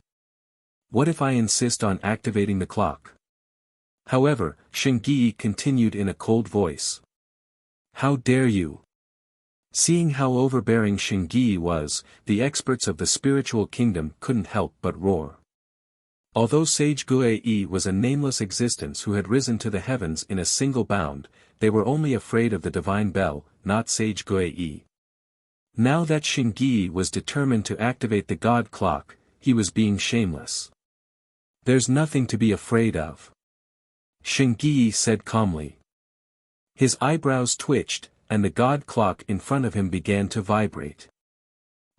What if I insist on activating the clock? However, Guy continued in a cold voice. How dare you? Seeing how overbearing Guy was, the experts of the spiritual kingdom couldn't help but roar. Although Sage Guai was a nameless existence who had risen to the heavens in a single bound, they were only afraid of the divine bell, not Sage Guai. Now that Guy was determined to activate the God Clock, he was being shameless. There's nothing to be afraid of. Guai said calmly. His eyebrows twitched, and the God Clock in front of him began to vibrate.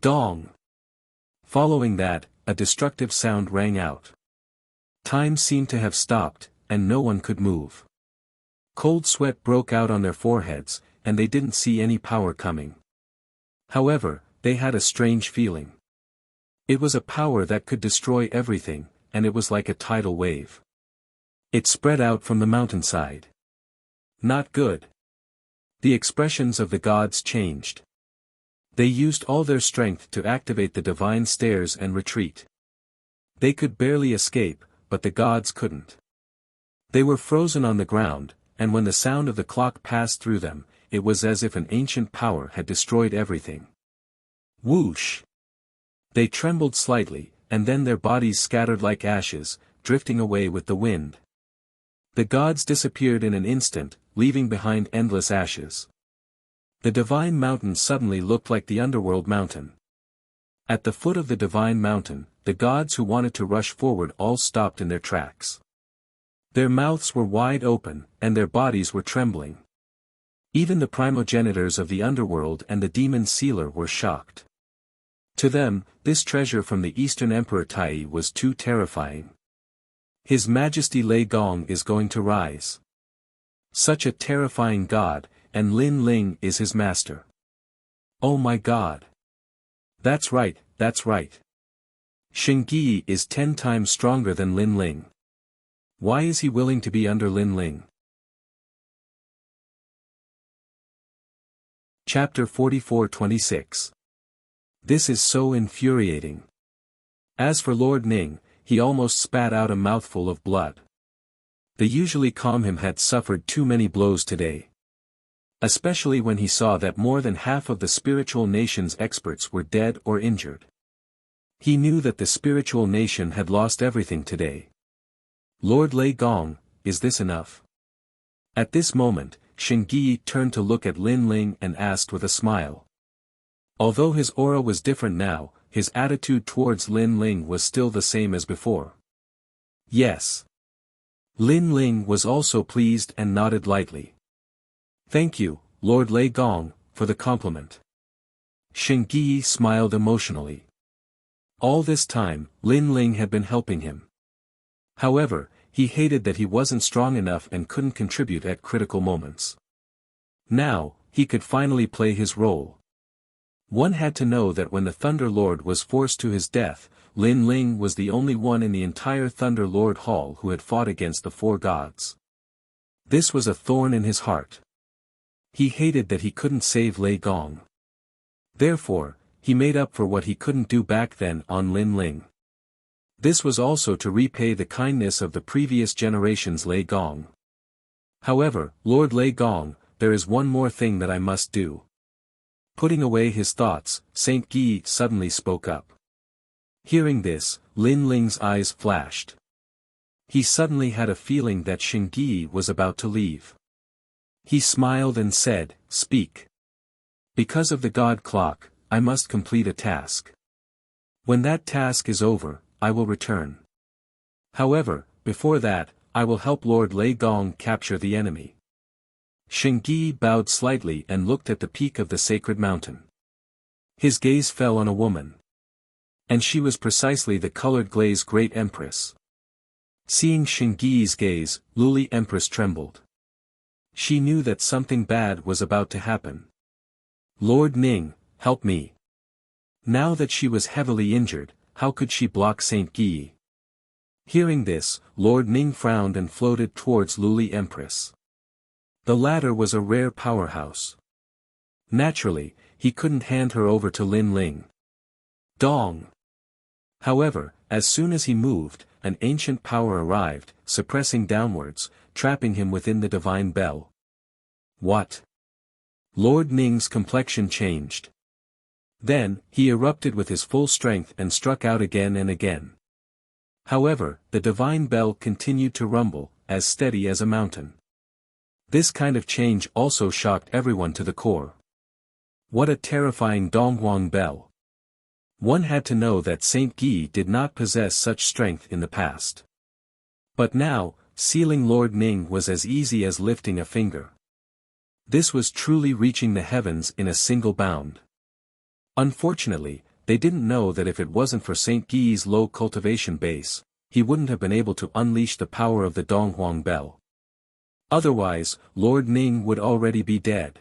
Dong! Following that, a destructive sound rang out. Time seemed to have stopped, and no one could move. Cold sweat broke out on their foreheads, and they didn't see any power coming. However, they had a strange feeling. It was a power that could destroy everything, and it was like a tidal wave. It spread out from the mountainside. Not good. The expressions of the gods changed. They used all their strength to activate the divine stairs and retreat. They could barely escape, but the gods couldn't. They were frozen on the ground, and when the sound of the clock passed through them, it was as if an ancient power had destroyed everything. Whoosh! They trembled slightly, and then their bodies scattered like ashes, drifting away with the wind. The gods disappeared in an instant, leaving behind endless ashes. The divine mountain suddenly looked like the underworld mountain. At the foot of the divine mountain, the gods who wanted to rush forward all stopped in their tracks. Their mouths were wide open, and their bodies were trembling. Even the primogenitors of the underworld and the demon sealer were shocked. To them, this treasure from the Eastern Emperor Tai was too terrifying. His Majesty Lei Gong is going to rise. Such a terrifying god, and Lin Ling is his master. Oh my god. That's right, that's right. Xingyi is 10 times stronger than Lin Ling. Why is he willing to be under Lin Ling? Chapter 44-26. This is so infuriating. As for Lord Ning, he almost spat out a mouthful of blood. The usually calm him had suffered too many blows today. Especially when he saw that more than half of the spiritual nation's experts were dead or injured. He knew that the spiritual nation had lost everything today. Lord Lei Gong, is this enough? At this moment, Xingyi turned to look at Lin Ling and asked with a smile. Although his aura was different now, his attitude towards Lin Ling was still the same as before. Yes. Lin Ling was also pleased and nodded lightly. Thank you, Lord Lei Gong, for the compliment. Xingyi smiled emotionally. All this time, Lin Ling had been helping him. However, he hated that he wasn't strong enough and couldn't contribute at critical moments. Now, he could finally play his role. One had to know that when the Thunder Lord was forced to his death, Lin Ling was the only one in the entire Thunder Lord Hall who had fought against the 4 gods. This was a thorn in his heart. He hated that he couldn't save Lei Gong. Therefore, he made up for what he couldn't do back then on Lin Ling. This was also to repay the kindness of the previous generation's Lei Gong. However, Lord Lei Gong, there is one more thing that I must do. Putting away his thoughts, Saint Yi suddenly spoke up. Hearing this, Lin Ling's eyes flashed. He suddenly had a feeling that Xingyi was about to leave. He smiled and said, "Speak. Because of the God clock, I must complete a task. When that task is over, I will return. However, before that, I will help Lord Lei Gong capture the enemy." Xingyi bowed slightly and looked at the peak of the sacred mountain. His gaze fell on a woman. And she was precisely the colored glaze great empress. Seeing Xingyi's gaze, Luli Empress trembled. She knew that something bad was about to happen. "Lord Ning, help me." Now that she was heavily injured, how could she block Saint Yi? Hearing this, Lord Ning frowned and floated towards Luli Empress. The latter was a rare powerhouse. Naturally, he couldn't hand her over to Lin Ling. Dong! However, as soon as he moved, an ancient power arrived, suppressing downwards, trapping him within the divine bell. What? Lord Ning's complexion changed. Then, he erupted with his full strength and struck out again and again. However, the divine bell continued to rumble, as steady as a mountain. This kind of change also shocked everyone to the core. What a terrifying Donghuang bell. One had to know that Saint Yi did not possess such strength in the past. But now, sealing Lord Ning was as easy as lifting a finger. This was truly reaching the heavens in a single bound. Unfortunately, they didn't know that if it wasn't for Saint Yi's low cultivation base, he wouldn't have been able to unleash the power of the Donghuang Bell. Otherwise, Lord Ning would already be dead.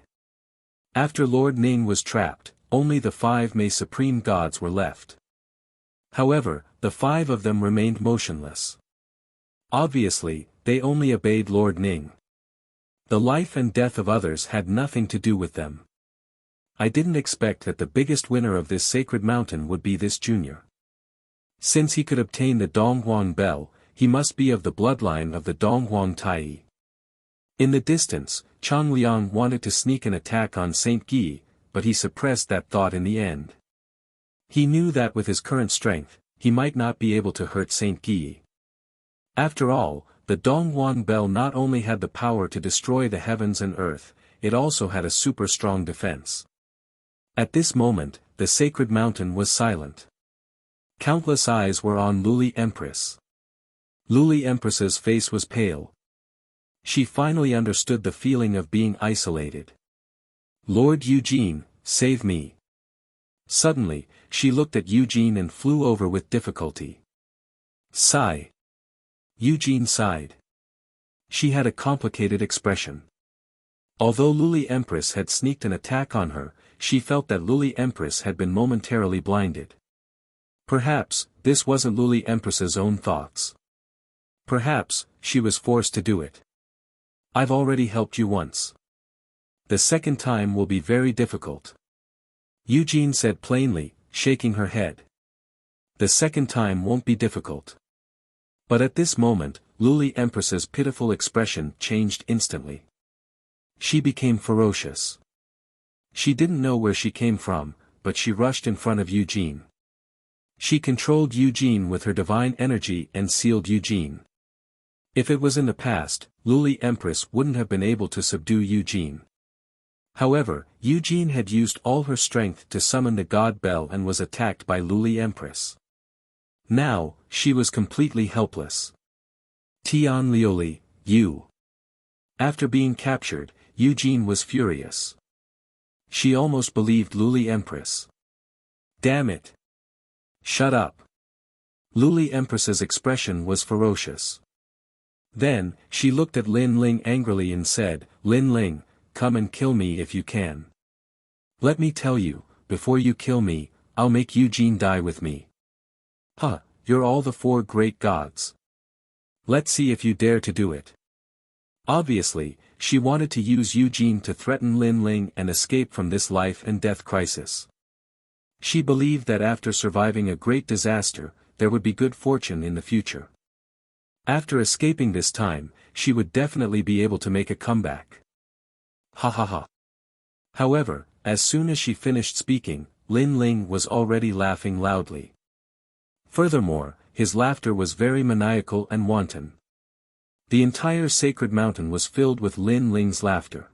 After Lord Ning was trapped, only the 5 Mei Supreme Gods were left. However, the 5 of them remained motionless. Obviously, they only obeyed Lord Ning. The life and death of others had nothing to do with them. I didn't expect that the biggest winner of this sacred mountain would be this junior. Since he could obtain the Donghuang Bell, he must be of the bloodline of the Donghuang Tai. In the distance, Chang Liang wanted to sneak an attack on Saint Guy, but he suppressed that thought in the end. He knew that with his current strength, he might not be able to hurt Saint Guy. After all, the Donghuang Bell not only had the power to destroy the heavens and earth, it also had a super strong defense. At this moment, the sacred mountain was silent. Countless eyes were on Luli Empress. Luli Empress's face was pale. She finally understood the feeling of being isolated. Lord Eugene, save me. Suddenly, she looked at Eugene and flew over with difficulty. Sigh. Eugene sighed. She had a complicated expression. Although Luli Empress had sneaked an attack on her, she felt that Luli Empress had been momentarily blinded. Perhaps, this wasn't Luli Empress's own thoughts. Perhaps, she was forced to do it. I've already helped you once. The second time will be very difficult. Eugene said plainly, shaking her head. The second time won't be difficult. But at this moment, Luli Empress's pitiful expression changed instantly. She became ferocious. She didn't know where she came from, but she rushed in front of Eugene. She controlled Eugene with her divine energy and sealed Eugene. If it was in the past, Luli Empress wouldn't have been able to subdue Eugene. However, Eugene had used all her strength to summon the God Bell and was attacked by Luli Empress. Now, she was completely helpless. Tian Liuli, you. After being captured, Eugene was furious. She almost believed Luli Empress. Damn it. Shut up. Luli Empress's expression was ferocious. Then, she looked at Lin Ling angrily and said, Lin Ling, come and kill me if you can. Let me tell you, before you kill me, I'll make Eugene die with me. Huh, you're all the 4 great gods. Let's see if you dare to do it. Obviously, she wanted to use Eugene to threaten Lin Ling and escape from this life and death crisis. She believed that after surviving a great disaster, there would be good fortune in the future. After escaping this time, she would definitely be able to make a comeback. Ha ha ha. However, as soon as she finished speaking, Lin Ling was already laughing loudly. Furthermore, his laughter was very maniacal and wanton. The entire sacred mountain was filled with Lin Ling's laughter.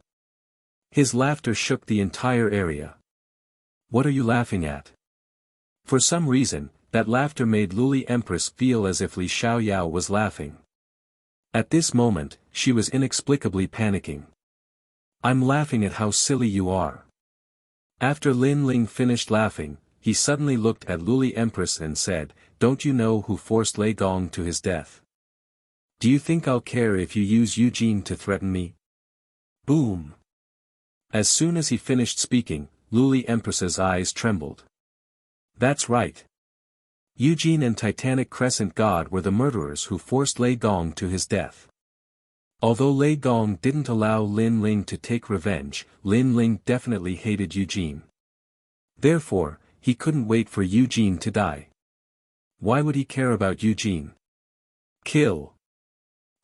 His laughter shook the entire area. What are you laughing at? For some reason, that laughter made Luli Empress feel as if Li Xiaoyao was laughing. At this moment, she was inexplicably panicking. I'm laughing at how silly you are. After Lin Ling finished laughing, he suddenly looked at Luli Empress and said, Don't you know who forced Lei Gong to his death? Do you think I'll care if you use Eugene to threaten me? Boom! As soon as he finished speaking, Luli Empress's eyes trembled. That's right. Eugene and Titanic Crescent God were the murderers who forced Lei Gong to his death. Although Lei Gong didn't allow Lin Ling to take revenge, Lin Ling definitely hated Eugene. Therefore, he couldn't wait for Eugene to die. Why would he care about Eugene? Kill.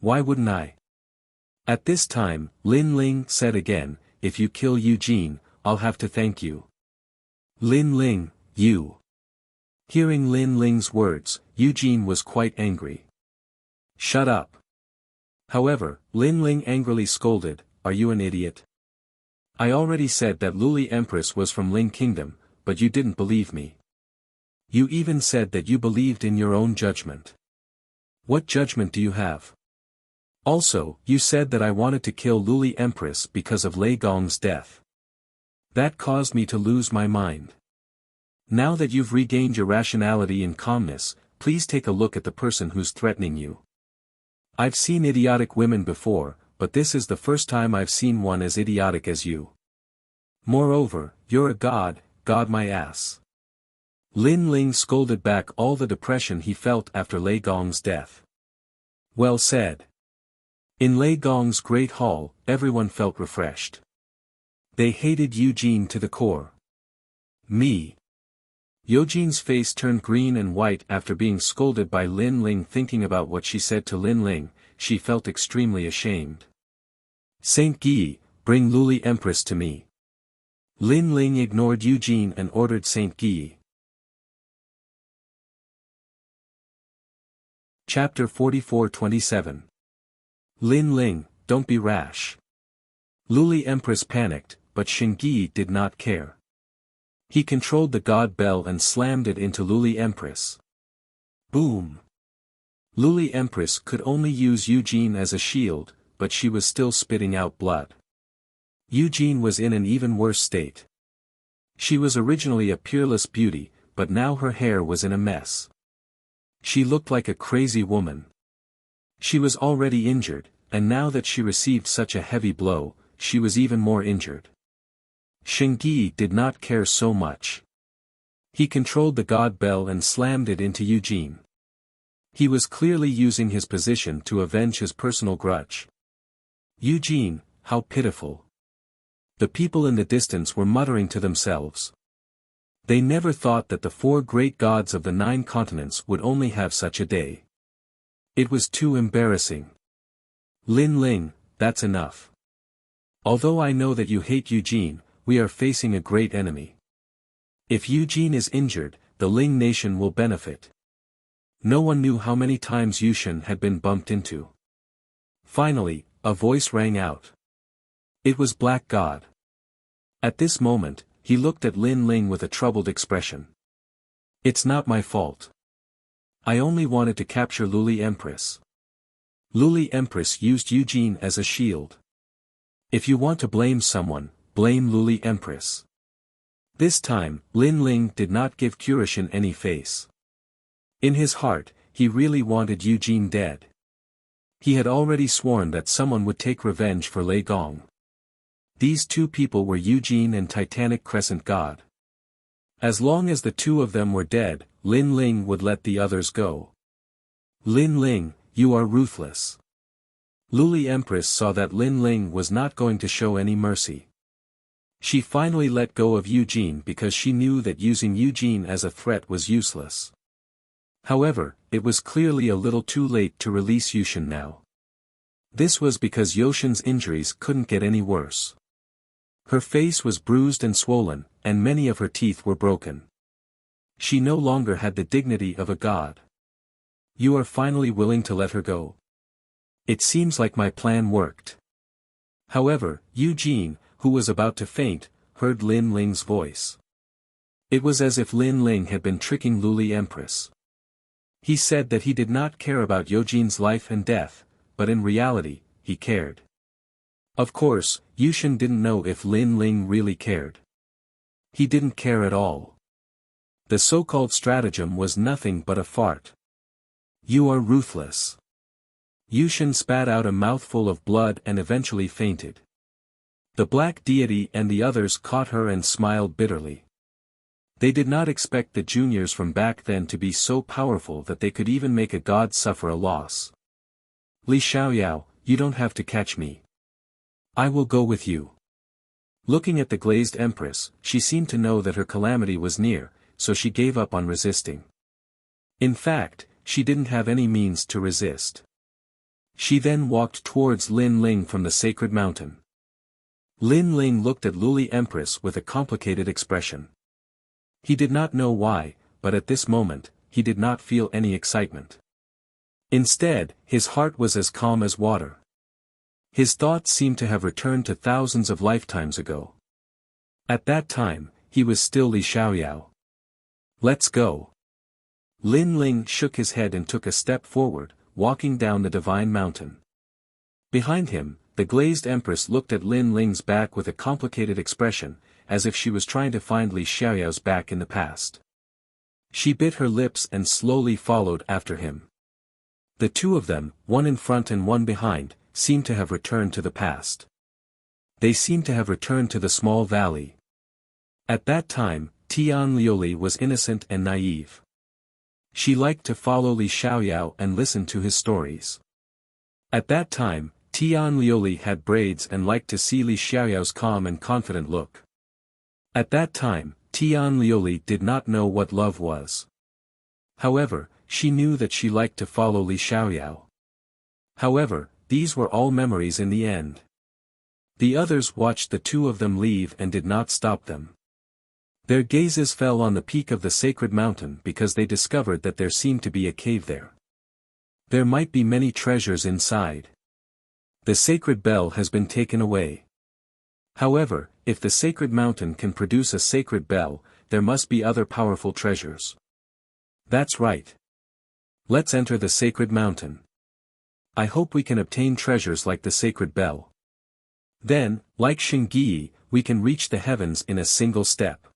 Why wouldn't I? At this time, Lin Ling said again, If you kill Eugene, I'll have to thank you. Lin Ling, you. Hearing Lin Ling's words, Eugene was quite angry. Shut up. However, Lin Ling angrily scolded, Are you an idiot? I already said that Luli Empress was from Ling Kingdom, but you didn't believe me. You even said that you believed in your own judgment. What judgment do you have? Also, you said that I wanted to kill Luli Empress because of Lei Gong's death. That caused me to lose my mind. Now that you've regained your rationality and calmness, please take a look at the person who's threatening you. I've seen idiotic women before, but this is the first time I've seen one as idiotic as you. Moreover, you're a god my ass." Lin Ling scolded back all the depression he felt after Lei Gong's death. Well said. In Lei Gong's great hall, everyone felt refreshed. They hated Eugene to the core. Me. Eugene's face turned green and white after being scolded by Lin Ling. Thinking about what she said to Lin Ling, she felt extremely ashamed. "Saint Guy, bring Luli Empress to me." Lin Ling ignored Eugene and ordered Saint Guy. Chapter 44-27. Lin Ling, don't be rash. Luli Empress panicked, but Shingyi did not care. He controlled the god bell and slammed it into Luli Empress. Boom! Luli Empress could only use Eugene as a shield, but she was still spitting out blood. Eugene was in an even worse state. She was originally a peerless beauty, but now her hair was in a mess. She looked like a crazy woman. She was already injured, and now that she received such a heavy blow, she was even more injured. Shingyi did not care so much. He controlled the god bell and slammed it into Eugene. He was clearly using his position to avenge his personal grudge. Eugene, how pitiful. The people in the distance were muttering to themselves. They never thought that the 4 great gods of the 9 continents would only have such a day. It was too embarrassing. Lin Ling, that's enough. Although I know that you hate Eugene, we are facing a great enemy. If Eugene is injured, the Ling nation will benefit. No one knew how many times Yushin had been bumped into. Finally, a voice rang out. It was Black God. At this moment, he looked at Lin Ling with a troubled expression. "It's not my fault. I only wanted to capture Luli Empress. Luli Empress used Eugene as a shield. If you want to blame someone, blame Luli Empress." This time, Lin Ling did not give Kurishin any face. In his heart, he really wanted Eugene dead. He had already sworn that someone would take revenge for Lei Gong. These 2 people were Eugene and Titanic Crescent God. As long as the 2 of them were dead, Lin Ling would let the others go. "Lin Ling, you are ruthless." Luli Empress saw that Lin Ling was not going to show any mercy. She finally let go of Eugene because she knew that using Eugene as a threat was useless. However, it was clearly a little too late to release Yushin now. This was because Yoshin's injuries couldn't get any worse. Her face was bruised and swollen, and many of her teeth were broken. She no longer had the dignity of a god. "You are finally willing to let her go? It seems like my plan worked." However, Eugene, who was about to faint, heard Lin Ling's voice. It was as if Lin Ling had been tricking Luli Empress. He said that he did not care about Eugene's life and death, but in reality, he cared. Of course, Yushin didn't know if Lin Ling really cared. He didn't care at all. The so-called stratagem was nothing but a fart. "You are ruthless." Yushin spat out a mouthful of blood and eventually fainted. The black deity and the others caught her and smiled bitterly. They did not expect the juniors from back then to be so powerful that they could even make a god suffer a loss. "Li Xiaoyao, you don't have to catch me. I will go with you." Looking at the glazed empress, she seemed to know that her calamity was near, so she gave up on resisting. In fact, she didn't have any means to resist. She then walked towards Lin Ling from the sacred mountain. Lin Ling looked at Luli Empress with a complicated expression. He did not know why, but at this moment, he did not feel any excitement. Instead, his heart was as calm as water. His thoughts seemed to have returned to thousands of lifetimes ago. At that time, he was still Li Xiaoyao. "Let's go." Lin Ling shook his head and took a step forward, walking down the divine mountain. Behind him, the glazed empress looked at Lin Ling's back with a complicated expression, as if she was trying to find Li Xiaoyao's back in the past. She bit her lips and slowly followed after him. The two of them, one in front and one behind, seemed to have returned to the past. They seemed to have returned to the small valley. At that time, Tian Liuli was innocent and naive. She liked to follow Li Xiaoyao and listen to his stories. At that time, Tian Liuli had braids and liked to see Li Xiaoyao's calm and confident look. At that time, Tian Liuli did not know what love was. However, she knew that she liked to follow Li Xiaoyao. However, these were all memories in the end. The others watched the two of them leave and did not stop them. Their gazes fell on the peak of the sacred mountain because they discovered that there seemed to be a cave there. There might be many treasures inside. The sacred bell has been taken away. However, if the sacred mountain can produce a sacred bell, there must be other powerful treasures. That's right. Let's enter the sacred mountain. I hope we can obtain treasures like the sacred bell. Then, like Xingyi, we can reach the heavens in a single step.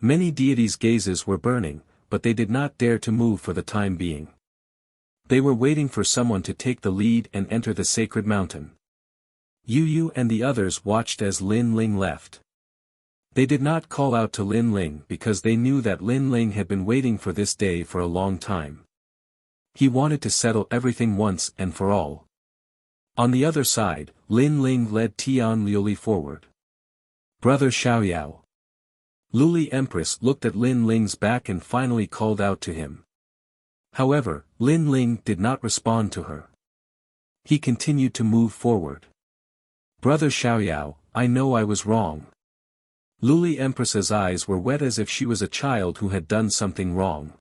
Many deities' gazes were burning, but they did not dare to move for the time being. They were waiting for someone to take the lead and enter the sacred mountain. Yu Yu and the others watched as Lin Ling left. They did not call out to Lin Ling because they knew that Lin Ling had been waiting for this day for a long time. He wanted to settle everything once and for all. On the other side, Lin Ling led Tian Liuli forward. Brother Xiaoyao. Luli Empress looked at Lin Ling's back and finally called out to him. However, Lin Ling did not respond to her. He continued to move forward. Brother Xiaoyao, I know I was wrong. Luli Empress's eyes were wet as if she was a child who had done something wrong.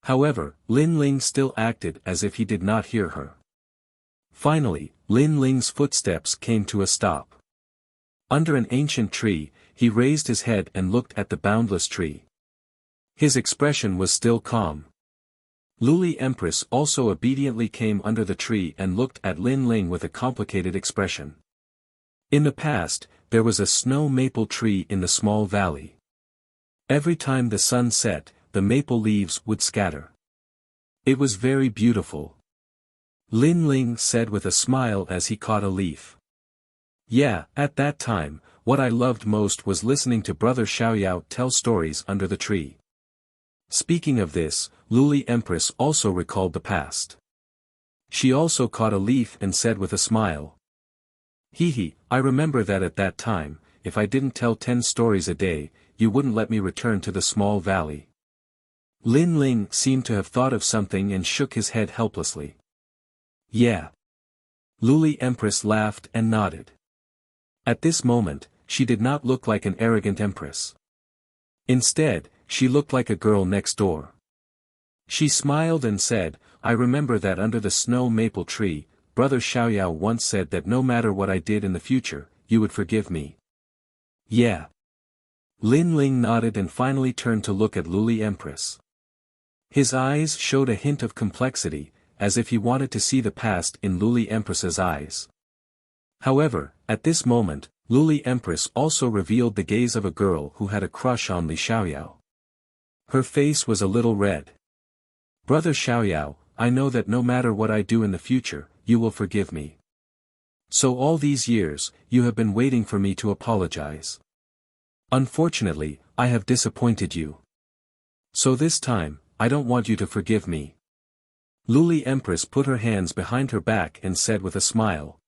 However, Lin Ling still acted as if he did not hear her. Finally, Lin Ling's footsteps came to a stop. Under an ancient tree, he raised his head and looked at the boundless tree. His expression was still calm. Luli Empress also obediently came under the tree and looked at Lin Ling with a complicated expression. In the past, there was a snow maple tree in the small valley. Every time the sun set, the maple leaves would scatter. It was very beautiful. Lin Ling said with a smile as he caught a leaf. Yeah, at that time, what I loved most was listening to Brother Xiaoyao tell stories under the tree. Speaking of this, Luli Empress also recalled the past. She also caught a leaf and said with a smile. Hee, I remember that at that time, if I didn't tell 10 stories a day, you wouldn't let me return to the small valley. Lin Ling seemed to have thought of something and shook his head helplessly. Yeah. Luli Empress laughed and nodded. At this moment, she did not look like an arrogant empress. Instead, she looked like a girl next door. She smiled and said, I remember that under the snow maple tree, Brother Xiaoyao once said that no matter what I did in the future, you would forgive me. Yeah. Lin Ling nodded and finally turned to look at Luli Empress. His eyes showed a hint of complexity, as if he wanted to see the past in Luli Empress's eyes. However, at this moment, Luli Empress also revealed the gaze of a girl who had a crush on Li Xiaoyao. Her face was a little red. Brother Xiaoyao, I know that no matter what I do in the future, you will forgive me. So all these years, you have been waiting for me to apologize. Unfortunately, I have disappointed you. So this time, I don't want you to forgive me. Luli Empress put her hands behind her back and said with a smile.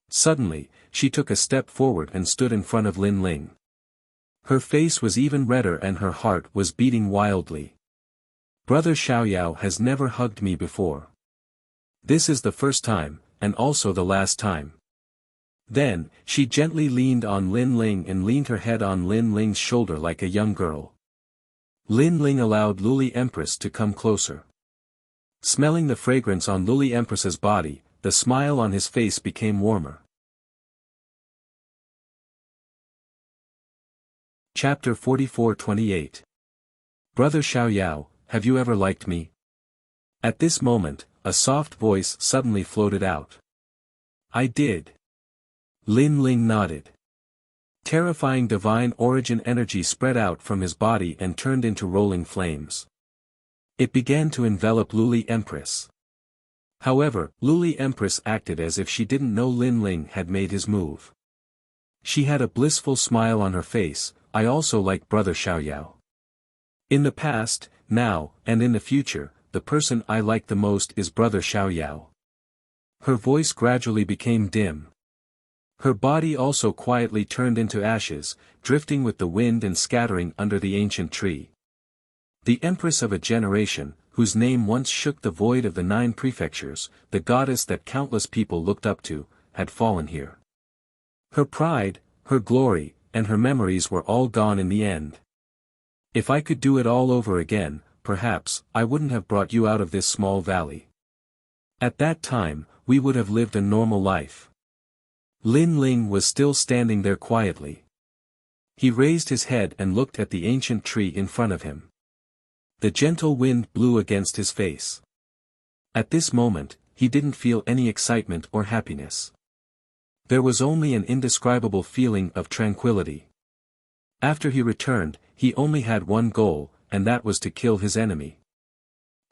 Suddenly, she took a step forward and stood in front of Lin Ling. Her face was even redder and her heart was beating wildly. Brother Xiaoyao has never hugged me before. This is the first time, and also the last time. Then, she gently leaned on Lin Ling and leaned her head on Lin Ling's shoulder like a young girl. Lin Ling allowed Luli Empress to come closer. Smelling the fragrance on Luli Empress's body, the smile on his face became warmer. Chapter 44-28. Brother Xiaoyao, have you ever liked me? At this moment, a soft voice suddenly floated out. I did. Lin Ling nodded. Terrifying divine origin energy spread out from his body and turned into rolling flames. It began to envelop Luli Empress. However, Luli Empress acted as if she didn't know Lin Ling had made his move. She had a blissful smile on her face. I also like Brother Xiaoyao. In the past, now, and in the future, the person I like the most is Brother Xiaoyao. Her voice gradually became dim. Her body also quietly turned into ashes, drifting with the wind and scattering under the ancient tree. The Empress of a generation, whose name once shook the void of the 9 prefectures, the goddess that countless people looked up to, had fallen here. Her pride, her glory, and her memories were all gone in the end. If I could do it all over again, perhaps, I wouldn't have brought you out of this small valley. At that time, we would have lived a normal life. Lin Ling was still standing there quietly. He raised his head and looked at the ancient tree in front of him. The gentle wind blew against his face. At this moment, he didn't feel any excitement or happiness. There was only an indescribable feeling of tranquility. After he returned, he only had one goal, and that was to kill his enemy.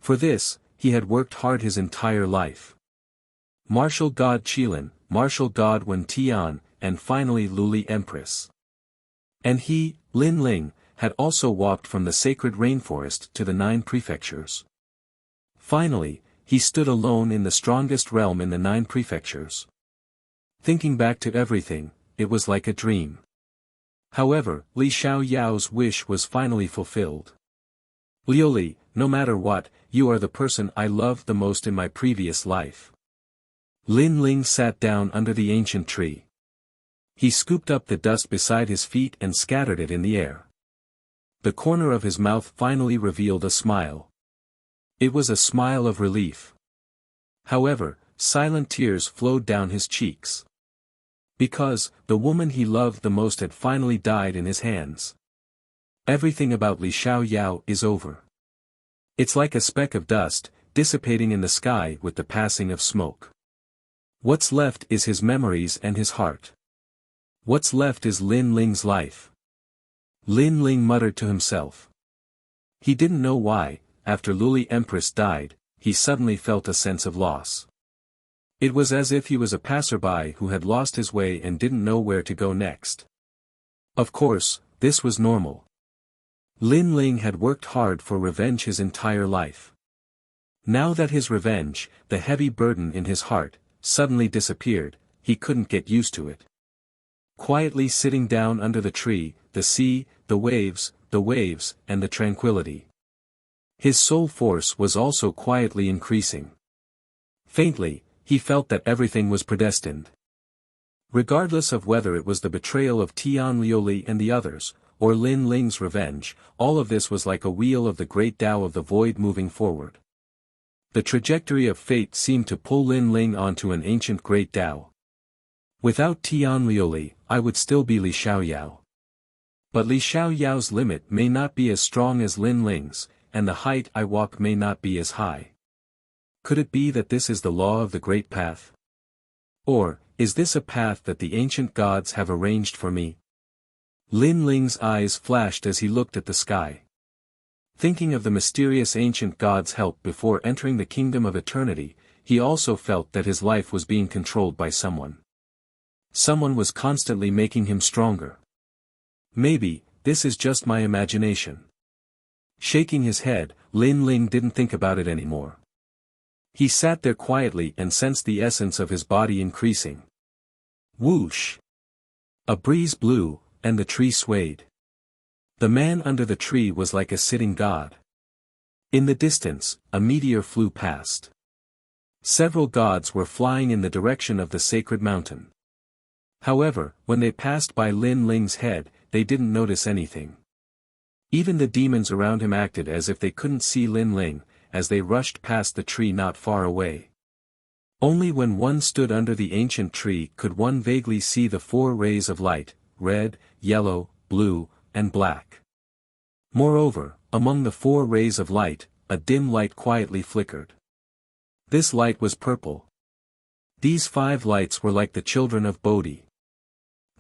For this, he had worked hard his entire life. Martial God Qilin, Martial God Wen Tian, and finally Luli Empress. And he, Lin Ling, had also walked from the sacred rainforest to the 9 prefectures. Finally, he stood alone in the strongest realm in the 9 prefectures. Thinking back to everything, it was like a dream. However, Li Xiaoyao's wish was finally fulfilled. Liuli, no matter what, you are the person I loved the most in my previous life. Lin Ling sat down under the ancient tree. He scooped up the dust beside his feet and scattered it in the air. The corner of his mouth finally revealed a smile. It was a smile of relief. However, silent tears flowed down his cheeks. Because, the woman he loved the most had finally died in his hands. Everything about Li Xiaoyao is over. It's like a speck of dust, dissipating in the sky with the passing of smoke. What's left is his memories and his heart. What's left is Lin Ling's life. Lin Ling muttered to himself. He didn't know why, after Luli Empress died, he suddenly felt a sense of loss. It was as if he was a passerby who had lost his way and didn't know where to go next. Of course, this was normal. Lin Ling had worked hard for revenge his entire life. Now that his revenge, the heavy burden in his heart, suddenly disappeared, he couldn't get used to it. Quietly sitting down under the tree, the sea, the waves, and the tranquility. His soul force was also quietly increasing. Faintly, he felt that everything was predestined. Regardless of whether it was the betrayal of Tian Liuli and the others, or Lin Ling's revenge, all of this was like a wheel of the great Tao of the void moving forward. The trajectory of fate seemed to pull Lin Ling onto an ancient great Tao. Without Tian Liuli, I would still be Li Xiaoyao. But Li Xiaoyao's limit may not be as strong as Lin Ling's, and the height I walk may not be as high. Could it be that this is the law of the great path? Or, is this a path that the ancient gods have arranged for me? Lin Ling's eyes flashed as he looked at the sky. Thinking of the mysterious ancient god's help before entering the kingdom of eternity, he also felt that his life was being controlled by someone. Someone was constantly making him stronger. Maybe, this is just my imagination. Shaking his head, Lin Ling didn't think about it anymore. He sat there quietly and sensed the essence of his body increasing. Whoosh! A breeze blew, and the tree swayed. The man under the tree was like a sitting god. In the distance, a meteor flew past. Several gods were flying in the direction of the sacred mountain. However, when they passed by Lin Ling's head, they didn't notice anything. Even the demons around him acted as if they couldn't see Lin Ling, as they rushed past the tree not far away. Only when one stood under the ancient tree could one vaguely see the 4 rays of light, red, yellow, blue, and black. Moreover, among the 4 rays of light, a dim light quietly flickered. This light was purple. These 5 lights were like the children of Bodhi.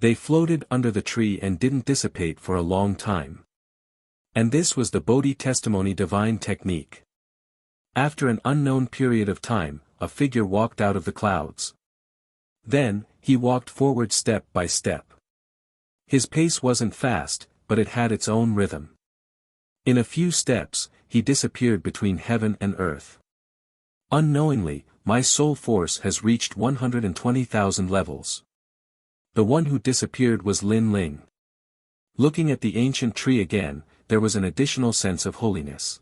They floated under the tree and didn't dissipate for a long time. And this was the Bodhi testimony divine technique. After an unknown period of time, a figure walked out of the clouds. Then, he walked forward step by step. His pace wasn't fast, but it had its own rhythm. In a few steps, he disappeared between heaven and earth. Unknowingly, my soul force has reached 120,000 levels. The one who disappeared was Lin Ling. Looking at the ancient tree again, there was an additional sense of holiness.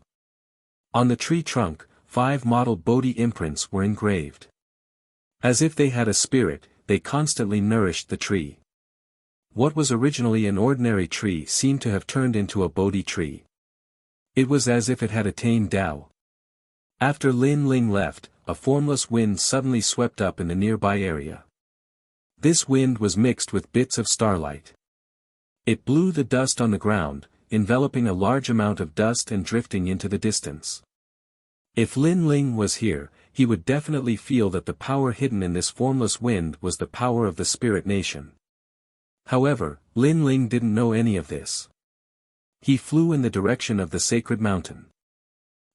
On the tree trunk, 5 model Bodhi imprints were engraved. As if they had a spirit, they constantly nourished the tree. What was originally an ordinary tree seemed to have turned into a Bodhi tree. It was as if it had attained Tao. After Lin Ling left, a formless wind suddenly swept up in the nearby area. This wind was mixed with bits of starlight. It blew the dust on the ground, enveloping a large amount of dust and drifting into the distance. If Lin Ling was here, he would definitely feel that the power hidden in this formless wind was the power of the spirit nation. However, Lin Ling didn't know any of this. He flew in the direction of the sacred mountain.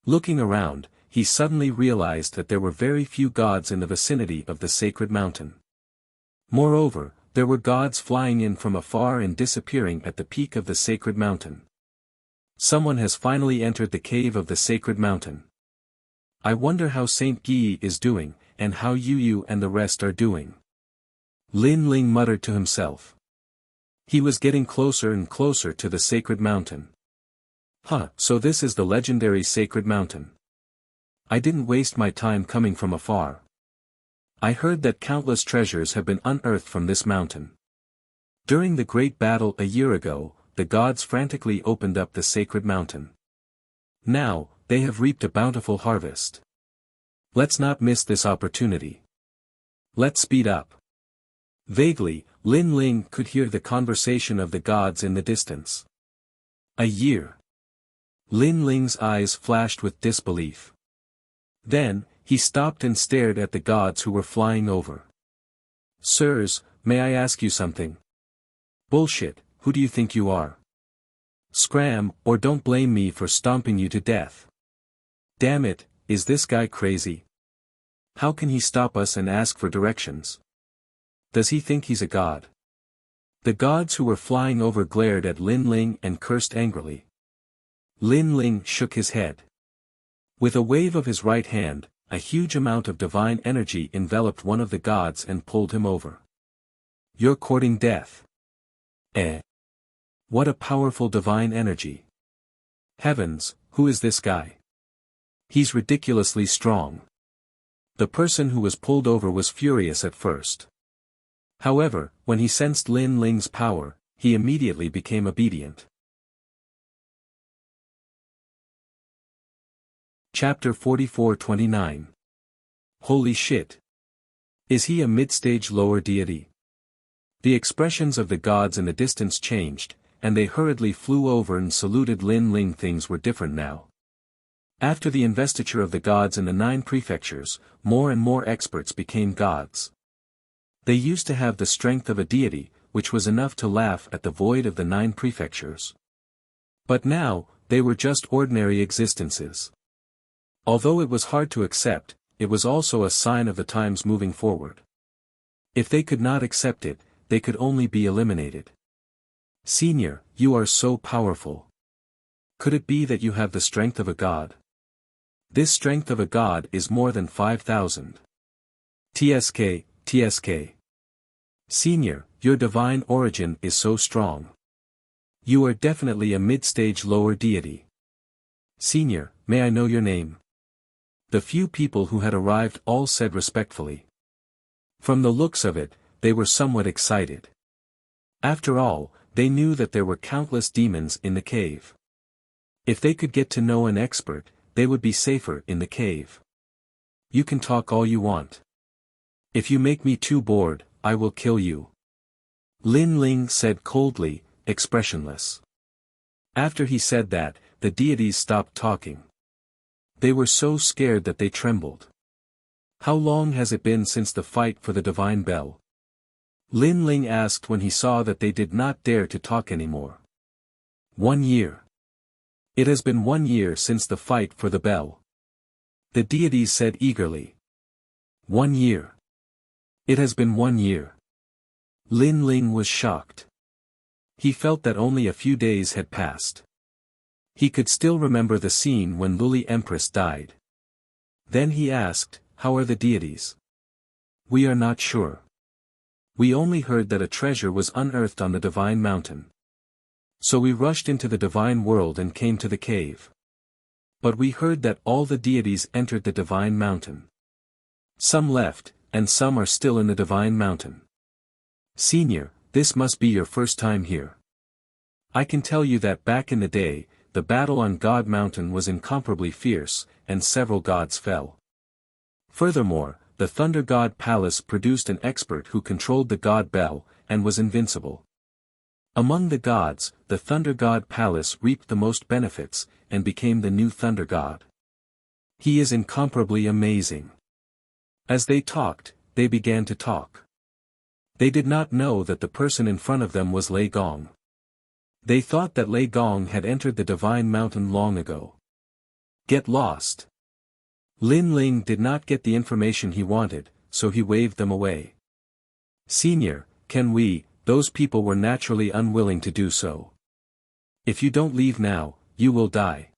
Looking around, he suddenly realized that there were very few gods in the vicinity of the sacred mountain. Moreover, there were gods flying in from afar and disappearing at the peak of the sacred mountain. Someone has finally entered the cave of the sacred mountain. I wonder how Saint Guy is doing, and how Yu and the rest are doing. Lin Ling muttered to himself. He was getting closer and closer to the sacred mountain. So this is the legendary sacred mountain. I didn't waste my time coming from afar. I heard that countless treasures have been unearthed from this mountain. During the great battle a year ago, the gods frantically opened up the sacred mountain. Now, they have reaped a bountiful harvest. Let's not miss this opportunity. Let's speed up. Vaguely, Lin Ling could hear the conversation of the gods in the distance. A year. Lin Ling's eyes flashed with disbelief. Then, he stopped and stared at the gods who were flying over. Sirs, may I ask you something? Bullshit, who do you think you are? Scram, or don't blame me for stomping you to death. Damn it, is this guy crazy? How can he stop us and ask for directions? Does he think he's a god? The gods who were flying over glared at Lin Ling and cursed angrily. Lin Ling shook his head. With a wave of his right hand, a huge amount of divine energy enveloped one of the gods and pulled him over. You're courting death. What a powerful divine energy. Heavens, who is this guy? He's ridiculously strong. The person who was pulled over was furious at first. However, when he sensed Lin Ling's power, he immediately became obedient. Chapter 44-29. Holy shit. Is he a mid-stage lower deity? The expressions of the gods in the distance changed, and they hurriedly flew over and saluted Lin Ling. Things were different now. After the investiture of the gods in the 9 prefectures, more and more experts became gods. They used to have the strength of a deity, which was enough to laugh at the void of the 9 prefectures. But now, they were just ordinary existences. Although it was hard to accept, it was also a sign of the times moving forward. If they could not accept it, they could only be eliminated. Senior, you are so powerful. Could it be that you have the strength of a god? This strength of a god is more than 5,000. TSK. Senior, your divine origin is so strong. You are definitely a mid-stage lower deity. Senior, may I know your name? The few people who had arrived all said respectfully. From the looks of it, they were somewhat excited. After all, they knew that there were countless demons in the cave. If they could get to know an expert, they would be safer in the cave. You can talk all you want. If you make me too bored, I will kill you. Lin Ling said coldly, expressionless. After he said that, the deities stopped talking. They were so scared that they trembled. How long has it been since the fight for the divine bell? Lin Ling asked when he saw that they did not dare to talk anymore. 1 year. It has been 1 year since the fight for the bell. The deities said eagerly. 1 year. It has been 1 year. Lin Ling was shocked. He felt that only a few days had passed. He could still remember the scene when Luli Empress died. Then he asked, "How are the deities?" "We are not sure. We only heard that a treasure was unearthed on the Divine Mountain. So we rushed into the Divine World and came to the cave. But we heard that all the deities entered the Divine Mountain. Some left, and some are still in the Divine Mountain. Senior, this must be your first time here. I can tell you that back in the day, the battle on God Mountain was incomparably fierce, and several gods fell. Furthermore, the Thunder God Palace produced an expert who controlled the God Bell, and was invincible. Among the gods, the Thunder God Palace reaped the most benefits, and became the new Thunder God. He is incomparably amazing." As they talked, they began to talk. They did not know that the person in front of them was Lei Gong. They thought that Lei Gong had entered the Divine Mountain long ago. Get lost. Lin Ling did not get the information he wanted, so he waved them away. "Senior, can we?" Those people were naturally unwilling to do so. "If you don't leave now, you will die."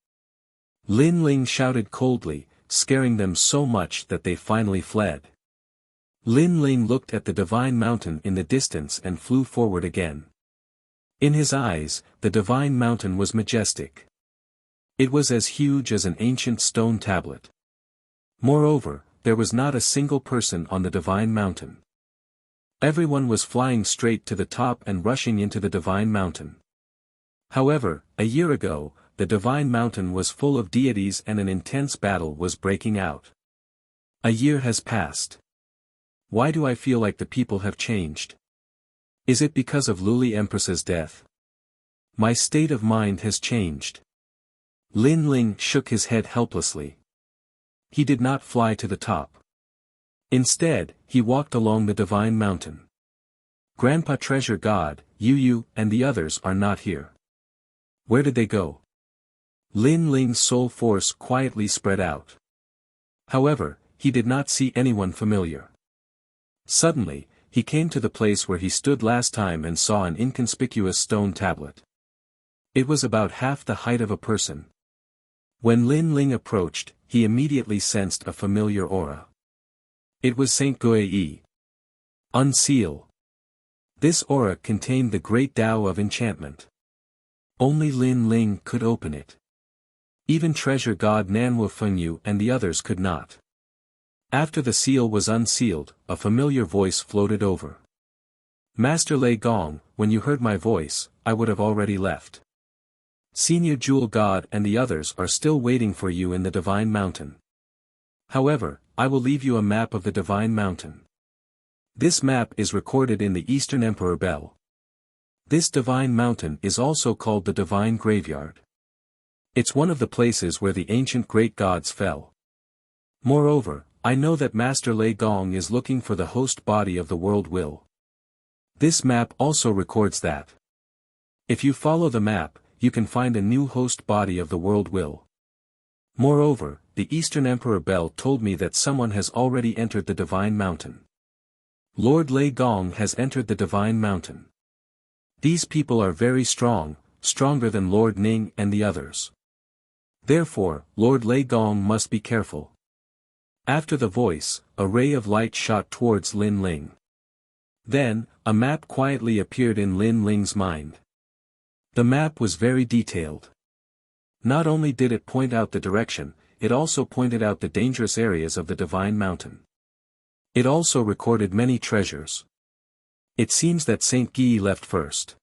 Lin Ling shouted coldly, scaring them so much that they finally fled. Lin Ling looked at the Divine Mountain in the distance and flew forward again. In his eyes, the Divine Mountain was majestic. It was as huge as an ancient stone tablet. Moreover, there was not a single person on the Divine Mountain. Everyone was flying straight to the top and rushing into the Divine Mountain. However, a year ago, the Divine Mountain was full of deities and an intense battle was breaking out. A year has passed. Why do I feel like the people have changed? Is it because of Luli Empress's death? My state of mind has changed. Lin Ling shook his head helplessly. He did not fly to the top. Instead, he walked along the Divine Mountain. Grandpa Treasure God, Yu, and the others are not here. Where did they go? Lin Ling's soul force quietly spread out. However, he did not see anyone familiar. Suddenly, he came to the place where he stood last time and saw an inconspicuous stone tablet. It was about half the height of a person. When Lin Ling approached, he immediately sensed a familiar aura. It was Saint Guiyi. Unseal. This aura contained the great Tao of enchantment. Only Lin Ling could open it. Even Treasure God Nanwu Fengyu and the others could not. After the seal was unsealed, a familiar voice floated over. "Master Lei Gong, when you heard my voice, I would have already left. Senior Jewel God and the others are still waiting for you in the Divine Mountain. However, I will leave you a map of the Divine Mountain. This map is recorded in the Eastern Emperor Bell. This Divine Mountain is also called the Divine Graveyard. It's one of the places where the ancient great gods fell. Moreover, I know that Master Lei Gong is looking for the host body of the world will. This map also records that. If you follow the map, you can find a new host body of the world will. Moreover, the Eastern Emperor Bell told me that someone has already entered the Divine Mountain. Lord Lei Gong has entered the Divine Mountain. These people are very strong, stronger than Lord Ning and the others. Therefore, Lord Lei Gong must be careful." After the voice, a ray of light shot towards Lin Ling. Then, a map quietly appeared in Lin Ling's mind. The map was very detailed. Not only did it point out the direction, it also pointed out the dangerous areas of the Divine Mountain. It also recorded many treasures. It seems that Saint Guy left first.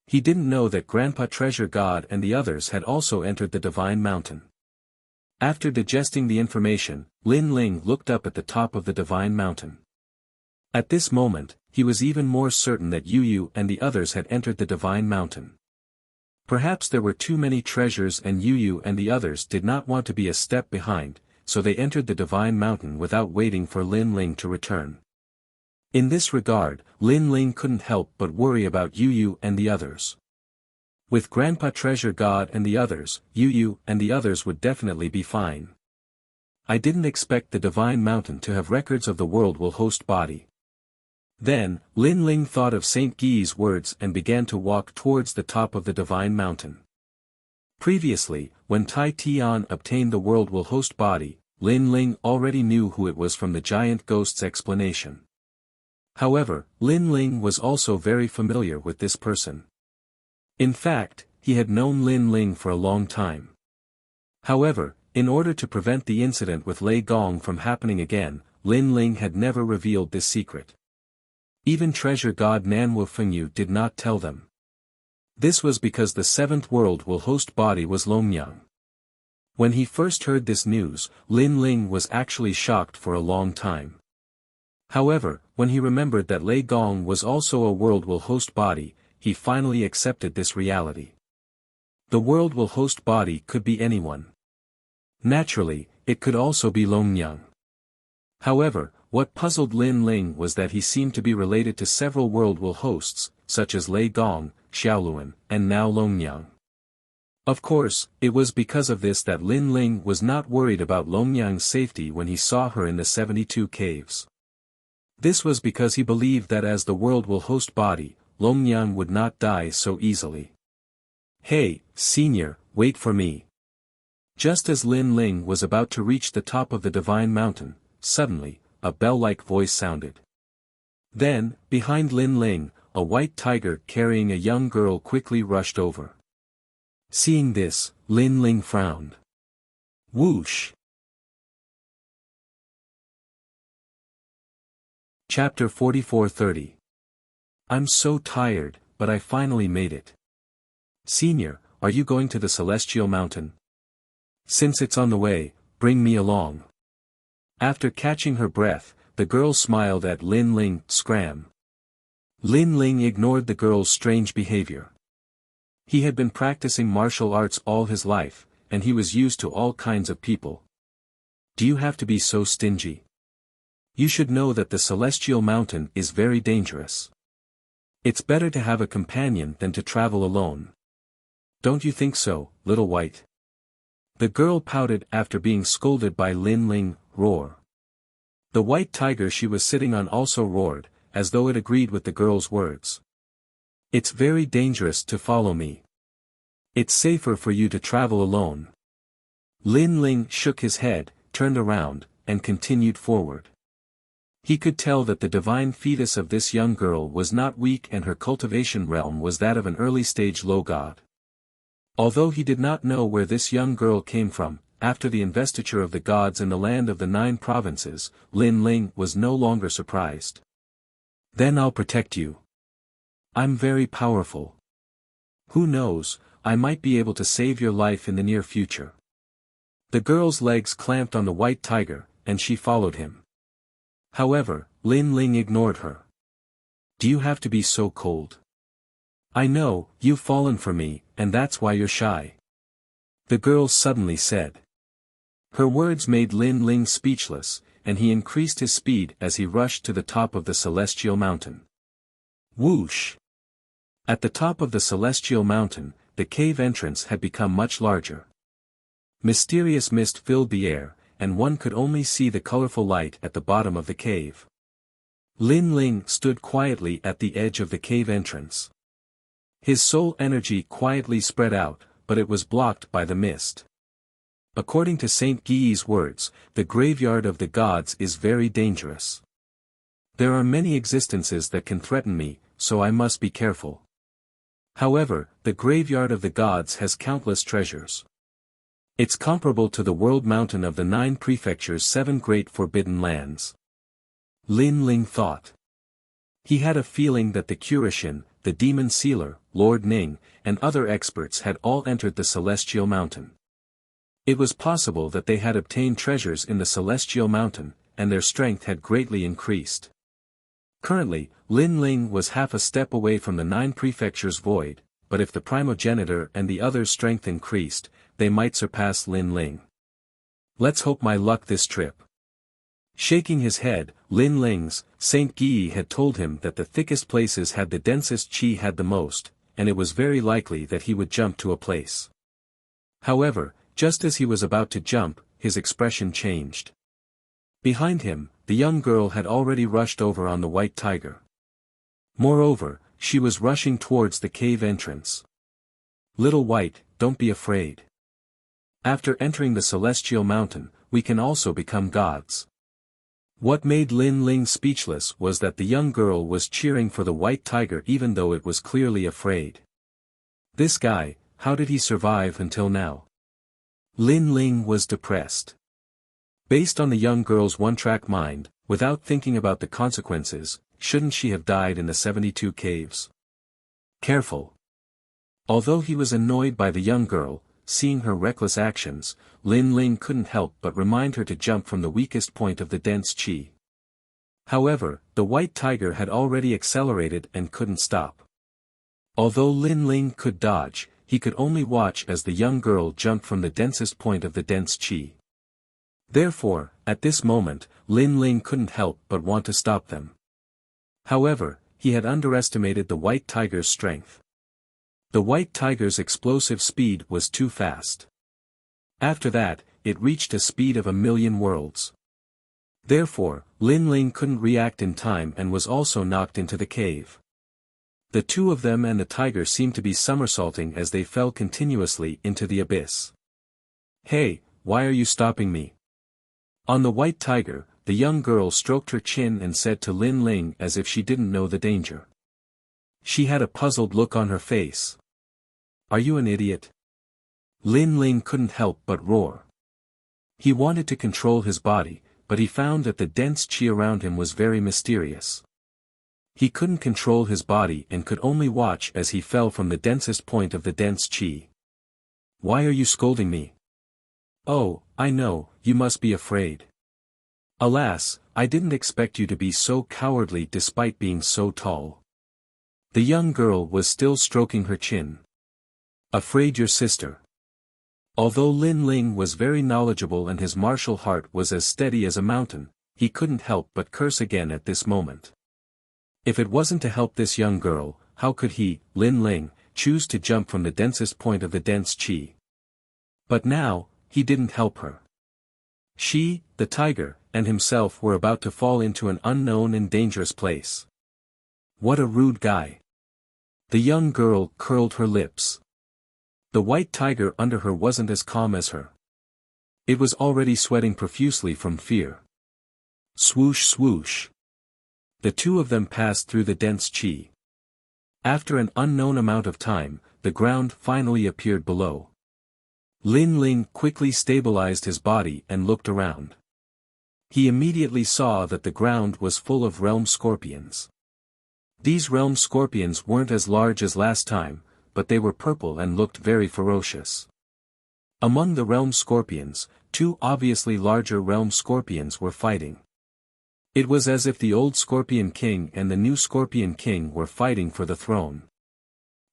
He didn't know that Grandpa Treasure God and the others had also entered the Divine Mountain. After digesting the information, Lin Ling looked up at the top of the Divine Mountain. At this moment, he was even more certain that Yu and the others had entered the Divine Mountain. Perhaps there were too many treasures and Yu and the others did not want to be a step behind, so they entered the Divine Mountain without waiting for Lin Ling to return. In this regard, Lin Ling couldn't help but worry about Yu Yu and the others. With Grandpa Treasure God and the others, Yu Yu and the others would definitely be fine. I didn't expect the Divine Mountain to have records of the world will host body. Then, Lin Ling thought of Saint Guy's words and began to walk towards the top of the Divine Mountain. Previously, when Tai Tian obtained the world will host body, Lin Ling already knew who it was from the giant ghost's explanation. However, Lin Ling was also very familiar with this person. In fact, he had known Lin Ling for a long time. However, in order to prevent the incident with Lei Gong from happening again, Lin Ling had never revealed this secret. Even treasure god Nanwu Fengyu did not tell them. This was because the seventh world will host body was Longyang. When he first heard this news, Lin Ling was actually shocked for a long time. However, when he remembered that Lei Gong was also a world will host body, he finally accepted this reality. The world will host body could be anyone. Naturally, it could also be Longyang. However, what puzzled Lin Ling was that he seemed to be related to several world will hosts, such as Lei Gong, Xiaoluan, and now Longyang. Of course, it was because of this that Lin Ling was not worried about Longyang's safety when he saw her in the 72 caves. This was because he believed that as the world will host body, Longyang would not die so easily. Hey, senior, wait for me. Just as Lin Ling was about to reach the top of the Divine Mountain, suddenly, a bell-like voice sounded. Then, behind Lin Ling, a white tiger carrying a young girl quickly rushed over. Seeing this, Lin Ling frowned. Whoosh! Chapter 44:30. I'm so tired, but I finally made it. Senior, are you going to the Celestial Mountain? Since it's on the way, bring me along. After catching her breath, the girl smiled at Lin Ling, scram. Lin Ling ignored the girl's strange behavior. He had been practicing martial arts all his life, and he was used to all kinds of people. Do you have to be so stingy? You should know that the Celestial Mountain is very dangerous. It's better to have a companion than to travel alone. Don't you think so, little white? The girl pouted after being scolded by Lin Ling, roar. The white tiger she was sitting on also roared, as though it agreed with the girl's words. It's very dangerous to follow me. It's safer for you to travel alone. Lin Ling shook his head, turned around, and continued forward. He could tell that the divine fetus of this young girl was not weak and her cultivation realm was that of an early-stage low god. Although he did not know where this young girl came from, after the investiture of the gods in the land of the 9 provinces, Lin Ling was no longer surprised. Then I'll protect you. I'm very powerful. Who knows, I might be able to save your life in the near future. The girl's legs clamped on the white tiger, and she followed him. However, Lin Ling ignored her. Do you have to be so cold? I know, you've fallen for me, and that's why you're shy. The girl suddenly said. Her words made Lin Ling speechless, and he increased his speed as he rushed to the top of the Celestial Mountain. Whoosh! At the top of the Celestial Mountain, the cave entrance had become much larger. Mysterious mist filled the air, and one could only see the colorful light at the bottom of the cave. Lin Ling stood quietly at the edge of the cave entrance. His soul energy quietly spread out, but it was blocked by the mist. According to Saint Guy's words, the graveyard of the gods is very dangerous. There are many existences that can threaten me, so I must be careful. However, the graveyard of the gods has countless treasures. It's comparable to the world mountain of the 9 prefectures' 7 great forbidden lands. Lin Ling thought. He had a feeling that the Kurishin, the demon sealer, Lord Ning, and other experts had all entered the Celestial Mountain. It was possible that they had obtained treasures in the Celestial Mountain, and their strength had greatly increased. Currently, Lin Ling was half a step away from the 9 prefectures void, but if the primogenitor and the others' strength increased, they might surpass Lin Ling. Let's hope my luck this trip. Shaking his head, Lin Ling's, Saint Guy had told him that the thickest places had the densest qi had the most, and it was very likely that he would jump to a place. However, just as he was about to jump, his expression changed. Behind him, the young girl had already rushed over on the white tiger. Moreover, she was rushing towards the cave entrance. Little White, don't be afraid. After entering the celestial mountain, we can also become gods. What made Lin Ling speechless was that the young girl was cheering for the white tiger even though it was clearly afraid. This guy, how did he survive until now? Lin Ling was depressed. Based on the young girl's one-track mind, without thinking about the consequences, shouldn't she have died in the 72 caves? Careful. Although he was annoyed by the young girl, seeing her reckless actions, Lin Ling couldn't help but remind her to jump from the weakest point of the dense qi. However, the white tiger had already accelerated and couldn't stop. Although Lin Ling could dodge, he could only watch as the young girl jumped from the densest point of the dense qi. Therefore, at this moment, Lin Ling couldn't help but want to stop them. However, he had underestimated the white tiger's strength. The white tiger's explosive speed was too fast. After that, it reached a speed of 1,000,000 worlds. Therefore, Lin Ling couldn't react in time and was also knocked into the cave. The two of them and the tiger seemed to be somersaulting as they fell continuously into the abyss. Hey, why are you stopping me? On the white tiger, the young girl stroked her chin and said to Lin Ling as if she didn't know the danger. She had a puzzled look on her face. Are you an idiot? Lin Ling couldn't help but roar. He wanted to control his body, but he found that the dense qi around him was very mysterious. He couldn't control his body and could only watch as he fell from the densest point of the dense qi. Why are you scolding me? Oh, I know, you must be afraid. Alas, I didn't expect you to be so cowardly despite being so tall. The young girl was still stroking her chin. Afraid your sister. Although Lin Ling was very knowledgeable and his martial heart was as steady as a mountain, he couldn't help but curse again at this moment. If it wasn't to help this young girl, how could he, Lin Ling, choose to jump from the densest point of the dense qi? But now, he didn't help her. She, the tiger, and himself were about to fall into an unknown and dangerous place. What a rude guy. The young girl curled her lips. The white tiger under her wasn't as calm as her. It was already sweating profusely from fear. Swoosh swoosh. The two of them passed through the dense qi. After an unknown amount of time, the ground finally appeared below. Lin Ling quickly stabilized his body and looked around. He immediately saw that the ground was full of realm scorpions. These realm scorpions weren't as large as last time, but they were purple and looked very ferocious. Among the realm scorpions, two obviously larger realm scorpions were fighting. It was as if the old Scorpion King and the new Scorpion King were fighting for the throne.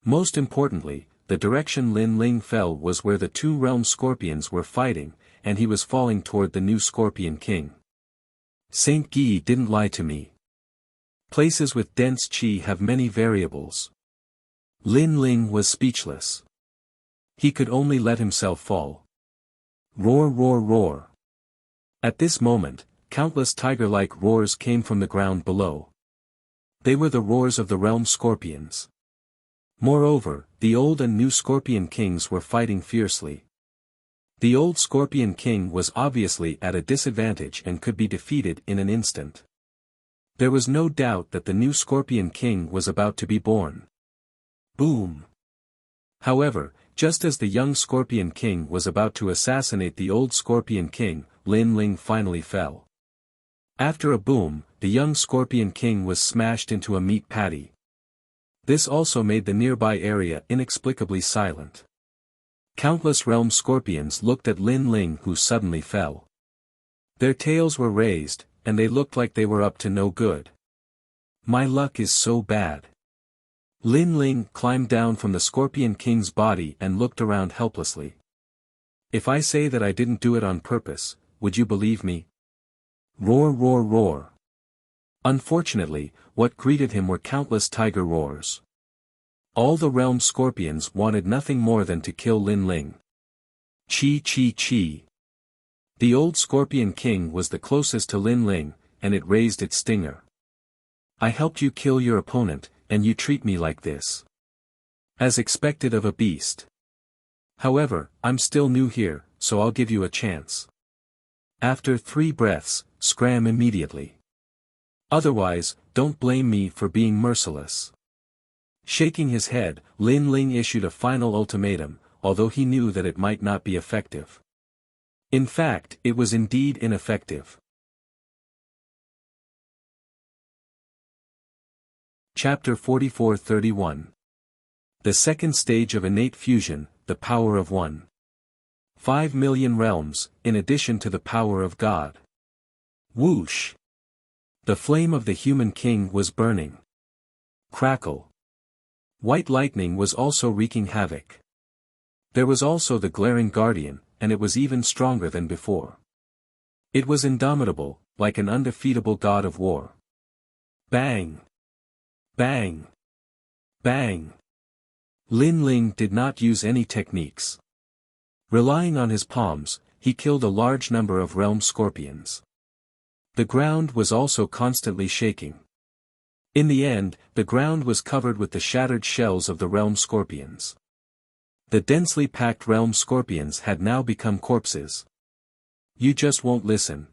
Most importantly, the direction Lin Ling fell was where the two realm scorpions were fighting, and he was falling toward the new Scorpion King. Saint Guy didn't lie to me. Places with dense qi have many variables. Lin Ling was speechless. He could only let himself fall. Roar roar roar. At this moment, countless tiger-like roars came from the ground below. They were the roars of the realm scorpions. Moreover, the old and new Scorpion Kings were fighting fiercely. The old Scorpion King was obviously at a disadvantage and could be defeated in an instant. There was no doubt that the new Scorpion King was about to be born. Boom! However, just as the young Scorpion King was about to assassinate the old Scorpion King, Lin Ling finally fell. After a boom, the young Scorpion King was smashed into a meat patty. This also made the nearby area inexplicably silent. Countless realm scorpions looked at Lin Ling, who suddenly fell. Their tails were raised, and they looked like they were up to no good. My luck is so bad. Lin Ling climbed down from the Scorpion King's body and looked around helplessly. If I say that I didn't do it on purpose, would you believe me? Roar, roar, roar. Unfortunately, what greeted him were countless tiger roars. All the realm scorpions wanted nothing more than to kill Lin Ling. Chi chi chi. The old Scorpion King was the closest to Lin Ling, and it raised its stinger. I helped you kill your opponent, and you treat me like this. As expected of a beast. However, I'm still new here, so I'll give you a chance. After 3 breaths, scram immediately. Otherwise, don't blame me for being merciless. Shaking his head, Lin Ling issued a final ultimatum, although he knew that it might not be effective. In fact, it was indeed ineffective. Chapter 44-31. The second stage of innate fusion, the power of one. 5 million realms, in addition to the power of God. Whoosh! The flame of the human king was burning. Crackle! White lightning was also wreaking havoc. There was also the glaring guardian, and it was even stronger than before. It was indomitable, like an undefeatable god of war. Bang! Bang! Bang! Lin Ling did not use any techniques. Relying on his palms, he killed a large number of realm scorpions. The ground was also constantly shaking. In the end, the ground was covered with the shattered shells of the realm scorpions. The densely packed realm scorpions had now become corpses. You just won't listen.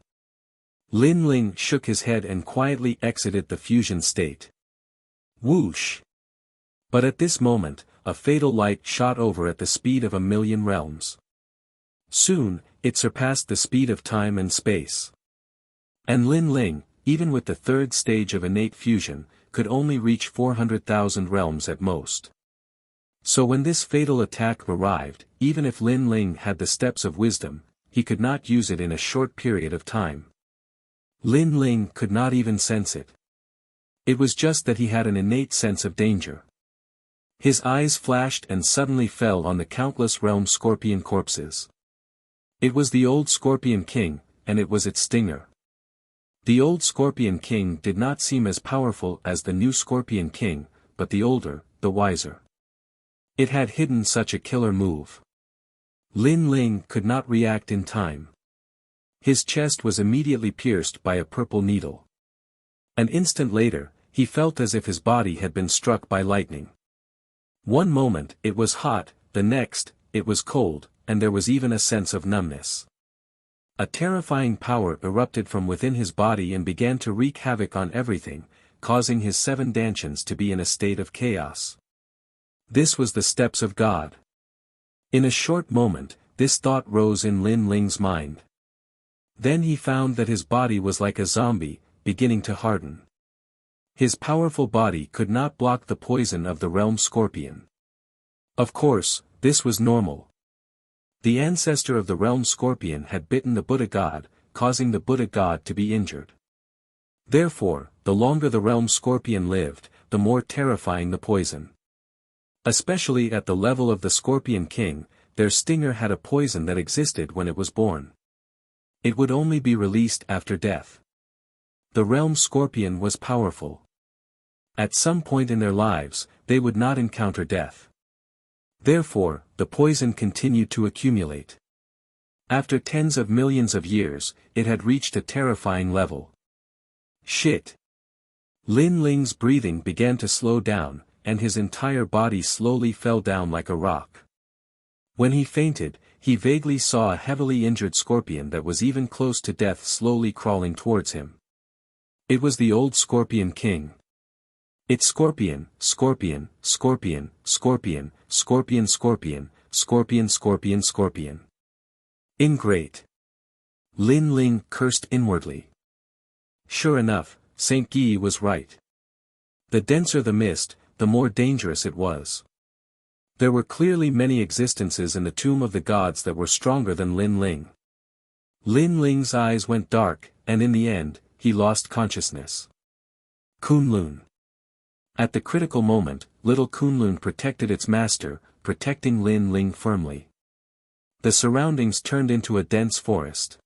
Lin Ling shook his head and quietly exited the fusion state. Whoosh! But at this moment, a fatal light shot over at the speed of 1,000,000 realms. Soon, it surpassed the speed of time and space. And Lin Ling, even with the third stage of innate fusion, could only reach 400,000 realms at most. So when this fatal attack arrived, even if Lin Ling had the steps of wisdom, he could not use it in a short period of time. Lin Ling could not even sense it. It was just that he had an innate sense of danger. His eyes flashed and suddenly fell on the countless realm scorpion corpses. It was the old Scorpion King, and it was its stinger. The old Scorpion King did not seem as powerful as the new Scorpion King, but the older, the wiser. It had hidden such a killer move. Lin Ling could not react in time. His chest was immediately pierced by a purple needle. An instant later, he felt as if his body had been struck by lightning. One moment, it was hot, the next, it was cold, and there was even a sense of numbness. A terrifying power erupted from within his body and began to wreak havoc on everything, causing his 7 dantians to be in a state of chaos. This was the steps of God. In a short moment, this thought rose in Lin Ling's mind. Then he found that his body was like a zombie, beginning to harden. His powerful body could not block the poison of the realm scorpion. Of course, this was normal. The ancestor of the realm scorpion had bitten the Buddha god, causing the Buddha god to be injured. Therefore, the longer the realm scorpion lived, the more terrifying the poison. Especially at the level of the Scorpion King, their stinger had a poison that existed when it was born. It would only be released after death. The realm scorpion was powerful. At some point in their lives, they would not encounter death. Therefore, the poison continued to accumulate. After tens of millions of years, it had reached a terrifying level. Shit! Lin Ling's breathing began to slow down, and his entire body slowly fell down like a rock. When he fainted, he vaguely saw a heavily injured scorpion that was even close to death slowly crawling towards him. It was the old Scorpion King. It's Scorpion, Scorpion, Scorpion, Scorpion, Scorpion, Scorpion, Scorpion, Scorpion, Scorpion. Ingrate. Lin Ling cursed inwardly. Sure enough, Saint Guy was right. The denser the mist, the more dangerous it was. There were clearly many existences in the tomb of the gods that were stronger than Lin Ling. Lin Ling's eyes went dark, and in the end, he lost consciousness. Kunlun. At the critical moment, little Kunlun protected its master, protecting Lin Ling firmly. The surroundings turned into a dense forest.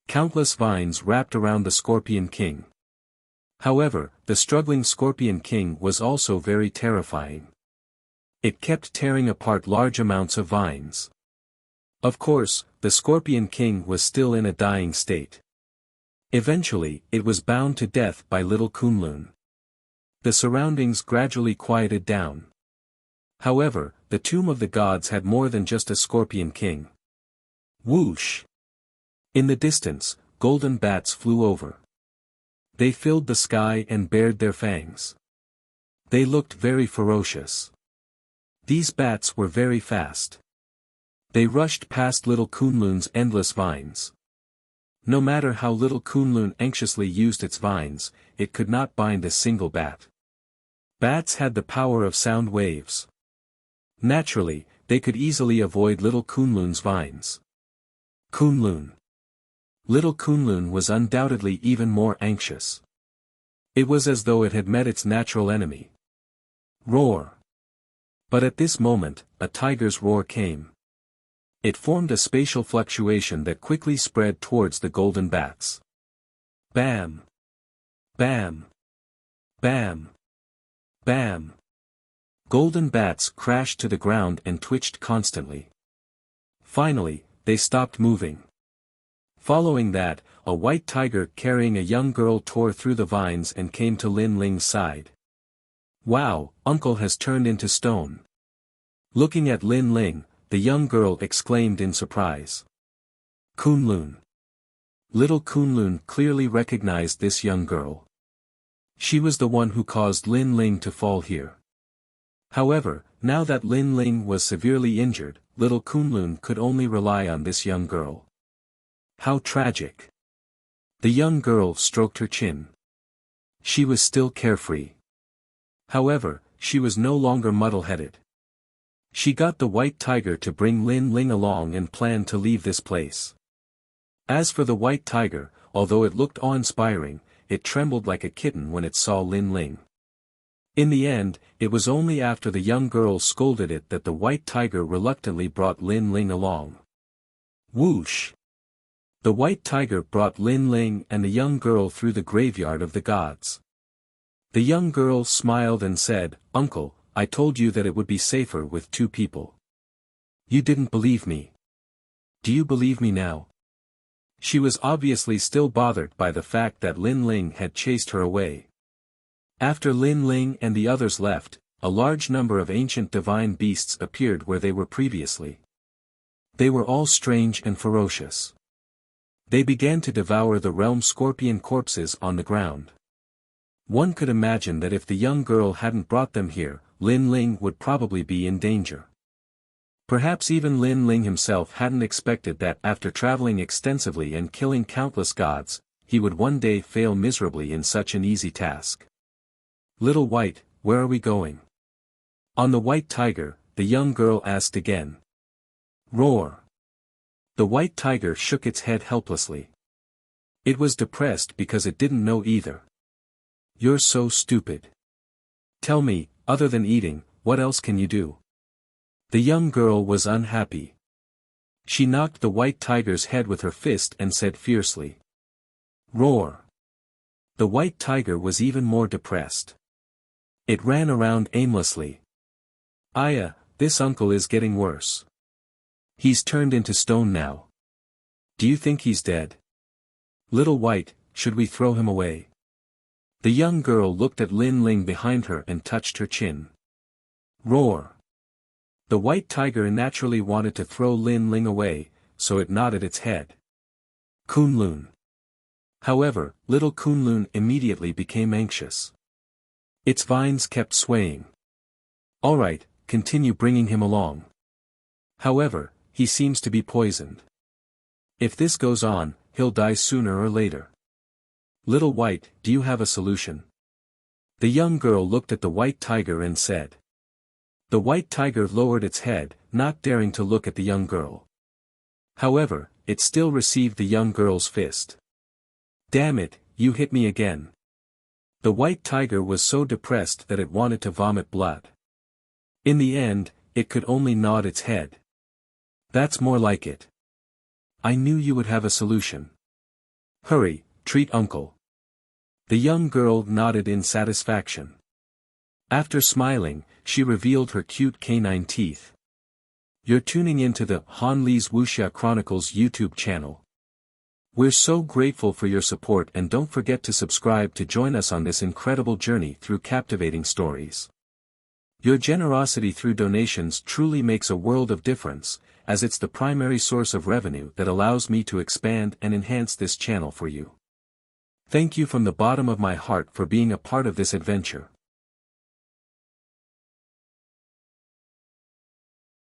Countless vines wrapped around the Scorpion King. However, the struggling Scorpion King was also very terrifying. It kept tearing apart large amounts of vines. Of course, the Scorpion King was still in a dying state. Eventually, it was bound to death by little Kunlun. The surroundings gradually quieted down. However, the tomb of the gods had more than just a Scorpion King. Whoosh! In the distance, golden bats flew over. They filled the sky and bared their fangs. They looked very ferocious. These bats were very fast. They rushed past little Kunlun's endless vines. No matter how little Kunlun anxiously used its vines, it could not bind a single bat. Bats had the power of sound waves. Naturally, they could easily avoid little Kunlun's vines. Kunlun. Little Kunlun was undoubtedly even more anxious. It was as though it had met its natural enemy. Roar. But at this moment, a tiger's roar came. It formed a spatial fluctuation that quickly spread towards the golden bats. Bam! Bam! Bam! Bam! Golden bats crashed to the ground and twitched constantly. Finally, they stopped moving. Following that, a white tiger carrying a young girl tore through the vines and came to Lin Ling's side. Wow, Uncle has turned into stone. Looking at Lin Ling, the young girl exclaimed in surprise. Kunlun. Little Kunlun clearly recognized this young girl. She was the one who caused Lin Ling to fall here. However, now that Lin Ling was severely injured, little Kunlun could only rely on this young girl. How tragic. The young girl stroked her chin. She was still carefree. However, she was no longer muddle-headed. She got the white tiger to bring Lin Ling along and planned to leave this place. As for the white tiger, although it looked awe-inspiring, it trembled like a kitten when it saw Lin Ling. In the end, it was only after the young girl scolded it that the white tiger reluctantly brought Lin Ling along. Whoosh! The white tiger brought Lin Ling and the young girl through the graveyard of the gods. The young girl smiled and said, "Uncle, I told you that it would be safer with two people. You didn't believe me. Do you believe me now?" She was obviously still bothered by the fact that Lin Ling had chased her away. After Lin Ling and the others left, a large number of ancient divine beasts appeared where they were previously. They were all strange and ferocious. They began to devour the realm scorpion corpses on the ground. One could imagine that if the young girl hadn't brought them here, Lin Ling would probably be in danger. Perhaps even Lin Ling himself hadn't expected that after traveling extensively and killing countless gods, he would one day fail miserably in such an easy task. "Little White, where are we going?" On the white tiger, the young girl asked again. Roar. The white tiger shook its head helplessly. It was depressed because it didn't know either. "You're so stupid. Tell me, other than eating, what else can you do?" The young girl was unhappy. She knocked the white tiger's head with her fist and said fiercely. Roar. The white tiger was even more depressed. It ran around aimlessly. "Aya, this uncle is getting worse. He's turned into stone now. Do you think he's dead? Little White, should we throw him away?" The young girl looked at Lin Ling behind her and touched her chin. Roar. The white tiger naturally wanted to throw Lin Ling away, so it nodded its head. Kunlun. However, little Kunlun immediately became anxious. Its vines kept swaying. "All right, continue bringing him along. However, he seems to be poisoned. If this goes on, he'll die sooner or later. Little White, do you have a solution?" The young girl looked at the white tiger and said. The white tiger lowered its head, not daring to look at the young girl. However, it still received the young girl's fist. "Damn it, you hit me again." The white tiger was so depressed that it wanted to vomit blood. In the end, it could only nod its head. "That's more like it. I knew you would have a solution. Hurry, treat uncle. The young girl nodded in satisfaction. After smiling, she revealed her cute canine teeth. You're tuning into the Han Li's Wuxia Chronicles YouTube channel. We're so grateful for your support, and don't forget to subscribe to join us on this incredible journey through captivating stories. Your generosity through donations truly makes a world of difference, as it's the primary source of revenue that allows me to expand and enhance this channel for you. Thank you from the bottom of my heart for being a part of this adventure.